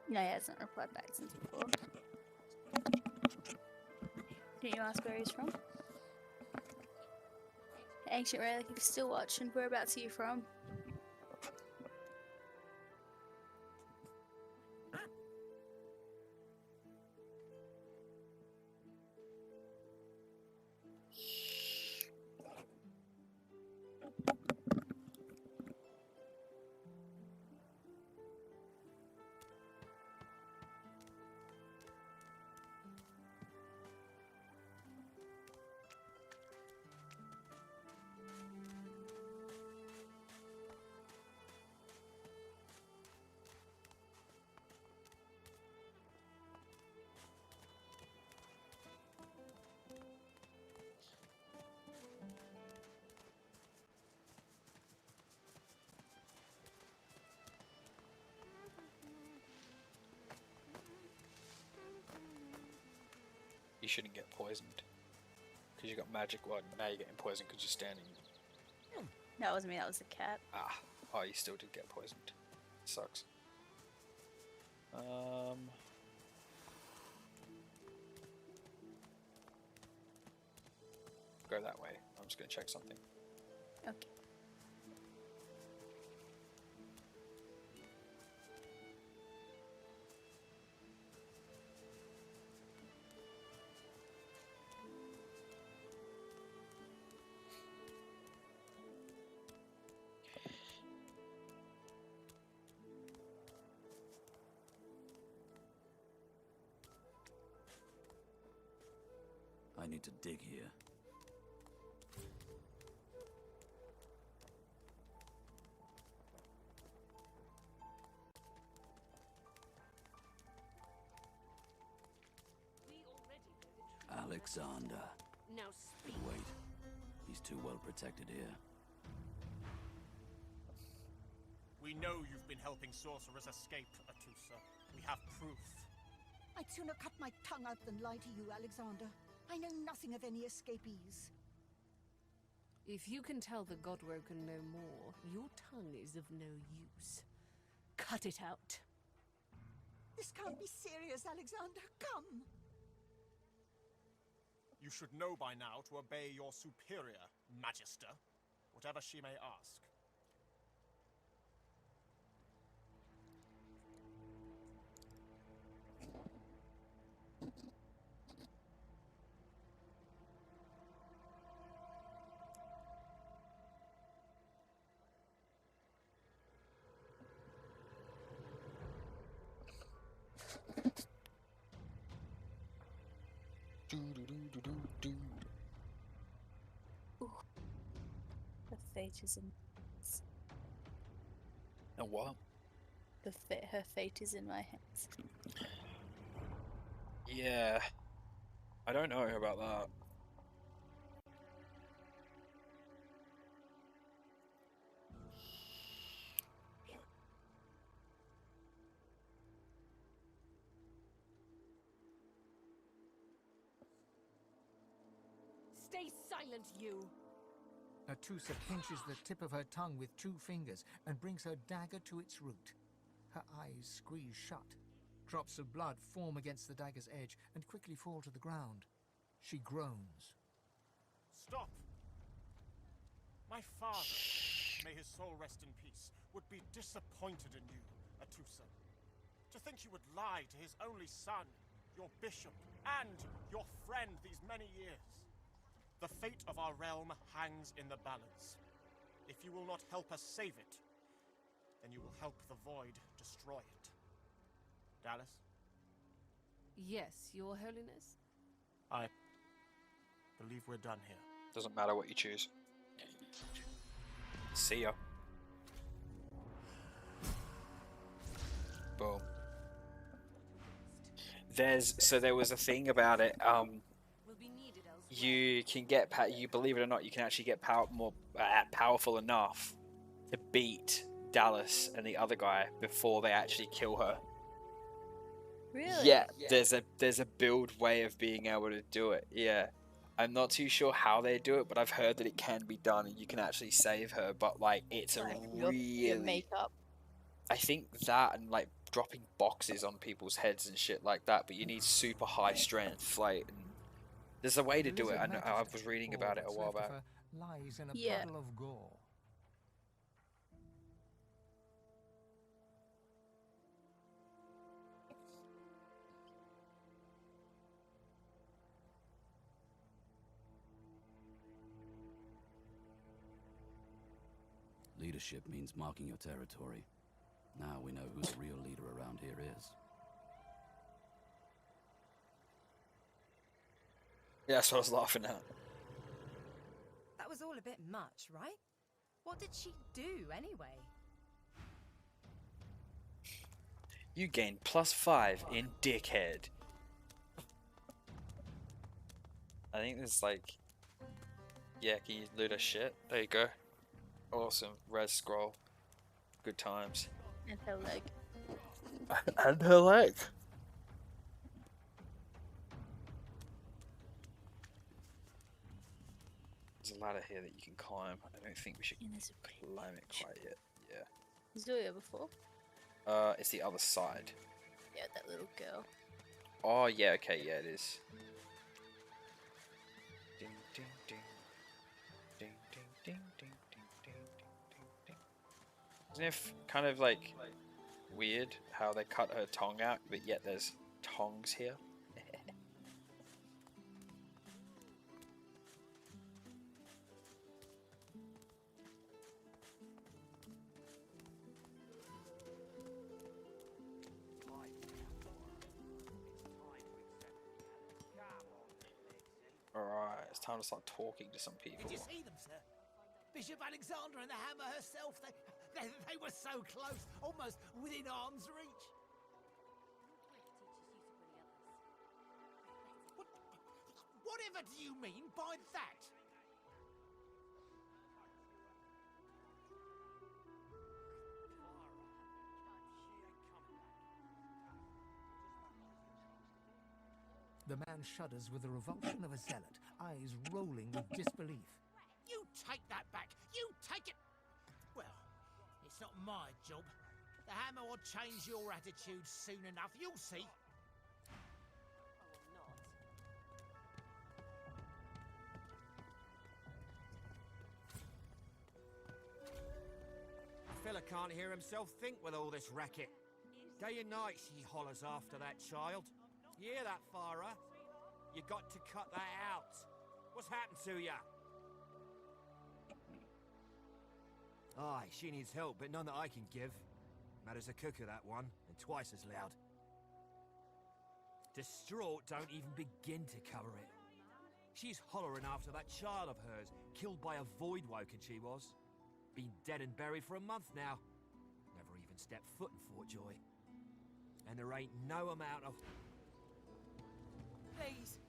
No, he hasn't replied back since before. Can you ask where he's from? Ancient Relic, if you're still watching, whereabouts are you from? You shouldn't get poisoned. Because you got magic wand, now you're getting poisoned because you're standing. That wasn't me, that was the cat. Ah, oh, you still did get poisoned. Sucks. Go that way. I'm just gonna check something. Okay. I need to dig here. Alexander. Now speak. Wait. He's too well protected here. We know you've been helping sorcerers escape, Atusa. We have proof. I'd sooner cut my tongue out than lie to you, Alexander. I know nothing of any escapees. If you can tell the Godwoken no more, your tongue is of no use. Cut it out. This can't be serious, Alexander. Come. You should know by now to obey your superior, Magister, whatever she may ask. Her fate is in. A what? Her fate is in my hands. Yeah. I don't know about that. Stay silent, you! Atusa pinches the tip of her tongue with 2 fingers and brings her dagger to its root. Her eyes squeeze shut. Drops of blood form against the dagger's edge and quickly fall to the ground. She groans. Stop! My father, may his soul rest in peace, would be disappointed in you, Atusa. To think you would lie to his only son, your bishop, and your friend these many years. The fate of our realm hangs in the balance. If you will not help us save it, then you will help the Void destroy it. Dallas? Yes, Your Holiness? I believe we're done here. Doesn't matter what you choose. See ya. Boom. There was a thing about it. You can get you believe it or not, you can actually get powerful enough to beat Dallas and the other guy before they actually kill her. Really? Yeah, there's a build way of being able to do it. Yeah, I'm not too sure how they do it, but I've heard that it can be done and you can actually save her. But like, it's Like a your really makeup. I think that and like dropping boxes on people's heads and shit like that. But you need super high strength, like. And there's a way to do it. I know. I was reading about it a while back. Lies in a Yeah. puddle of gore. Leadership means marking your territory. Now we know who the real leader around here is. Yeah, that's what I was laughing at. That was all a bit much, right? What did she do, anyway? You gain +5 in dickhead. I think there's like... Yeah, can you loot her shit? There you go. Awesome. Res scroll. Good times. And her leg. And her leg. There's a ladder here that you can climb. I don't think we should climb it quite yet. Yeah. He's doing it before. It's the other side. Yeah, that little girl. Oh yeah, okay, yeah, it is. Ding, ding, ding. Ding, ding, ding, ding, ding, ding, ding, ding. Isn't it kind of like weird how they cut her tongue out, but yet there's tongs here? Alright, it's time to start talking to some people. Did you see them, sir? Bishop Alexander and the Hammer herself, they were so close, almost within arm's reach. Whatever do you mean by that? The man shudders with the revulsion of a zealot, eyes rolling with disbelief. You take that back! You take it! Well, it's not my job. The Hammer will change your attitude soon enough. You'll see. Fella can't hear himself think with all this racket. Day and night she hollers after that child. You hear that, Farah? You got to cut that out. What's happened to ya? Aye, she needs help, but none that I can give. Mad as a cooker, that one, and twice as loud. Distraught don't even begin to cover it. She's hollering after that child of hers, killed by a void woken she was. Been dead and buried for a month now. Never even stepped foot in Fort Joy. And there ain't no amount of... Please,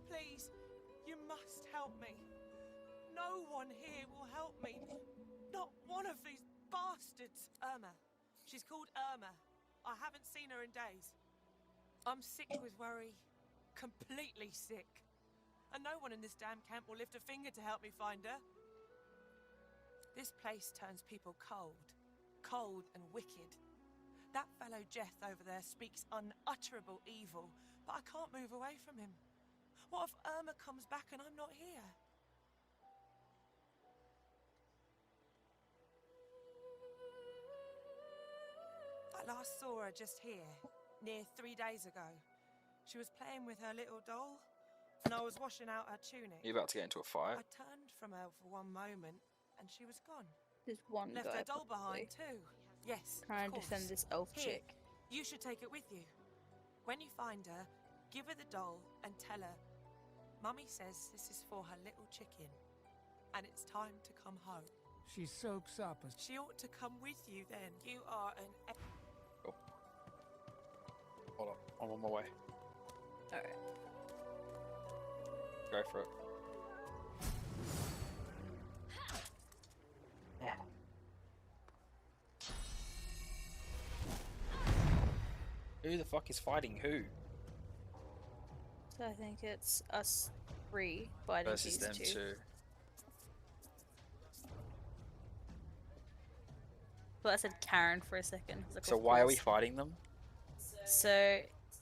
please, you must help me. No one here will help me. Not one of these bastards. Irma. She's called Irma. I haven't seen her in days. I'm sick with worry. Completely sick. And no one in this damn camp will lift a finger to help me find her. This place turns people cold. Cold and wicked. That fellow Jeth over there speaks unutterable evil, but I can't move away from him. What if Irma comes back and I'm not here? I last saw her just here, near 3 days ago. She was playing with her little doll, and I was washing out her tunic. You're about to get into a fight. I turned from her for one moment, and she was gone. There's one Left guy her doll probably behind too. Yes, trying of to defend course. this elf Here, chick. you should take it with you. When you find her, give her the doll and tell her, Mummy says this is for her little chicken, and it's time to come home. She soaks up as... She ought to come with you then. You are an... Oh. Hold on, I'm on my way. Alright. Go for it. Who the fuck is fighting who? So I think it's us three fighting Versus these them two. two. But I said Karen for a second. I was like, So of why are we course. fighting them? So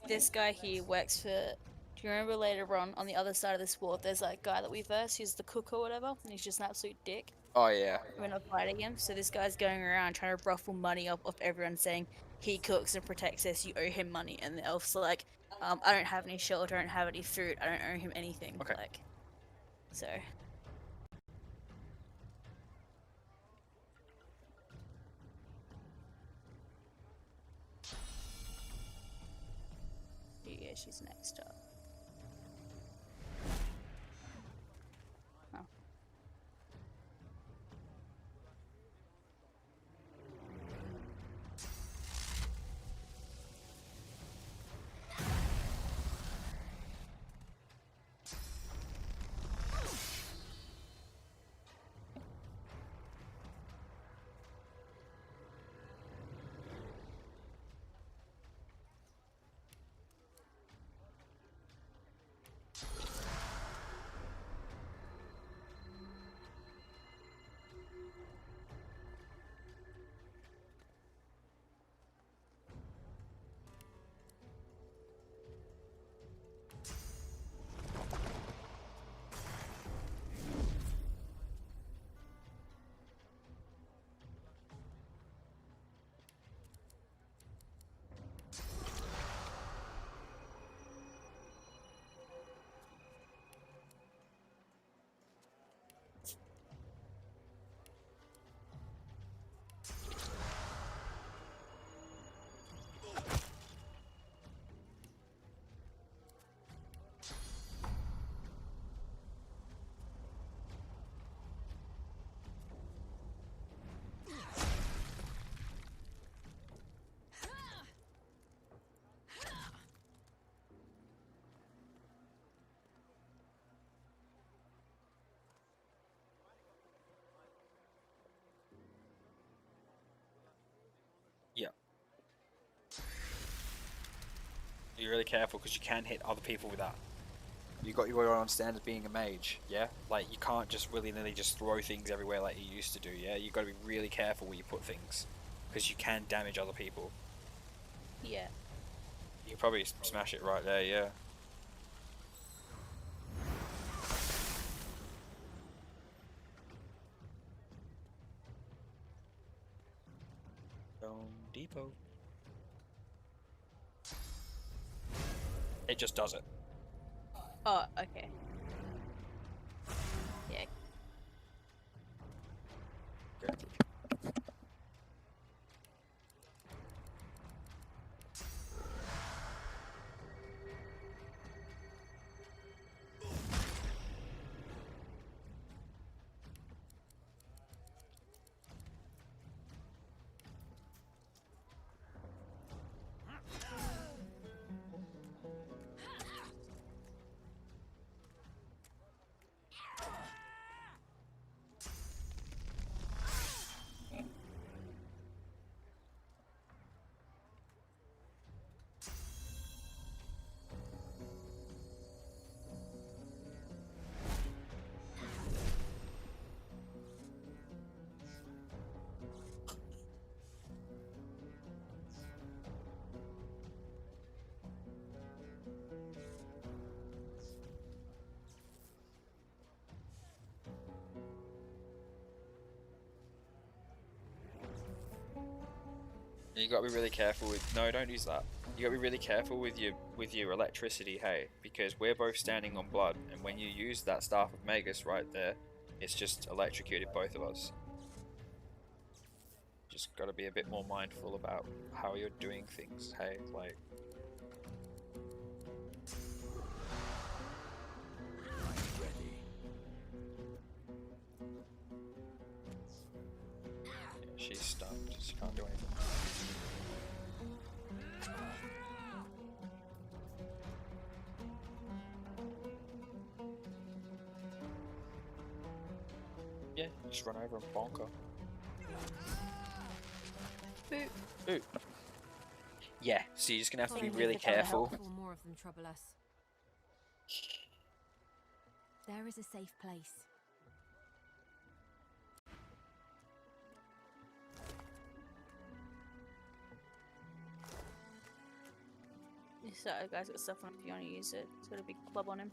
this guy here works for. Do you remember later on the other side of this wall, there's that guy that we versed, who's the cook or whatever, and he's just an absolute dick. Oh yeah. We're not fighting him. So this guy's going around trying to ruffle money up off everyone, saying he cooks and protects us. You owe him money, and the elf's like, I don't have any shelter, I don't have any food, I don't owe him anything. Okay. Like, so. Yeah, she's next up. Oh. Be really careful because you can hit other people with that. You got to understand as being a mage, yeah? Like, you can't just willy-nilly just throw things everywhere like you used to do, yeah? You got to be really careful where you put things because you can damage other people. Yeah. You can probably smash it right there, yeah. Home Depot. It just does it. Oh, okay. Yeah. Good. You gotta be really careful with. No, don't use that. You gotta be really careful with your electricity, hey, because we're both standing on blood, and when you use that staff of Magus right there, it's just electrocuted both of us. Just gotta be a bit more mindful about how you're doing things, hey, like. Yeah, she's stunned. She can't do anything. Yeah, just run over and bonk her. Boop. Boop. Yeah, so you're just gonna have to be Probably really become careful. helpful, more of them trouble us. There is a safe place. So, guys, got stuff on if you want to use it. It's got a big club on him.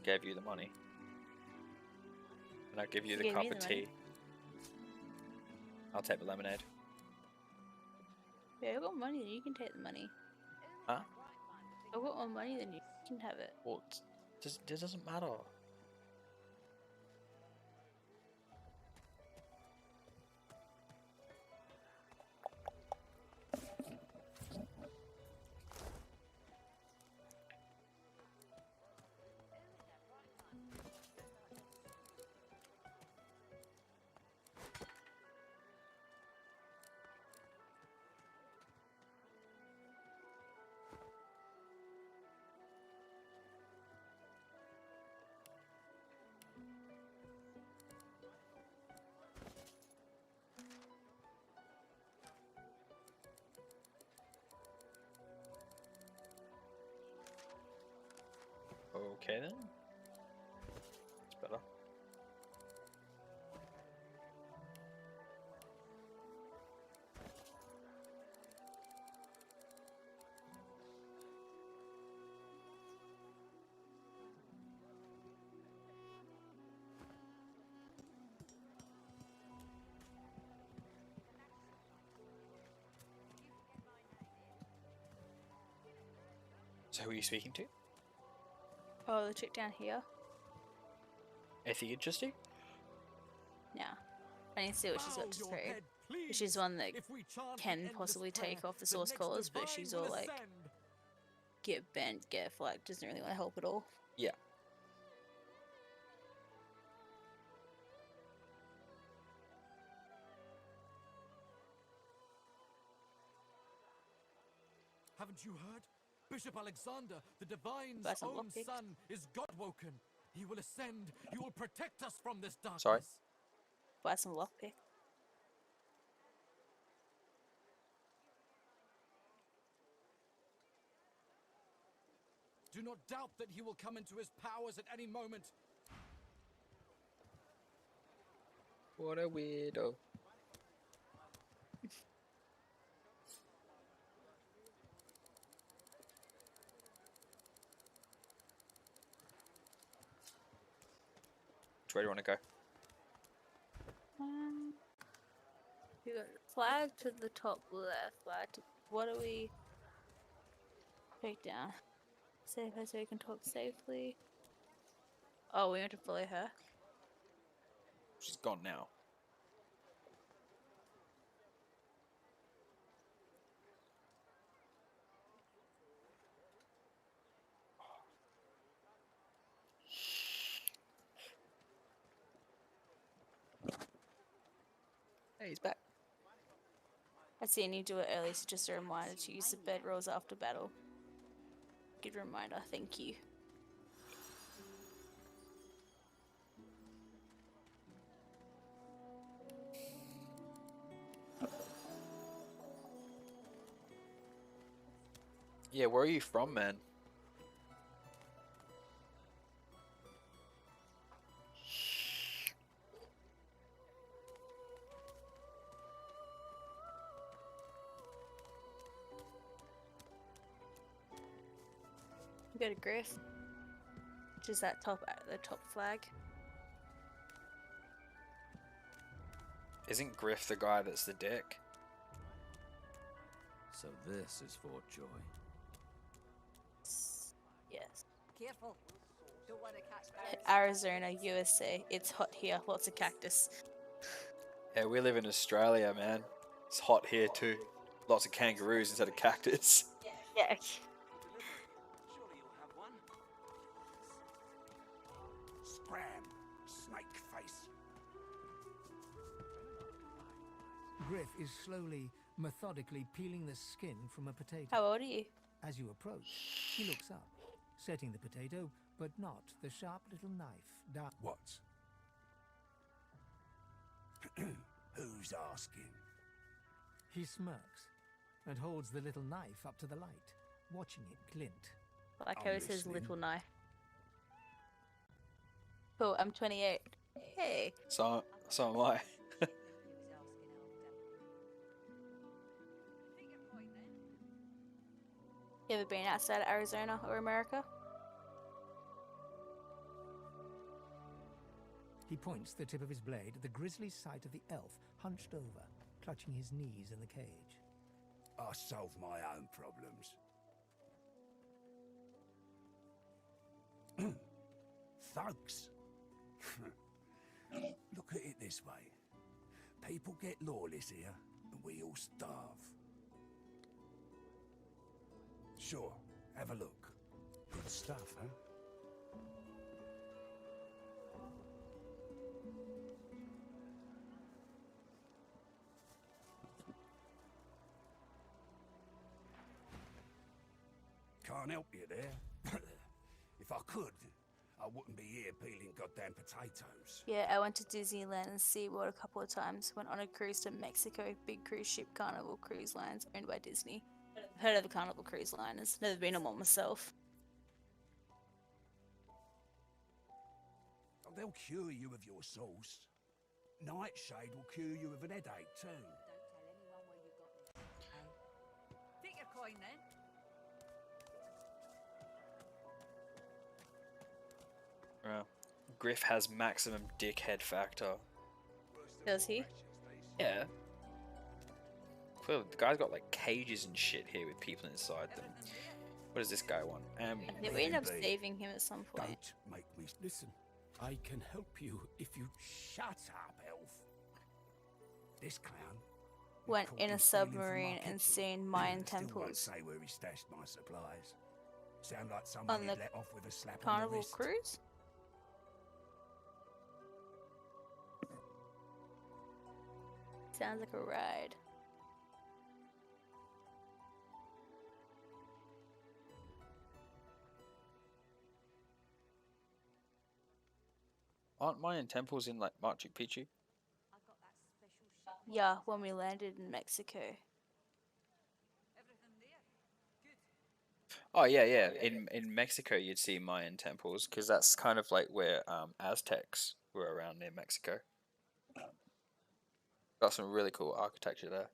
Gave you the money. And I give you She the gave cup me of the tea. money. I'll take the lemonade. Yeah, I've got money, then you can take the money. Huh? I've got more money than you can have it. Well, it doesn't matter. Okay then. It's better. So who are you speaking to? Oh, the chick down here? Is he interesting? Yeah. I need to see what she's got to say. She's one that can possibly take off the source collars, but she's all like, get bent, get flagged, doesn't really want to help at all. Yeah. Haven't you heard? Bishop Alexander, the Divine's Buy some own lockpicks. son, is God-woken. He will ascend. He will protect us from this darkness. Sorry? Buy some lockpick. Do not doubt that he will come into his powers at any moment. What a weirdo. Where do you want to go? We got flag to the top left. Flag to, what do we take down? Save her so we can talk safely. Oh, we want to follow her. She's gone now. Hey, he's back. I seen you do it earlier, so just a reminder to use the bedrolls after battle. Good reminder, thank you. Yeah, where are you from, man? We got a Griff, which is that top, the top flag. Isn't Griff the guy that's the dick? So this is Fort Joy. Yes. Careful. Don't want to catch Arizona, USA. It's hot here. Lots of cactus. Yeah, we live in Australia, man. It's hot here too. Lots of kangaroos instead of cactus. Yeah. Scram, snake face. Griff is slowly, methodically peeling the skin from a potato. How old are you? As you approach, he looks up, setting the potato, but not the sharp little knife down. What? Who's asking? He smirks and holds the little knife up to the light, watching it glint. Like how it says little knife. Cool, I'm 28. Hey. So am I. You ever been outside of Arizona or America? He points the tip of his blade at the grisly sight of the elf hunched over, clutching his knees in the cage. I solve my own problems. Thugs. Look at it this way. People get lawless here, and we all starve. Sure, have a look. Good stuff, huh? Can't help you there. If I could, I wouldn't be here peeling goddamn potatoes. Yeah, I went to Disneyland and SeaWorld a couple of times. Went on a cruise to Mexico, big cruise ship, Carnival Cruise Lines, owned by Disney. Heard of the Carnival Cruise Liners. Never been on one myself. They'll cure you of your sauce. Nightshade will cure you of an headache too. Take your coin then. Well, Griff has maximum dickhead factor. Does he? Yeah. Well, the guy's got like cages and shit here with people inside them. What does this guy want? Did we end up saving him at some point? Don't make me listen. I can help you if you shut up, elf. This clown Went caught in you a stealing from my submarine and kitchen. seen Mayan Still won't temples. say where he stashed my supplies. Sound like somebody On the let off with a slap on the Carnival wrist. Cruise? Sounds like a ride. Aren't Mayan temples in like Machu Picchu? Yeah, when we landed in Mexico. Oh yeah, yeah. In Mexico, you'd see Mayan temples because that's kind of like where Aztecs were around near Mexico. Got some really cool architecture there.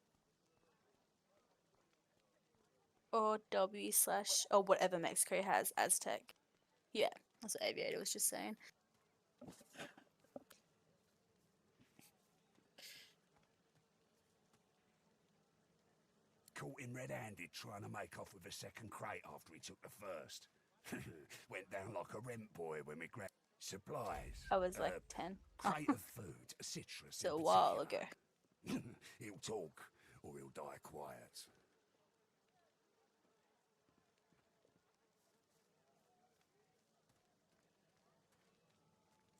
Or W/ or whatever Mexico has, Aztec. Yeah, that's what Aviator was just saying. Caught him red-handed trying to make off with a second crate after he took the first. Went down like a rent boy when we grabbed supplies. I was like 10. Crate of food, citrus So in a while particular. ago. He'll talk, or he'll die quiet.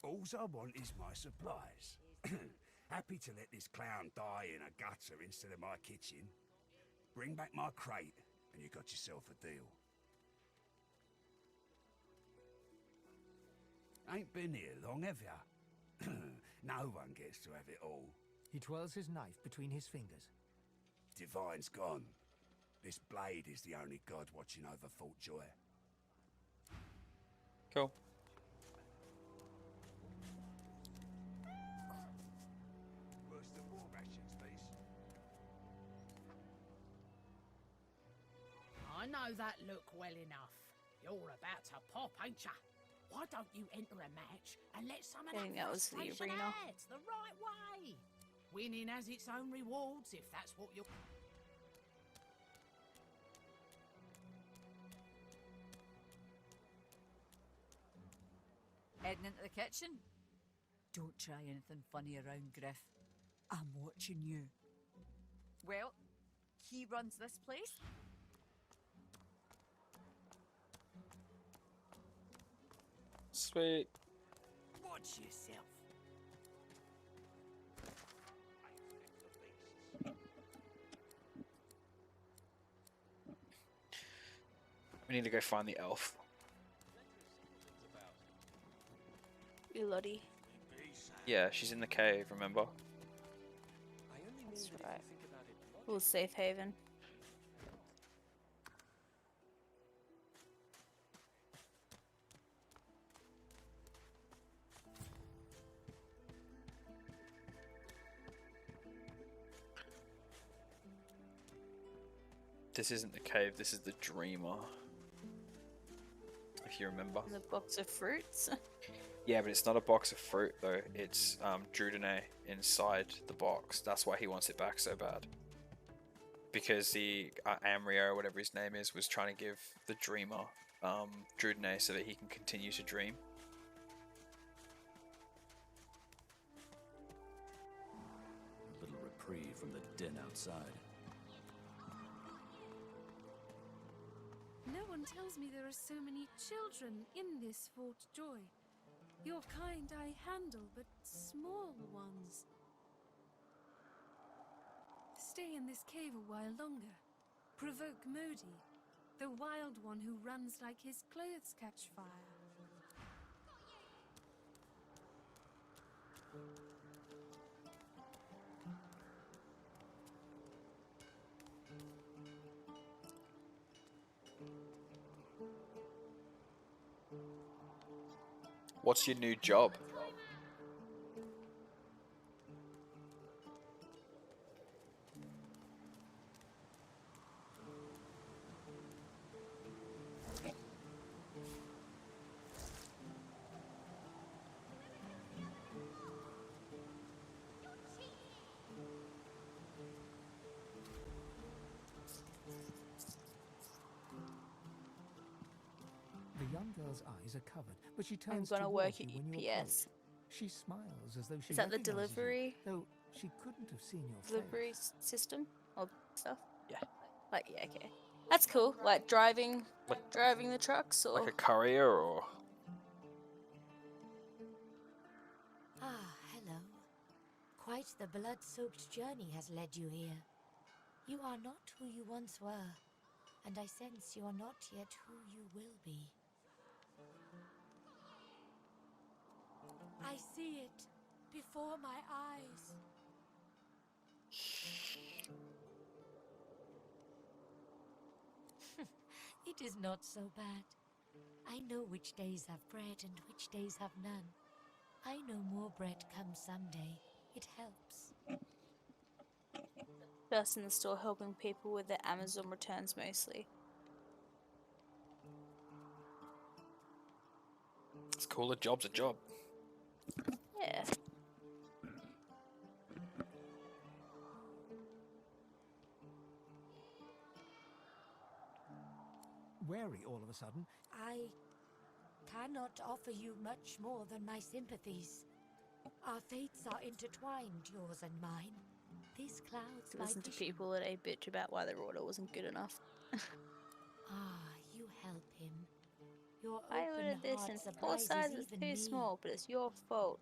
Alls I want is my supplies. Happy to let this clown die in a gutter instead of my kitchen. Bring back my crate, and you got yourself a deal. Ain't been here long, have ya? No one gets to have it all. He twirls his knife between his fingers. Divine's gone. This blade is the only god watching over Fort Joy. Cool. Worse than war rations, these. I know that look well enough. You're about to pop, ain't ya? Why don't you enter a match and let some of I think that that was the frustration arena. out the right way? Winning has its own rewards if that's what you're... Heading into the kitchen? Don't try anything funny around, Griff. I'm watching you. Well, he runs this place. Sweet. Watch yourself. We need to go find the elf. Elodie. Yeah, she's in the cave, remember? That's right. Little safe haven. This isn't the cave, this is the dreamer. If you remember. The box of fruits. Yeah, but it's not a box of fruit though. It's Drudene inside the box. That's why he wants it back so bad. Because the Amrio, or whatever his name is, was trying to give the dreamer Drudene so that he can continue to dream. A little reprieve from the din outside. No one tells me there are so many children in this Fort Joy. Your kind I handle, but small ones. Stay in this cave a while longer. Provoke Modi, the wild one who runs like his clothes catch fire. What's your new job? The young girl's eyes are covered, but she I'm turns gonna towards work you at when you UPS. approach. She smiles as though she Is that the recognizes you, delivery? though she couldn't have seen your Delivery face. system or stuff? Yeah. Like, yeah, okay. That's cool. Like driving the trucks or Like a courier or... Ah, hello. Quite the blood-soaked journey has led you here. You are not who you once were, and I sense you are not yet who you will be. I see it before my eyes. It is not so bad. I know which days have bread and which days have none. I know more bread comes someday. It helps. Just in the store helping people with their Amazon returns mostly. It's cool. A job's a job. Yeah. Wary all of a sudden. I cannot offer you much more than my sympathies. Our fates are intertwined, yours and mine. These clouds by Listen to vision. people that bitch about why their order wasn't good enough. You help him. Your I open ordered this heart and four surprises sizes even too me. small, but it's your fault.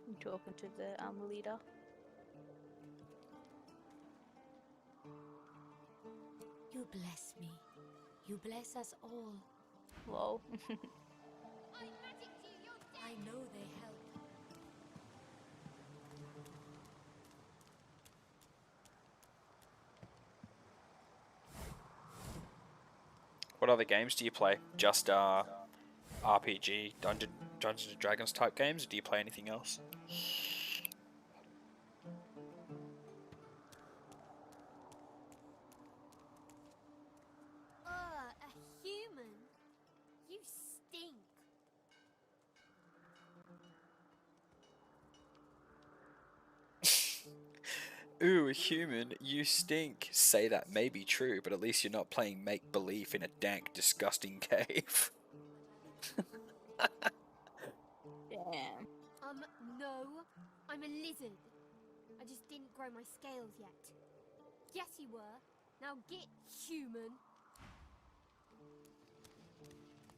I'm talking to the leader. You bless me. You bless us all. Lol. I know they help. What other games do you play? Just RPG, Dungeons and Dragons type games, or do you play anything else? A human? You stink. Ooh, a human, you stink. Say that may be true, but at least you're not playing make-believe in a dank, disgusting cave. Damn. No. I'm a lizard. I just didn't grow my scales yet. Yes, you were. Now get human.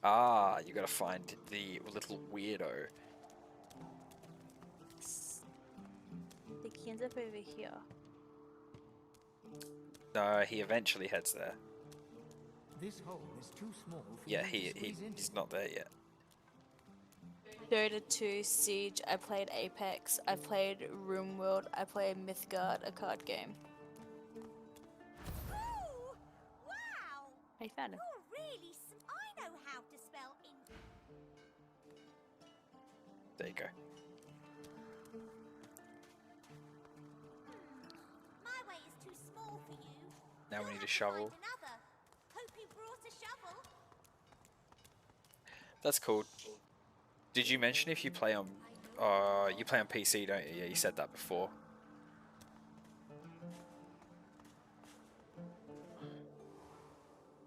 Ah, you gotta find the little weirdo. I think he ends up over here. No, he eventually heads there. This hole is too small for Yeah, you to squeeze into. he's not there yet. Dota 2, Siege, I played Apex, I played RuneWorld, I played Mythgard, a card game. Ooh! Wow! I found him. You're really I know how to spell in. There you go. My way is too small for you. Now You'll we need a have to shovel. find another. Hope you brought a shovel. That's cool. Did you mention if you play on you play on PC, don't you? Yeah, you said that before.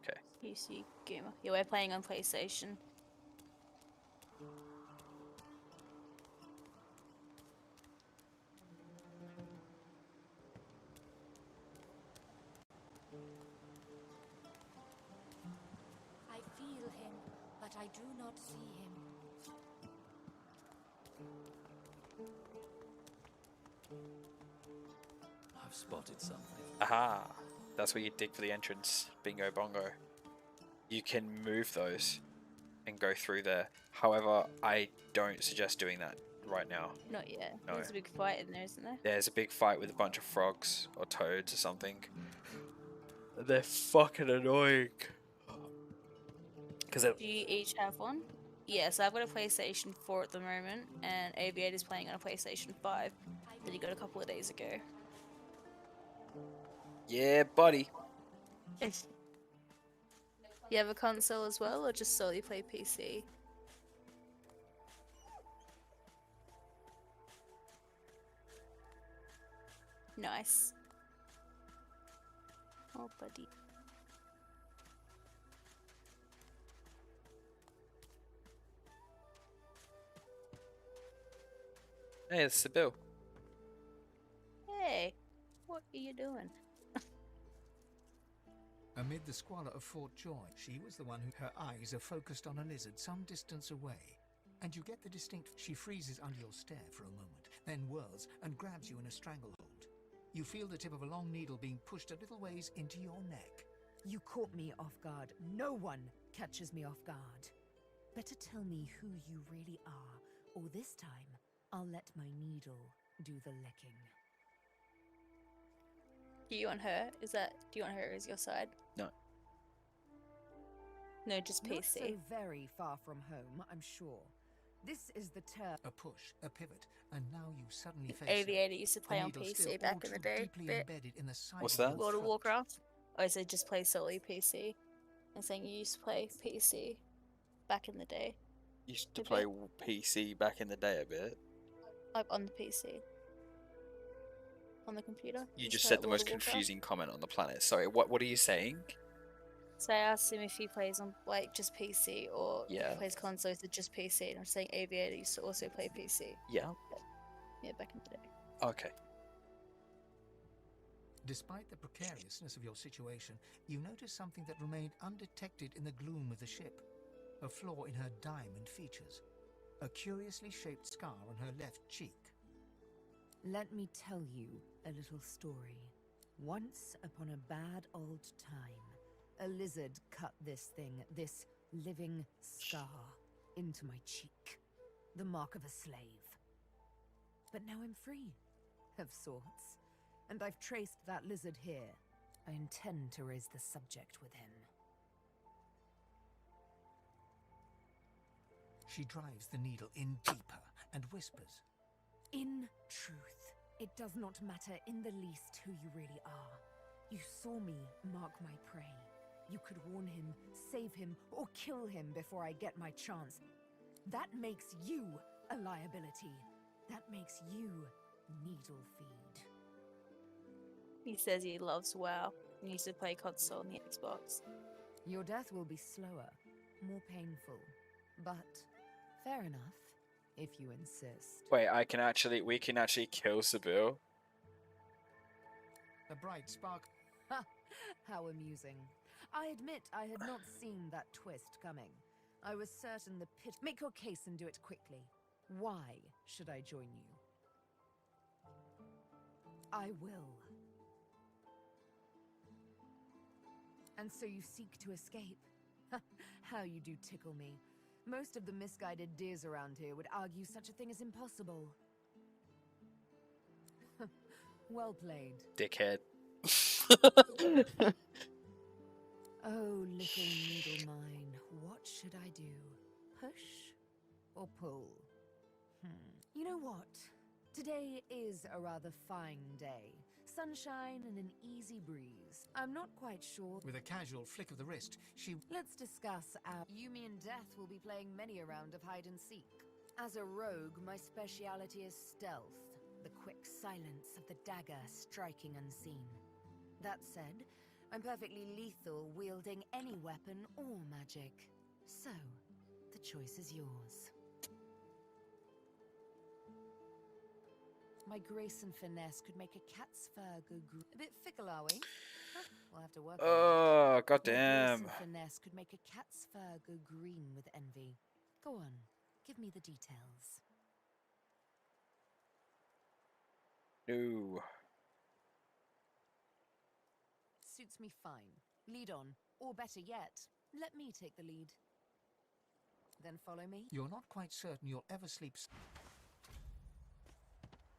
Okay. PC gamer. Yeah, we're playing on PlayStation. I feel him, but I do not see him. I've spotted something. Aha! That's where you dig for the entrance. Bingo bongo. You can move those and go through there. However, I don't suggest doing that right now. Not yet. No. There's a big fight in there, isn't there? There's a big fight with a bunch of frogs or toads or something. They're fucking annoying. Do you each have one? Yeah, so I've got a PlayStation 4 at the moment, and Aviator's playing on a PlayStation 5 that he got a couple of days ago. Yeah, buddy. You have a console as well, or just solely play PC? Nice. Oh, buddy. Hey, it's the bill. Hey, what are you doing? Amid the squalor of Fort Joy, she was the one who her eyes are focused on a lizard some distance away. And you get the distinct. She freezes under your stare for a moment, then whirls and grabs you in a stranglehold. You feel the tip of a long needle being pushed a little ways into your neck. You caught me off guard. No one catches me off guard. Better tell me who you really are, or this time I'll let my needle do the licking. Do you want her? Do you want her as your side? No. No, just Not PC. so very far from home, I'm sure. This is the turn. A push, a pivot, and now you suddenly face Aviator used to the play on needle still PC all back in the too day. deeply Bit. embedded in the side What's of your that? World of throat. Warcraft. Oh, so just play solely PC. I'm saying you used to play PC back in the day. Used to A play bit. PC back in the day a bit. Like on the PC. On the computer. You used just to said play the World most of Warcraft. confusing comment on the planet. Sorry, what are you saying? So I asked him if he plays on like just PC or if Yeah. he plays consoles or just PC, and I'm saying Aviator used to also play PC. Yeah. Yeah, back in the day. Okay. Despite the precariousness of your situation, you notice something that remained undetected in the gloom of the ship. A flaw in her diamond features. A curiously shaped scar on her left cheek. Let me tell you a little story. Once upon a bad old time, a lizard cut this thing, this living scar, into my cheek. The mark of a slave. But now I'm free, of sorts. And I've traced that lizard here. I intend to raise the subject with him. She drives the needle in deeper and whispers. In truth, it does not matter in the least who you really are. You saw me mark my prey. You could warn him, save him, or kill him before I get my chance. That makes you a liability. That makes you needle feed. He says he loves WoW and used to play console on the Xbox. Your death will be slower, more painful, but fair enough, if you insist. Wait, we can actually kill Sybil. A bright spark. Ha! How amusing. I admit I had not seen that twist coming. I was certain the pit... Make your case and do it quickly. Why should I join you? I will. And so you seek to escape? How you do tickle me. Most of the misguided deers around here would argue such a thing is impossible. Well played. Dickhead. Oh, little needle mine, what should I do? Push or pull? You know what? Today is a rather fine day. Sunshine and an easy breeze. I'm not quite sure. With a casual flick of the wrist, she... Let's discuss our... Yumi and Death will be playing many a round of hide and seek. As a rogue, my speciality is stealth. The quick silence of the dagger striking unseen. That said, I'm perfectly lethal wielding any weapon or magic. So, the choice is yours. My grace and finesse could make a cat's fur go a bit fickle, are we? Huh, we'll have to work on Oh, that. goddamn. My grace and finesse could make a cat's fur go green with envy. Go on, give me the details. No. Suits me fine. Lead on, or better yet, let me take the lead. Then follow me. You're not quite certain you'll ever sleep...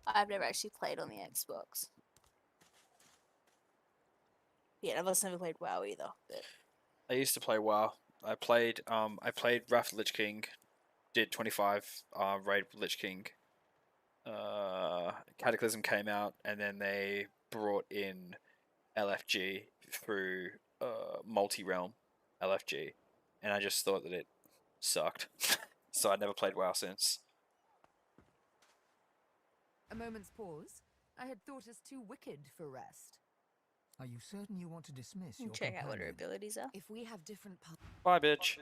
I've never actually played on the Xbox. Yeah, I've also never played WoW either. But I used to play WoW. I played Wrath of Lich King, did 25 raid Lich King. Cataclysm came out, and then they brought in LFG through multi-realm LFG, and I just thought that it sucked. So I never played WoW since. A moment's pause. I had thought us too wicked for rest. Are you certain you want to dismiss your check out what her companion? abilities are. If we have different Bye, bitch.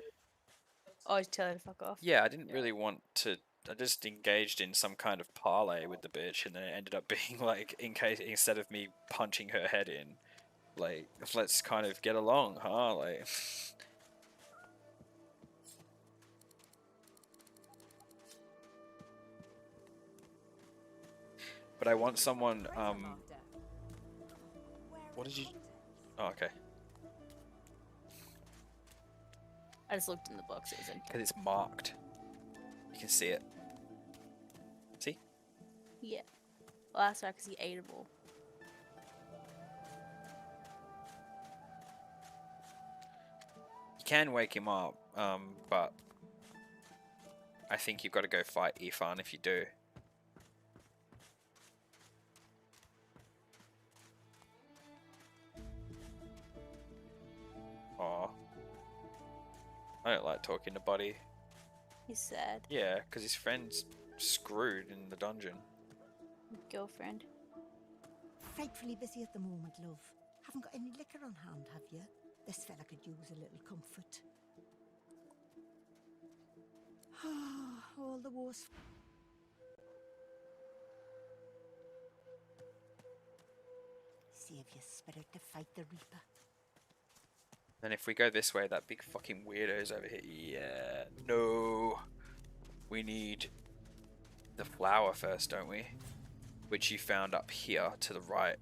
Oh, just tell her to fuck off. Yeah, I didn't really want to. I just engaged in some kind of parlay with the bitch, and then it ended up being like, instead of me punching her head in, like, let's kind of get along, huh? Like. But I want someone. What did you? Oh, okay. I just looked in the box. It was empty. Because it's marked. You can see it. See? Yeah. Well, that's right, because he ate them all. can wake him up, but I think you've got to go fight Ifan if you do. Aw. I don't like talking to Buddy. He's sad. Yeah, because his friend's screwed in the dungeon. Girlfriend. Frightfully busy at the moment, love. Haven't got any liquor on hand, have you? This fella could use a little comfort. All the wars. Save your spirit to fight the Reaper. And if we go this way, that big fucking weirdo's over here. Yeah, no. We need the flower first, don't we? Which you found up here to the right.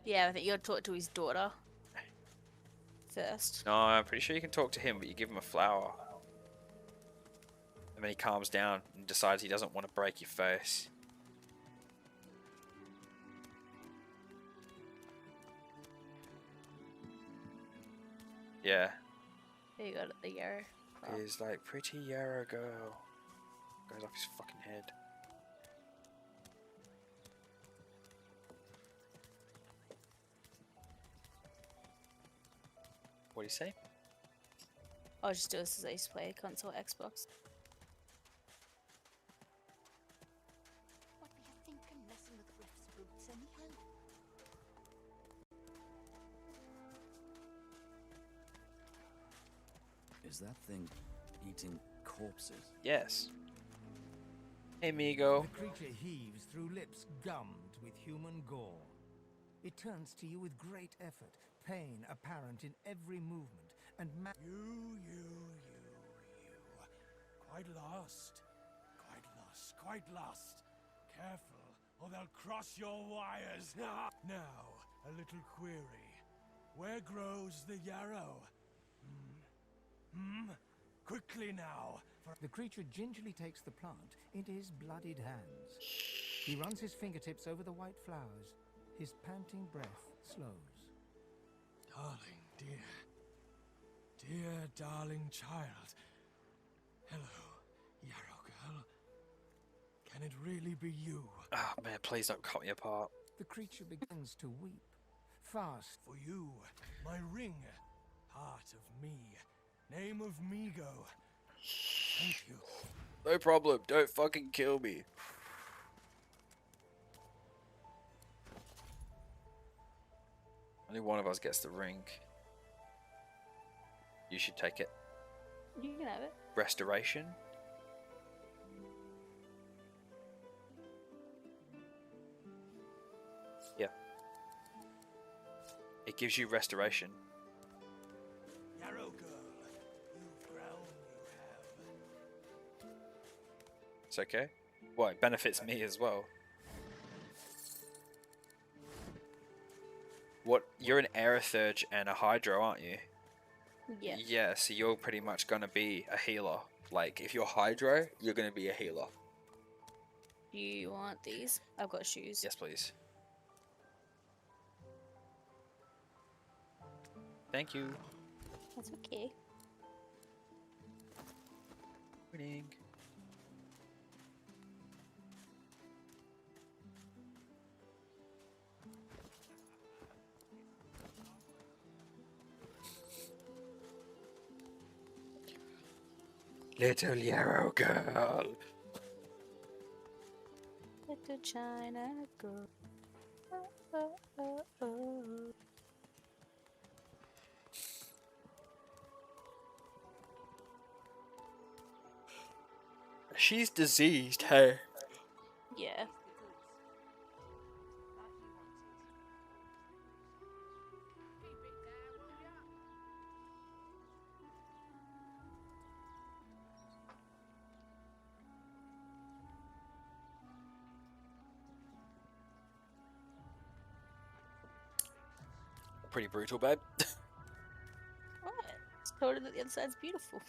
Yeah, I think you gotta talk to his daughter first. No, I'm pretty sure you can talk to him, but you give him a flower. And then he calms down and decides he doesn't want to break your face. Yeah. There you got it, the yarrow. He's like, pretty yarrow girl. Goes off his fucking head. What do you say? I'll just do this as I used to play console Xbox. What were you thinking, messing with Griff's boots anyhow? Is that thing eating corpses? Yes. Hey, Migo. The creature heaves through lips gummed with human gore. It turns to you with great effort, pain apparent in every movement, and You. Quite lost. Careful, or they'll cross your wires. Now, a little query. Where grows the yarrow? Quickly now. The creature gingerly takes the plant into his bloodied hands. He runs his fingertips over the white flowers. His panting breath slows. Darling, dear darling child. Hello, yarrow girl. Can it really be you? Ah, oh, man, please don't cut me apart. The creature begins to weep. Fast. For you, my ring. Heart of me. Name of Migo. Thank you. No problem. Don't fucking kill me. Only one of us gets the ring. You should take it. You can have it. Restoration. Yeah. It gives you restoration. Yarrow girl, you've grown, you have. It's okay. Well, it benefits me as well. What? You're an Aerothurge and a Hydro, aren't you? Yeah. Yeah, so you're pretty much gonna be a healer. Like, if you're Hydro, you're gonna be a healer. Do you want these? I've got shoes. Yes, please. Thank you. That's okay. Winning. Little yarrow girl. Little China girl. Oh, oh, oh, oh. She's diseased, hey. Yeah. Pretty brutal, babe. What? It's told her that the other side's beautiful.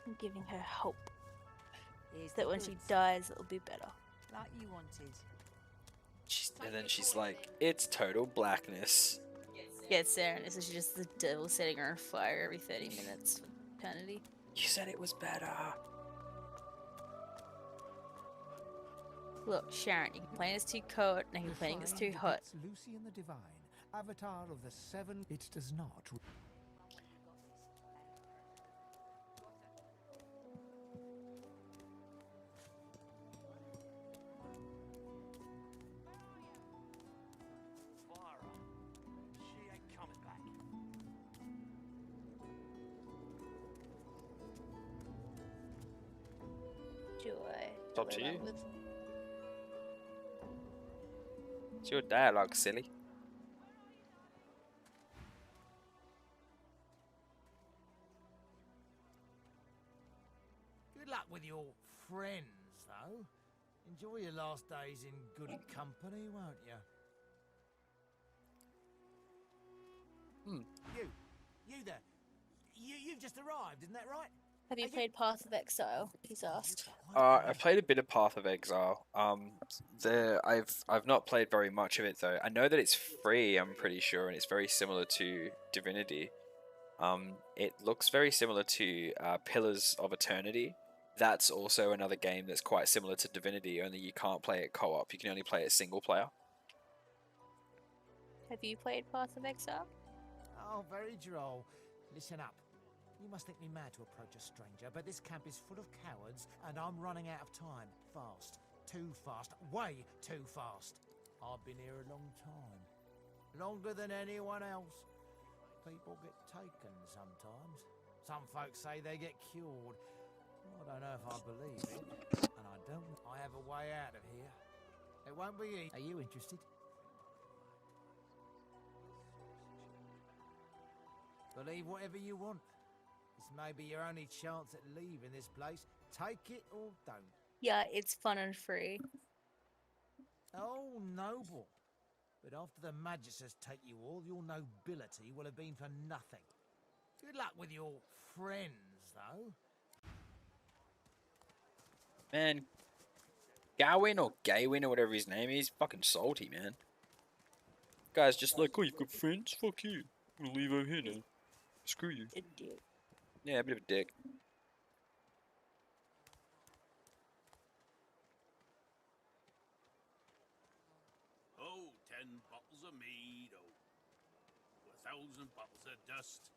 I'm giving her hope. That when she dies, it'll be better. Like you wanted. And then she's like, it's total blackness. gets there and it's literally just the devil setting her on fire every 30 minutes for eternity. You said it was better. Look, Sharon, you can play as too cold and you can play as too hot. Lucy and the Divine, avatar of the seven. It does not. She ain't coming back. Do I? It's up to live you. up with- It's your dialogue, silly. Good luck with your friends, though. Enjoy your last days in good company, won't you? You there. You've just arrived, isn't that right? Have you played Path of Exile? He's asked. I played a bit of Path of Exile. I've not played very much of it though. I know that it's free. I'm pretty sure, and it's very similar to Divinity. It looks very similar to Pillars of Eternity. That's also another game that's quite similar to Divinity. Only you can't play it co-op. You can only play it single player. Have you played Path of Exile? Oh, very droll. Listen up. You must think me mad to approach a stranger, but this camp is full of cowards, and I'm running out of time. Fast. Too fast. Way too fast. I've been here a long time. Longer than anyone else. People get taken sometimes. Some folks say they get cured. I don't know if I believe it, and I don't. I have a way out of here. It won't be easy. Are you interested? Believe whatever you want. This may be your only chance at leaving this place. Take it or don't. Yeah, it's fun and free. Oh, noble. But after the Magisters take you all, your nobility will have been for nothing. Good luck with your friends, though. Man, Gawain or Gawain or whatever his name is, fucking salty, man. Guy's just like, oh, you've got friends? Fuck you. I'm gonna leave over here now. Screw you. Yeah, a bit of a dick. Oh, 10 bottles of mead, oh. 1,000 bottles of dust.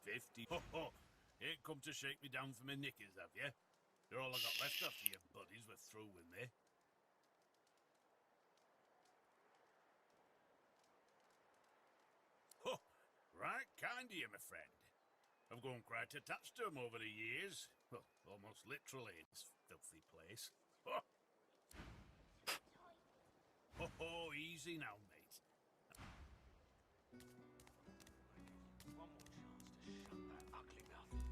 50. Ho ho! Ain't come to shake me down for my knickers, have you? They're all I got left after your buddies were through with me. Ho! Right kind of you, my friend. I've grown quite attached to him over the years. Well, almost literally, in this filthy place. Ho! Ho ho! Easy now, mate. One more chance to shut that ugly mouth of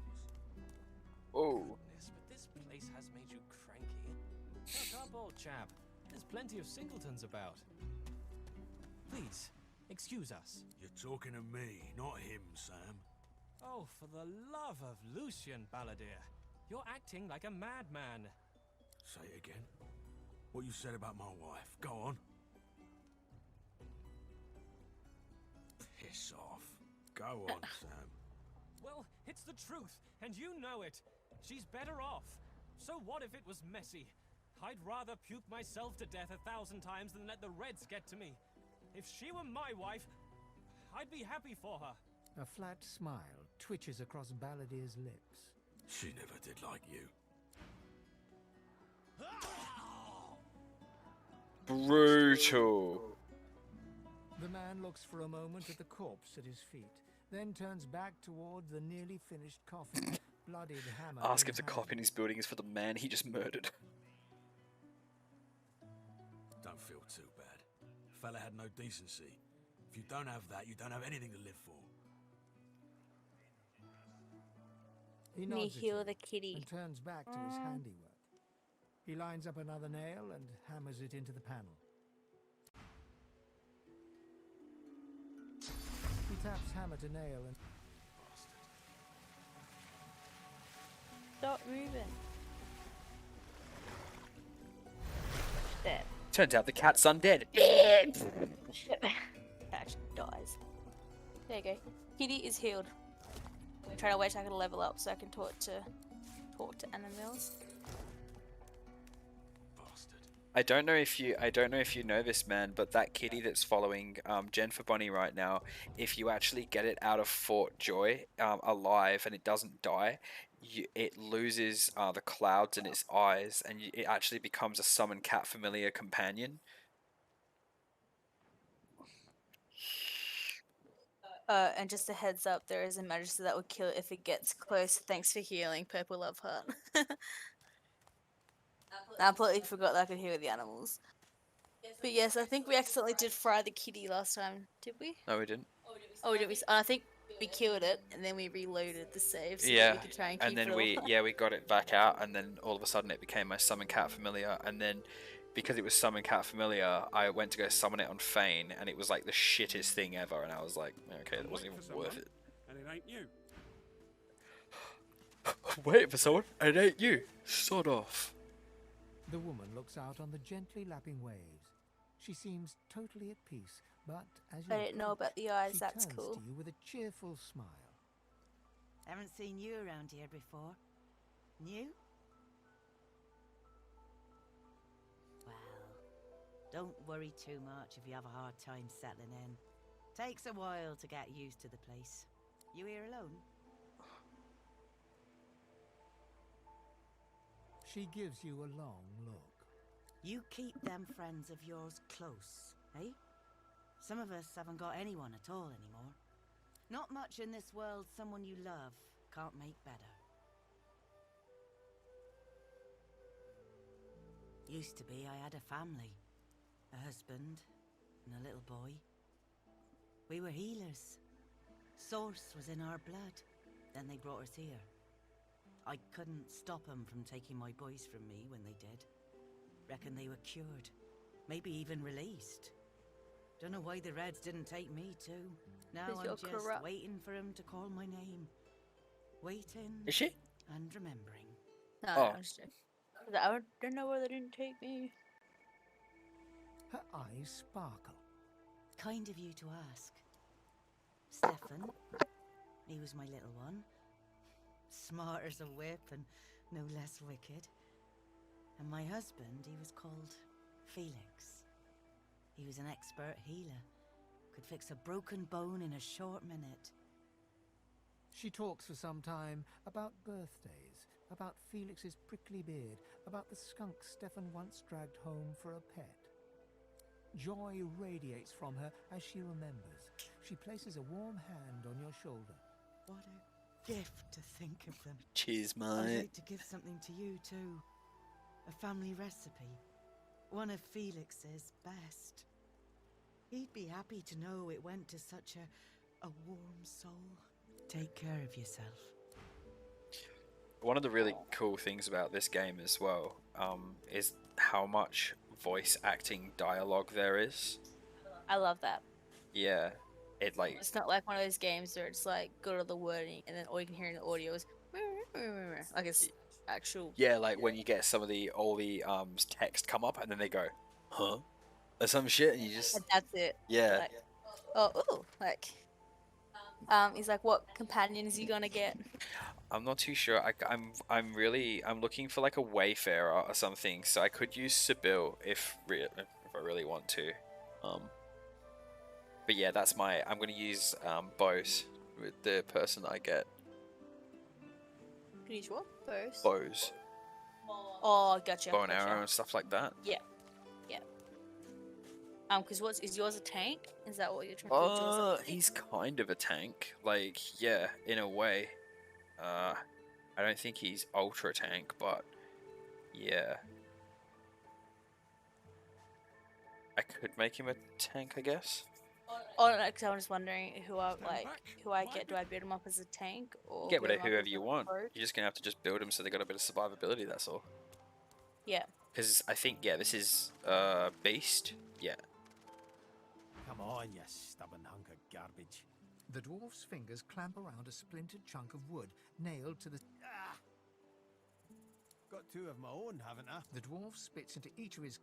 yours. Oh. Goodness, but this place has made you cranky. Shut up, old chap. There's plenty of singletons about. Please, excuse us. You're talking to me, not him, Sam. Oh, for the love of Lucian, Balladeer. You're acting like a madman. Say it again. What you said about my wife. Go on. Piss off. Go on, Sam. Well, it's the truth, and you know it. She's better off. So what if it was messy? I'd rather puke myself to death 1,000 times than let the Reds get to me. If she were my wife, I'd be happy for her. A flat smile twitches across Balladier's lips. She never did like you. Brutal. The man looks for a moment at the corpse at his feet, then turns back toward the nearly finished coffin, bloodied hammer. Ask in if the hand. cop in his building is for the man he just murdered. Don't feel too bad. Fella had no decency. If you don't have that, you don't have anything to live for. He Me nods at heal you the kitty. and turns back to his handiwork. He lines up another nail and hammers it into the panel. He taps hammer to nail and Stop moving. There. Turns out the cat's undead. Cat dies. There you go. Kitty is healed. I'm trying to wait till I can level up so I can talk to animals. I don't know if you know this, man, but that kitty that's following Jenfabunny right now, if you actually get it out of Fort Joy alive and it doesn't die, it loses the clouds in its eyes, and it actually becomes a summon cat familiar companion. And just a heads up, there is a magister that will kill it if it gets close. Thanks for healing, Purple Love Heart. I completely forgot that I could heal the animals. But yes, I think we accidentally did fry the kitty last time, did we? No, we didn't. Oh, we did. I think we killed it and then we reloaded the save so that Yeah, we could try and and keep then it all. we got it back out, and then all of a sudden it became my summon cat familiar, and then because it was summon cat familiar, I went to go summon it on Fane, and it was like the shittest thing ever, and I was like, okay, that wasn't even worth it. And it ain't you. Wait for someone, and it ain't you. Sod off. The woman looks out on the gently lapping waves. She seems totally at peace, but as you I didn't know about the eyes, she that's turns cool. to you with a cheerful smile. Haven't seen you around here before. New? Well, don't worry too much if you have a hard time settling in. Takes a while to get used to the place. You here alone? She gives you a long look. You keep them friends of yours close, eh? Some of us haven't got anyone at all anymore. Not much in this world someone you love can't make better. Used to be I had a family. A husband and a little boy. We were healers. Source was in our blood. Then they brought us here. I couldn't stop them from taking my boys from me when they did. Reckon they were cured. Maybe even released. Don't know why the Reds didn't take me too. Now 'Cause I'm you're just corrupt. waiting for him to call my name. Waiting. Is she? And remembering. No, Oh. I was joking. I don't know why they didn't take me. Her eyes sparkle. Kind of you to ask. Stefan, he was my little one. Smart as a whip and no less wicked. And my husband, he was called Felix. He was an expert healer. Could fix a broken bone in a short minute. She talks for some time about birthdays, about Felix's prickly beard, about the skunk Stefan once dragged home for a pet. Joy radiates from her as she remembers. She places a warm hand on your shoulder. What a gift to think of them. Cheers, I'd mate. like to give something to you too. A family recipe. One of Felix's best. He'd be happy to know it went to such a warm soul. Take care of yourself. One of the really cool things about this game as well is how much voice acting dialogue there is. I love that. Yeah, it like It's not like one of those games where it's like go to the wording and then all you can hear in the audio is like it's actual. yeah, like when you get some of all the text come up and then they go, huh, or some shit, and you just And that's it. yeah. Like, oh, like. He's like, what companion is he gonna get? I'm not too sure. I'm looking for like a wayfarer or something. So I could use Sibyl if I really want to. But yeah, I'm gonna use bows with the person I get. Can you use what? Bows? Bows, Oh, gotcha. bow and gotcha. arrow and stuff like that. Yeah. Yeah. Because is yours a tank? Is that what you're trying to do? Yours a tank? He's kind of a tank. Like, yeah, in a way. I don't think he's ultra tank, but yeah. I could make him a tank, I guess. Oh no, because I was just wondering who I get. Do I build him up as a tank or Get rid build of him up whoever as you a want. rogue? You're just gonna have to just build them so they got a bit of survivability. That's all. Yeah. Because I think this is beast. Yeah. Come on, you stubborn hunk of garbage. The dwarf's fingers clamp around a splintered chunk of wood, nailed to the... Ah! Got two of my own, haven't I? The dwarf spits into each of his...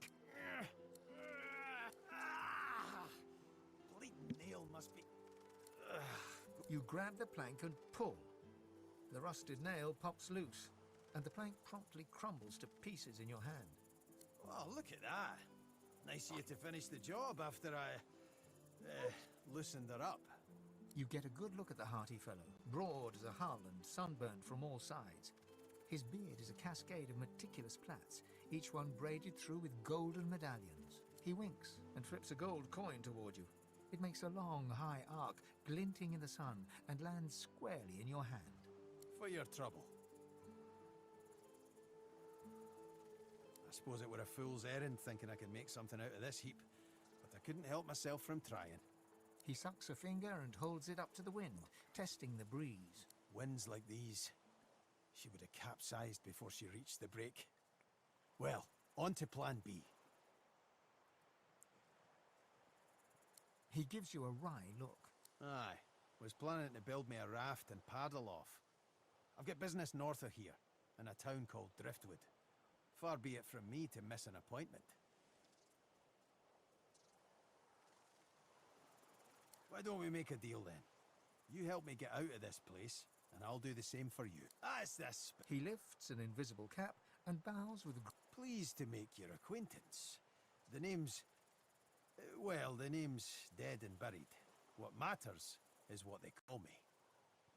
Bleeding nail must be... You grab the plank and pull. The rusted nail pops loose, and the plank promptly crumbles to pieces in your hand. Oh, look at that. Nice of you to finish the job after I loosened her up. You get a good look at the hearty fellow, broad as a hull and sunburned from all sides. His beard is a cascade of meticulous plaits, each one braided through with golden medallions. He winks and flips a gold coin toward you. It makes a long, high arc, glinting in the sun, and lands squarely in your hand. For your trouble. I suppose it were a fool's errand thinking I could make something out of this heap, but I couldn't help myself from trying. He sucks a finger and holds it up to the wind, testing the breeze. Winds like these, she would have capsized before she reached the break. Well, on to plan B. He gives you a wry look. Aye, was planning to build me a raft and paddle off. I've got business north of here, in a town called Driftwood. Far be it from me to miss an appointment. Why don't we make a deal then? You help me get out of this place, and I'll do the same for you. It's this. He lifts an invisible cap and bows with... Pleased to make your acquaintance. The name's... well, the name's dead and buried. What matters is what they call me.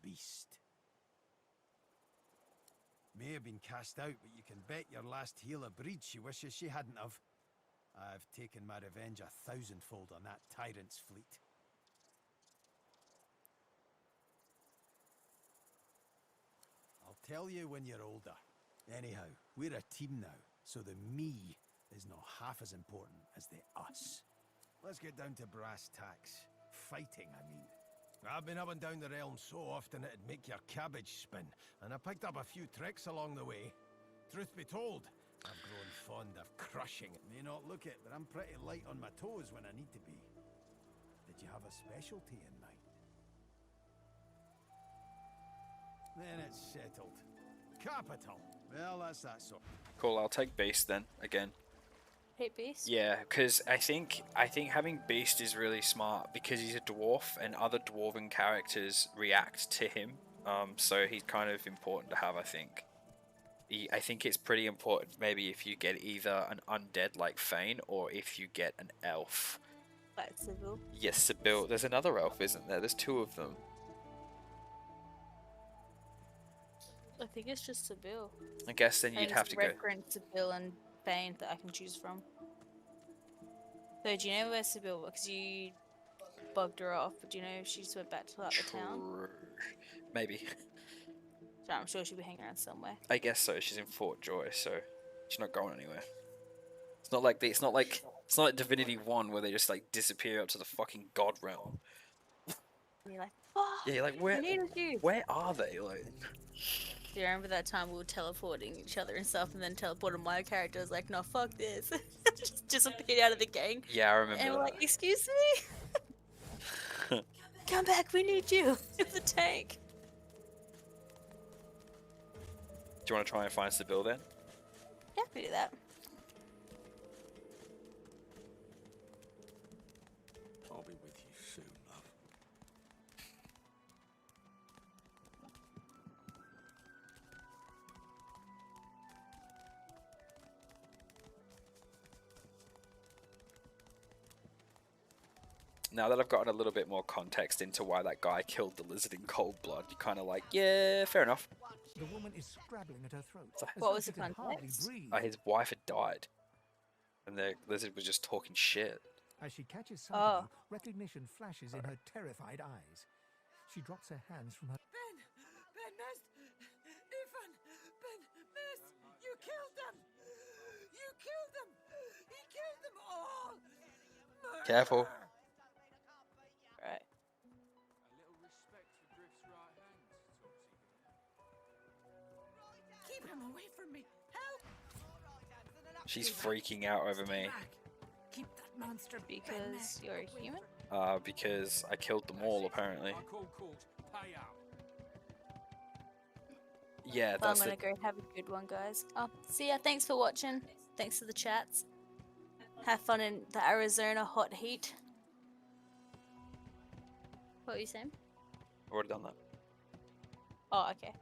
Beast. May have been cast out, but you can bet your last heel of breed she wishes she hadn't have. I've taken my revenge 1,000-fold on that tyrant's fleet. I'll tell you when you're older. Anyhow, we're a team now, so the me is not half as important as the us. Let's get down to brass tacks. Fighting, I mean. I've been up and down the realm so often it'd make your cabbage spin, and I picked up a few tricks along the way. Truth be told, I've grown fond of crushing. May not look it, but I'm pretty light on my toes when I need to be. Did you have a specialty in mind? Then it's settled. Capital. Well, that's that sort. Cool, I'll take Beast then, again. Hate Beast? Yeah, because I think having Beast is really smart because he's a dwarf and other dwarven characters react to him. So he's kind of important to have, I think. I think it's pretty important maybe if you get either an undead like Fane or if you get an elf. Like Sybil? Yes, Sybil. There's another elf, isn't there? There's two of them. I think it's just Sybil. I guess then you'd have to go. Redgrin, Sybil, and Bane that I can choose from. So do you know where Sybil? Because you bugged her off, but do you know if she just went back to like the town? Maybe. So I'm sure she'll be hanging around somewhere. I guess so. She's in Fort Joy, so she's not going anywhere. It's not like it's not like Divinity 1 where they just like disappear up to the fucking god realm. And you're like, fuck. Yeah, you're like, where? I needed you. Where are they? Like. Do you remember that time we were teleporting each other and stuff, and then teleported my character was like, no, fuck this. Just disappeared out of the gang. Yeah, I remember And we're that. like, excuse me? Come back, we need you. In the tank. Do you want to try and find Sybil then? Yeah, we do that. I'll be with you soon, love. Now that I've gotten a little bit more context into why that guy killed the lizard in cold blood, you're kind of like, yeah, fair enough. The woman is scrabbling at her throat. What was the context? His wife had died, and the lizard was just talking shit. As she catches sight of you, recognition flashes in her terrified eyes. She drops her hands from her... Ben, miss! Ethan! Ben, miss! You killed them! You killed them! He killed them all! Murder! Careful. Right. Keep him away from me! Help! She's freaking out over me. Keep that monster because you're a human? Because I killed them all, apparently. Yeah, Well, I'm that's gonna go have a good one, guys. Oh, see ya. Thanks for watching. Thanks for the chats. Have fun in the Arizona hot heat. What were you saying? Already done that. Oh, okay.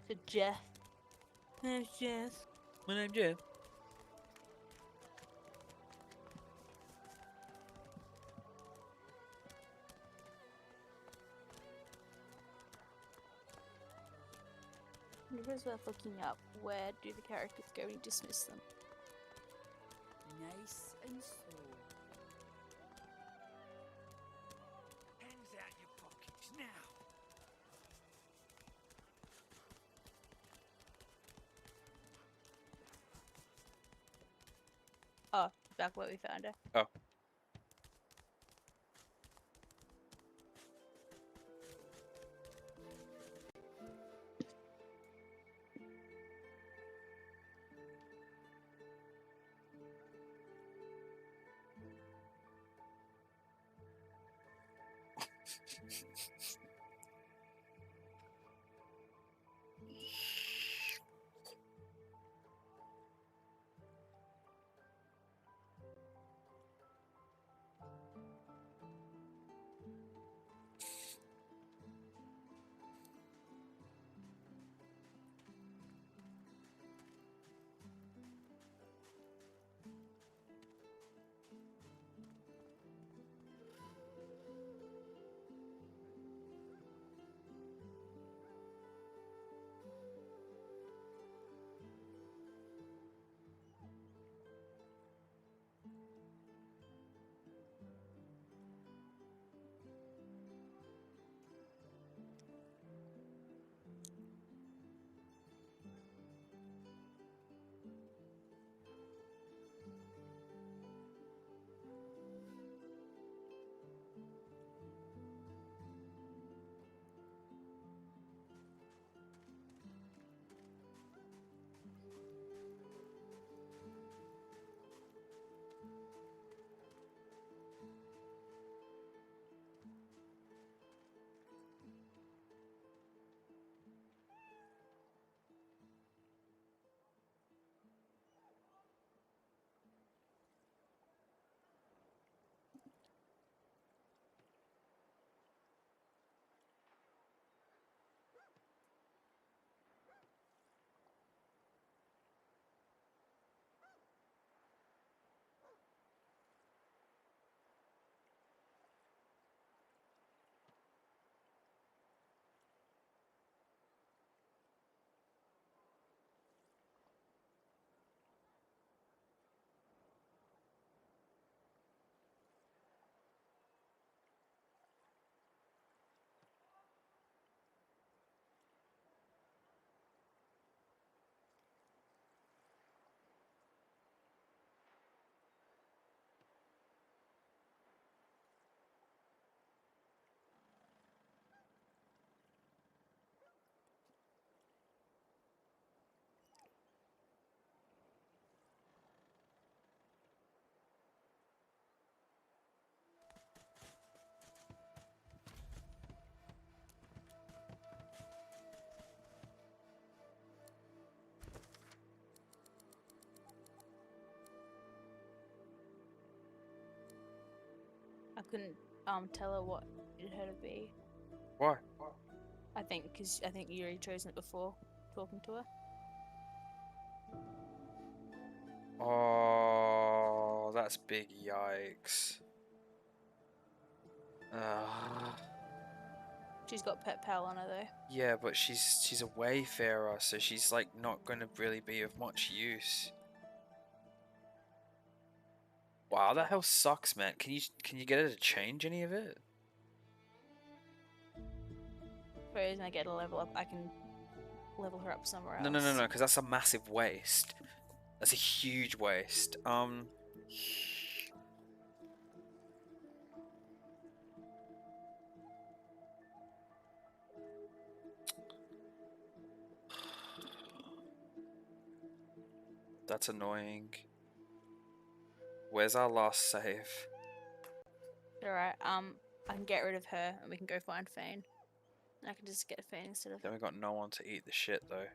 So Jeff. My name's Jeff. My name's Jeff. It is worth looking up. Where do the characters go when you dismiss them? Nice and slow. Hands out your pockets now. Oh, back where we found her. Oh. I couldn't tell her what it had to be. Why? I think because I think you already chosen it before talking to her. Oh, that's big yikes. Uh, She's got pet pal on her though. yeah, but she's a wayfarer, so she's like not gonna really be of much use. Wow, that hell sucks, man. Can you get her to change any of it? Whereas when I get a level up, I can level her up somewhere else. No, because that's a massive waste. That's a huge waste. That's annoying. Where's our last save? Alright, I can get rid of her and we can go find Fane. And I can just get Fane instead of. Then we got no one to eat the shit though.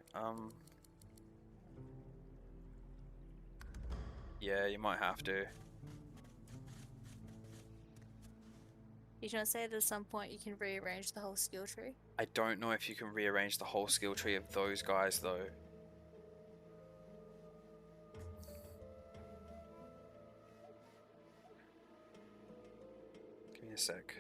Yeah, you might have to. You trying to say that at some point you can rearrange the whole skill tree? I don't know if you can rearrange the whole skill tree of those guys though. Give me a sec.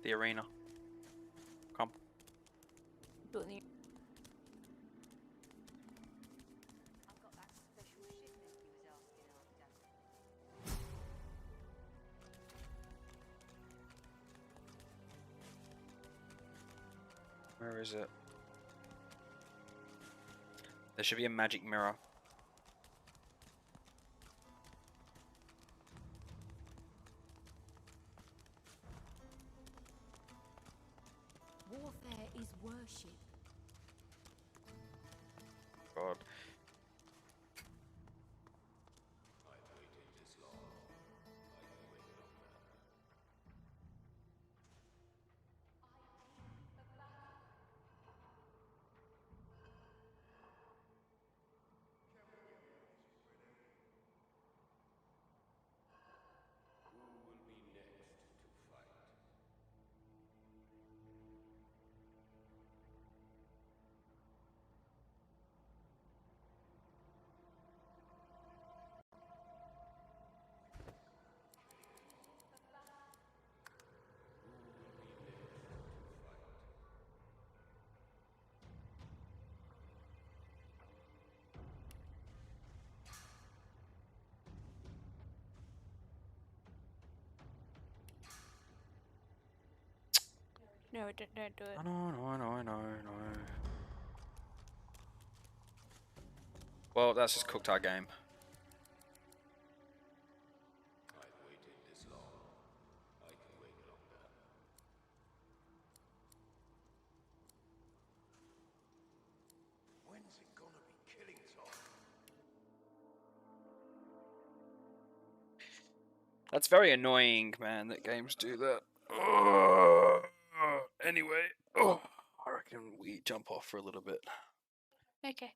The arena. Come. Where is it? There should be a magic mirror. Warfare is worship. God. No, don't do it. I know. Well, that's just cooked our game. I've waited this long. I can wait longer. When's it gonna be killing time? That's very annoying, man, that games do that. Anyway, I reckon we jump off for a little bit. Okay.